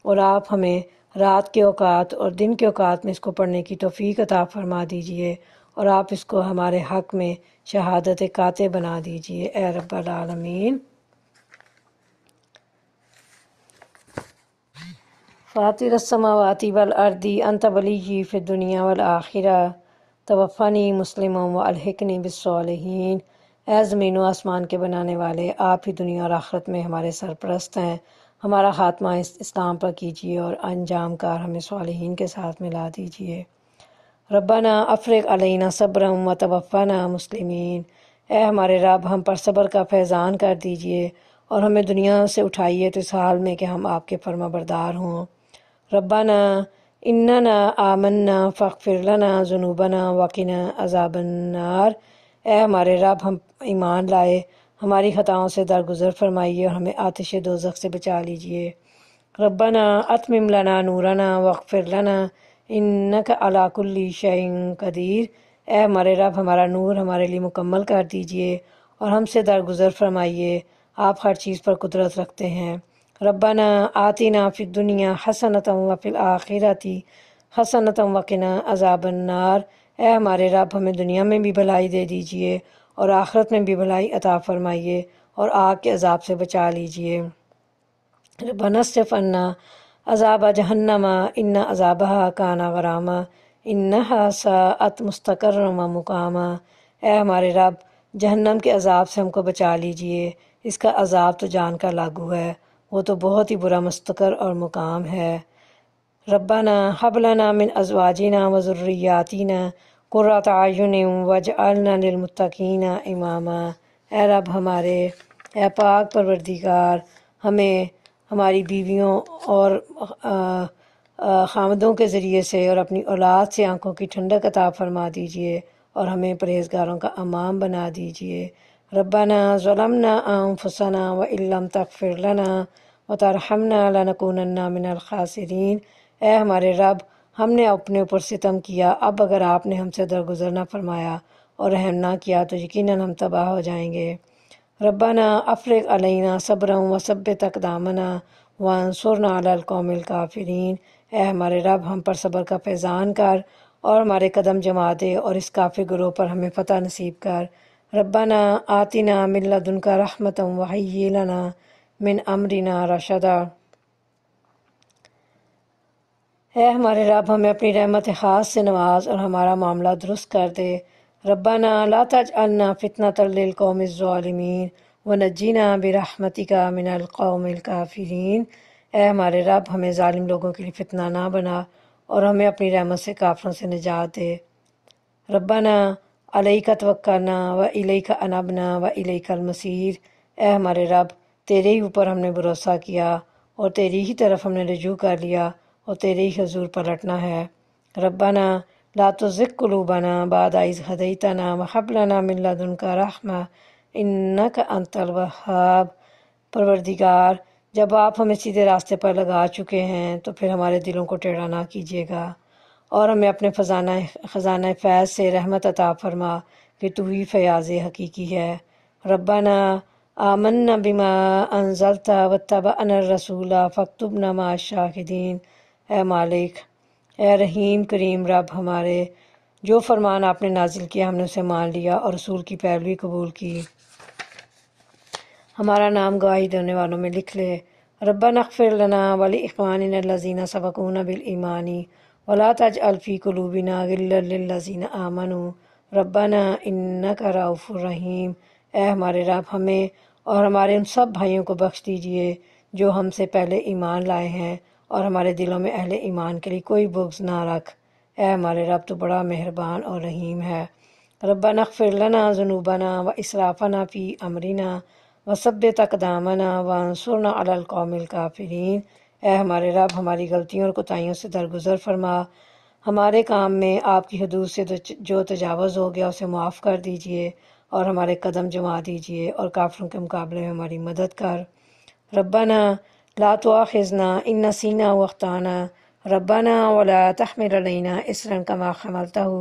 اور آپ ہمیں رات کے اوقات اور دن کے اوقات میں اس کو پڑھنے کی توفیق عطا فرما دیجئے، اور آپ اس کو ہمارے حق میں شہادت قاطع بنا دیجئے اے رب العالمین۔ فاطر السماواتی والارضی انت ولی فی الدنیا والآخرہ توفنی مسلما والحقنی بالصالحین۔ اے زمین و آسمان کے بنانے والے، آپ ہی دنیا اور آخرت میں ہمارے سرپرست ہیں، ہمارا خاتمہ اسلام پر کیجیے اور انجام کار ہمیں صالحین کے ساتھ ملا دیجیے۔ ربنا افرغ علینا صبرا وتوفنا مسلمین۔ اے ہمارے رب، ہم پر صبر کا فیضان کر دیجیے اور ہمیں دنیا سے اٹھائیے تو اس حال میں کہ ہم آپ کے فرما بردار ہوں۔ ربنا اننا آمنا فاغفر لنا ذنوبنا وقنا عذاب النار۔ اے ہمارے رب، ہم ایمان لائے، ہماری خطاؤں سے درگزر فرمائیے اور ہمیں آتش دوزخ سے بچا لیجیے۔ ربنا اتمم لنا نورنا واغفر لنا انک علی کل شیء قدیر۔ اے ہمارے رب، ہمارا نور ہمارے لیے مکمل کر دیجیے اور ہم سے درگزر فرمائیے، آپ ہر چیز پر قدرت رکھتے ہیں۔ ربنا آتنا فی الدنیا حسنۃ وفی الآخرۃ حسنۃ وقنا عذاب النار۔ اے ہمارے رب، ہمیں دنیا میں بھی بھلائی دے دیجیے اور آخرت میں بھی بھلائی عطا فرمائیے اور آگ کے عذاب سے بچا لیجیے۔ ربنا اصرف عنا عذاب جہنم ان عذابها کان غراما انہا ساءت مستقرا ومقاما۔ اے ہمارے رب، جہنم کے عذاب سے ہم کو بچا لیجیے، اس کا عذاب تو جان کا لاگو ہے، وہ تو بہت ہی برا مستقر اور مقام ہے۔ ربنا ہب لنا من ازواجنا وذریاتنا قرۃ اعین واجعلنا للمتقین اماما۔ اے رب ہمارے، اے پاک پروردگار، ہمیں ہماری بیویوں اور خامدوں کے ذریعے سے اور اپنی اولاد سے آنکھوں کی ٹھنڈک عطا فرما دیجیے اور ہمیں پرہیزگاروں کا امام بنا دیجیے۔ ربنا ظلمنا انفسنا وان لم تغفر لنا وترحمنا لنکونن من الخاسرین۔ اے ہمارے رب، ہم نے اپنے اوپر ستم کیا، اب اگر آپ نے ہم سے درگزر نہ فرمایا اور رحم نہ کیا تو یقیناً ہم تباہ ہو جائیں گے۔ ربنا افرغ علینا صبرا وثبت اقدامنا وانصرنا علی القوم الکافرین۔ اے ہمارے رب، ہم پر صبر کا فیضان کر اور ہمارے قدم جما دے اور اس کافر گروہ پر ہمیں فتح نصیب کر۔ ربنا آتنا من لدنک رحمتا وہیئ لنا من امرنا رشدا۔ اے ہمارے رب، ہمیں اپنی رحمت خاص سے نواز اور ہمارا معاملہ درست کر دے۔ ربنا لا تجعلنا فتنة للقوم الظالمین ونجنا برحمتک من القوم الکافرین۔ اے ہمارے رب، ہمیں ظالم لوگوں کے لیے فتنہ نہ بنا اور ہمیں اپنی رحمت سے کافروں سے نجات دے۔ ربنا علیک توکلنا والیک انبنا والیک المصیر۔ اے ہمارے رب، تیرے ہی اوپر ہم نے بھروسہ کیا اور تیری ہی طرف ہم نے رجوع کر لیا اور تیرے ہی حضور پلٹنا ہے۔ ربنا لا تزغ قلوبنا بعد اذ ہدیتنا وہب لنا من لدنک رحمہ انک انت الوہاب۔ پروردگار، جب آپ ہمیں سیدھے راستے پر لگا چکے ہیں تو پھر ہمارے دلوں کو ٹیڑھا نہ کیجیے گا اور ہمیں اپنے خزانہ فیض سے رحمت عطا فرما کہ تو ہی فیاض حقیقی ہے۔ ربنا آمنا بما انزلت واتبعنا الرسول فاکتبنا مع الشاہدین۔ اے مالک، اے رحیم کریم رب ہمارے، جو فرمان آپ نے نازل کیا ہم نے اسے مان لیا اور رسول کی پیروی قبول کی، ہمارا نام گواہی دینے والوں میں لکھ لے۔ ربنا اغفر لنا ولاخواننا الذین سبقونا بالایمان ولا تجعل فی قلوبنا غلا للذین آمنوا ربنا انک رؤوف رحیم۔ اے ہمارے رب، ہمیں اور ہمارے ان سب بھائیوں کو بخش دیجیے جو ہم سے پہلے ایمان لائے ہیں اور ہمارے دلوں میں اہل ایمان کے لیے کوئی بغض نہ رکھ۔ اے ہمارے رب، تو بڑا مہربان اور رحیم ہے۔ ربنا اغفر لنا ذنوبنا واسرافنا فی امرنا وثبت اقدامنا وانصرنا علی القوم الکافرین۔ اے ہمارے رب، ہماری غلطیوں اور کوتاہیوں سے درگزر فرما، ہمارے کام میں آپ کی حدود سے جو تجاوز ہو گیا اسے معاف کر دیجیے اور ہمارے قدم جما دیجیے اور کافروں کے مقابلے میں ہماری مدد کر۔ ربنا لا تؤاخذنا ان نسینا واخطانا ربنا ولا تحمل علینا اصرا کما حملته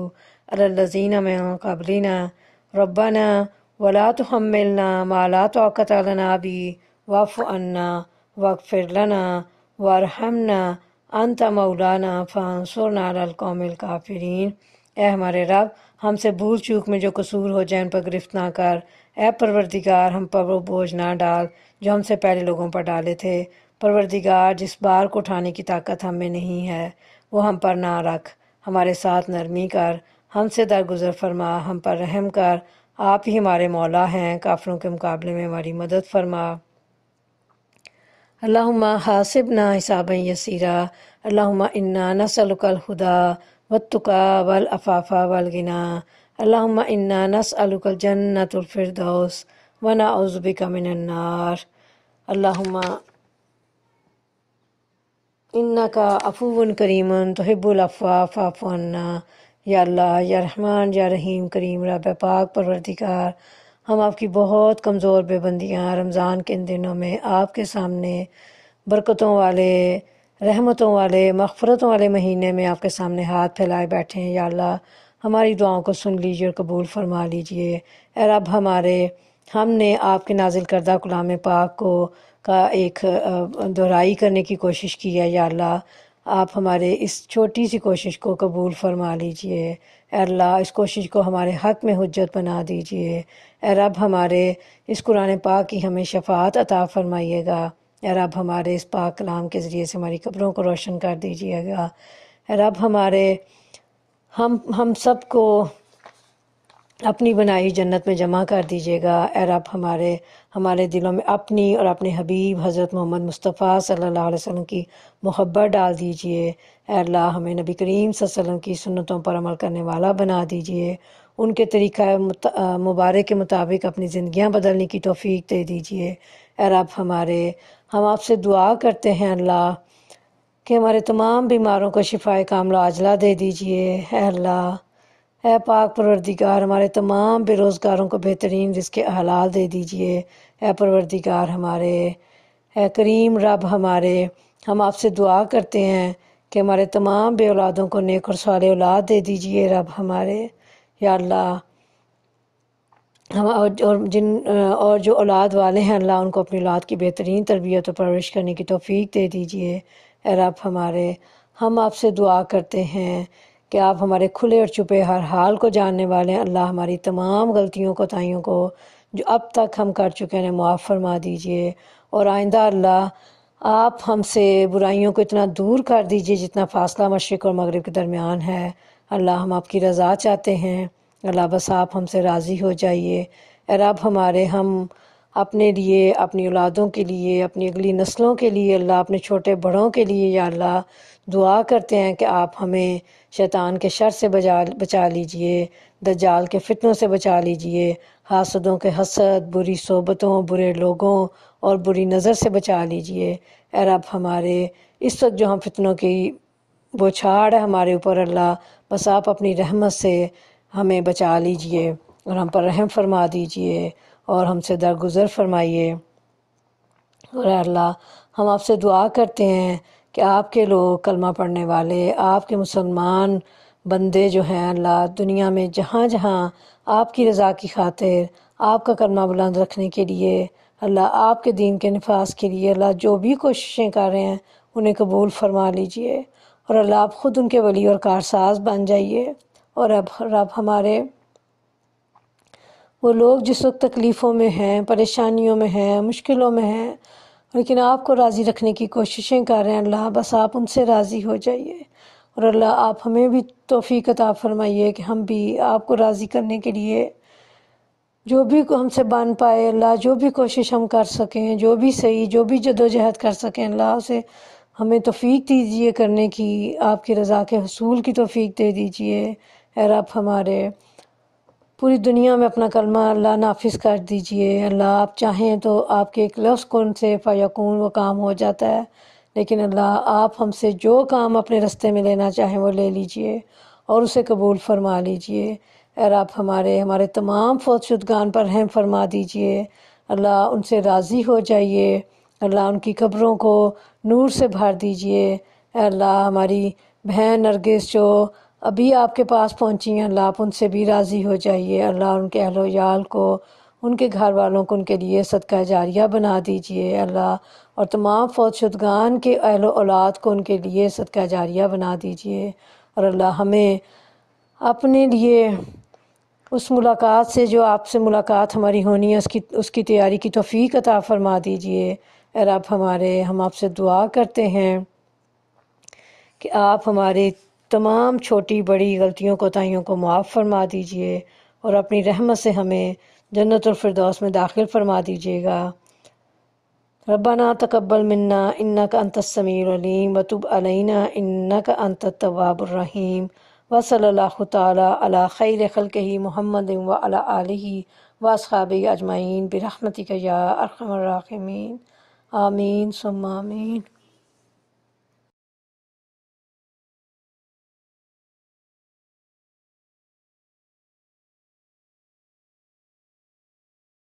علی الذین من قبلنا ربنا ولا تحملنا ما لا طاقة لنا به واعف عنا واغفر لنا وارحمنا انت مولانا فانصرنا علی القوم الکافرین۔ اے ہمارے رب، ہم سے بھول چوک میں جو قصور ہو جائے ان پر گرفت نہ کر۔ اے پروردگار، ہم پر وہ بوجھ نہ ڈال جو ہم سے پہلے لوگوں پر ڈالے تھے، پروردگار جس بار کو اٹھانے کی طاقت ہم میں نہیں ہے وہ ہم پر نہ رکھ، ہمارے ساتھ نرمی کر، ہم سے درگزر فرما، ہم پر رحم کر، آپ ہی ہمارے مولا ہیں، کافروں کے مقابلے میں ہماری مدد فرما۔ اللہم حاسبنا حسابا یسیرا، اللہم انا نسألک الہدی والتقی والعفاف والغنی، اللہم انا نسألک الجنۃ الفردوس ونعوذ بک من النار، اللہم انکا عفو کریم تحب العفو فاعف عنا۔ یا اللہ، یا رحمان، یا رحیم، کریم رب پاک پروردگار، ہم آپ کی بہت کمزور بے بندیاں رمضان کے ان دنوں میں آپ کے سامنے برکتوں والے، رحمتوں والے، مغفرتوں والے مہینے میں آپ کے سامنے ہاتھ پھیلائے بیٹھے ہیں۔ یا اللہ، ہماری دعاؤں کو سن لیجیے اور قبول فرما لیجیے۔ اے رب ہمارے، ہم نے آپ کے نازل کردہ کلام پاک کا ایک دہرائی کرنے کی کوشش کی ہے۔ یا اللہ، آپ ہمارے اس چھوٹی سی کوشش کو قبول فرما لیجئے۔ اے اللہ، اس کوشش کو ہمارے حق میں حجت بنا دیجئے۔ اے رب ہمارے، اس قرآن پاک کی ہمیں شفاعت عطا فرمائیے گا۔ اے رب ہمارے، اس پاک کلام کے ذریعے سے ہماری قبروں کو روشن کر دیجئے گا۔ اے رب ہمارے، ہم سب کو اپنی بنائی جنت میں جمع کر دیجیے گا۔ اے رب ہمارے دلوں میں اپنی اور اپنے حبیب حضرت محمد مصطفیٰ صلی اللہ علیہ وسلم کی محبت ڈال دیجیے۔ اے اللہ، ہمیں نبی کریم صلی اللہ علیہ وسلم کی سنتوں پر عمل کرنے والا بنا دیجیے۔ ان کے طریقہ مبارک کے مطابق اپنی زندگیاں بدلنے کی توفیق دے دیجیے۔ اے رب ہمارے، ہم آپ سے دعا کرتے ہیں اللہ کہ ہمارے تمام بیماروں کو شفائے کاملہ عاجلہ دے دیجیے۔ اے اللہ، اے پاک پروردگار، ہمارے تمام بے روزگاروں کو بہترین رزق حلال دے دیجیے۔ اے پروردگار ہمارے، اے کریم رب ہمارے، ہم آپ سے دعا کرتے ہیں کہ ہمارے تمام بے اولادوں کو نیک اور صالح اولاد دے دیجیے رب ہمارے۔ یا اللہ، ہم اور جو اولاد والے ہیں اللہ، ان کو اپنی اولاد کی بہترین تربیت و پرورش کرنے کی توفیق دے دیجیے۔ اے رب ہمارے، ہم آپ سے دعا کرتے ہیں کہ آپ ہمارے کھلے اور چھپے ہر حال کو جاننے والے ہیں اللہ، ہماری تمام غلطیوں کوتاہیوں کو جو اب تک ہم کر چکے ہیں معاف فرما دیجیے، اور آئندہ اللہ آپ ہم سے برائیوں کو اتنا دور کر دیجیے جتنا فاصلہ مشرق اور مغرب کے درمیان ہے۔ اللہ، ہم آپ کی رضا چاہتے ہیں اللہ، بس آپ ہم سے راضی ہو جائیے۔ اے رب ہمارے، ہم اپنے لیے، اپنی اولادوں کے لیے، اپنی اگلی نسلوں کے لیے اللہ، اپنے چھوٹے بڑوں کے لیے یا اللہ دعا کرتے ہیں کہ آپ ہمیں شیطان کے شر سے بچا لیجئے، دجال کے فتنوں سے بچا لیجئے، حاسدوں کے حسد، بری صحبتوں، برے لوگوں اور بری نظر سے بچا لیجئے۔ اے رب ہمارے، اس وقت جو ہم فتنوں کی بوچھاڑ ہے ہمارے اوپر اللہ، بس آپ اپنی رحمت سے ہمیں بچا لیجئے اور ہم پر رحم فرما دیجئے اور ہم سے درگزر فرمائیے۔ اور اے اللہ، ہم آپ سے دعا کرتے ہیں کہ آپ کے لوگ، کلمہ پڑھنے والے، آپ کے مسلمان بندے جو ہیں اللہ، دنیا میں جہاں جہاں آپ کی رضا کی خاطر، آپ کا کلمہ بلند رکھنے کے لیے اللہ، آپ کے دین کے نفاذ کے لیے اللہ جو بھی کوششیں کر رہے ہیں انہیں قبول فرما لیجئے، اور اللہ آپ خود ان کے ولی اور کارساز بن جائیے۔ اور اب رب ہمارے، وہ لوگ جس وقت تکلیفوں میں ہیں، پریشانیوں میں ہیں، مشکلوں میں ہیں، لیکن آپ کو راضی رکھنے کی کوششیں کر رہے ہیں اللہ، بس آپ ان سے راضی ہو جائیے، اور اللہ آپ ہمیں بھی توفیق عطا فرمائیے کہ ہم بھی آپ کو راضی کرنے کے لیے جو بھی ہم سے بن پائے اللہ، جو بھی کوشش ہم کر سکیں، جو بھی صحیح، جو بھی جدوجہد کر سکیں اللہ، اسے ہمیں توفیق دیجیے کرنے کی، آپ کی رضا کے حصول کی توفیق دے دیجیے۔ اے رب ہمارے، پوری دنیا میں اپنا کلمہ اللہ نافذ کر دیجئے اللہ، آپ چاہیں تو آپ کے ایک لفظ کن سے فیکون وہ کام ہو جاتا ہے، لیکن اللہ آپ ہم سے جو کام اپنے رستے میں لینا چاہیں وہ لے لیجئے اور اسے قبول فرما لیجئے۔ اے رب ہمارے تمام فوت شدگان پر رحم فرما دیجئے اللہ، ان سے راضی ہو جائیے اللہ، ان کی قبروں کو نور سے بھر دیجئے۔ اے اللہ، ہماری بہن نرگس جو ابھی آپ کے پاس پہنچی ہیں اللہ، آپ ان سے بھی راضی ہو جائیے اللہ، ان کے اہل و عیال کو، ان کے گھر والوں کو، ان کے لیے صدقہ جاریہ بنا دیجئے اللہ، اور تمام فوت شدگان کے اہل و اولاد کو ان کے لیے صدقہ جاریہ بنا دیجئے۔ اور اللہ ہمیں اپنے لیے اس ملاقات سے، جو آپ سے ملاقات ہماری ہونی ہے، اس کی تیاری کی توفیق عطا فرما دیجئے۔ اے رب ہمارے، ہم آپ سے دعا کرتے ہیں کہ آپ ہماری تمام چھوٹی بڑی غلطیوں کوتاہیوں کو معاف فرما دیجئے اور اپنی رحمت سے ہمیں جنت الفردوس میں داخل فرما دیجیے گا۔ ربنا تقبل منا انک انت السمیع العلیم وتب علینا انک انت التواب الرحیم وصلی اللہ تعالی علی خیر خلقہ محمد وعلی آلہ واصحابہ اجمعین برحمتک یا ارحم الراحمین، آمین ثم آمین۔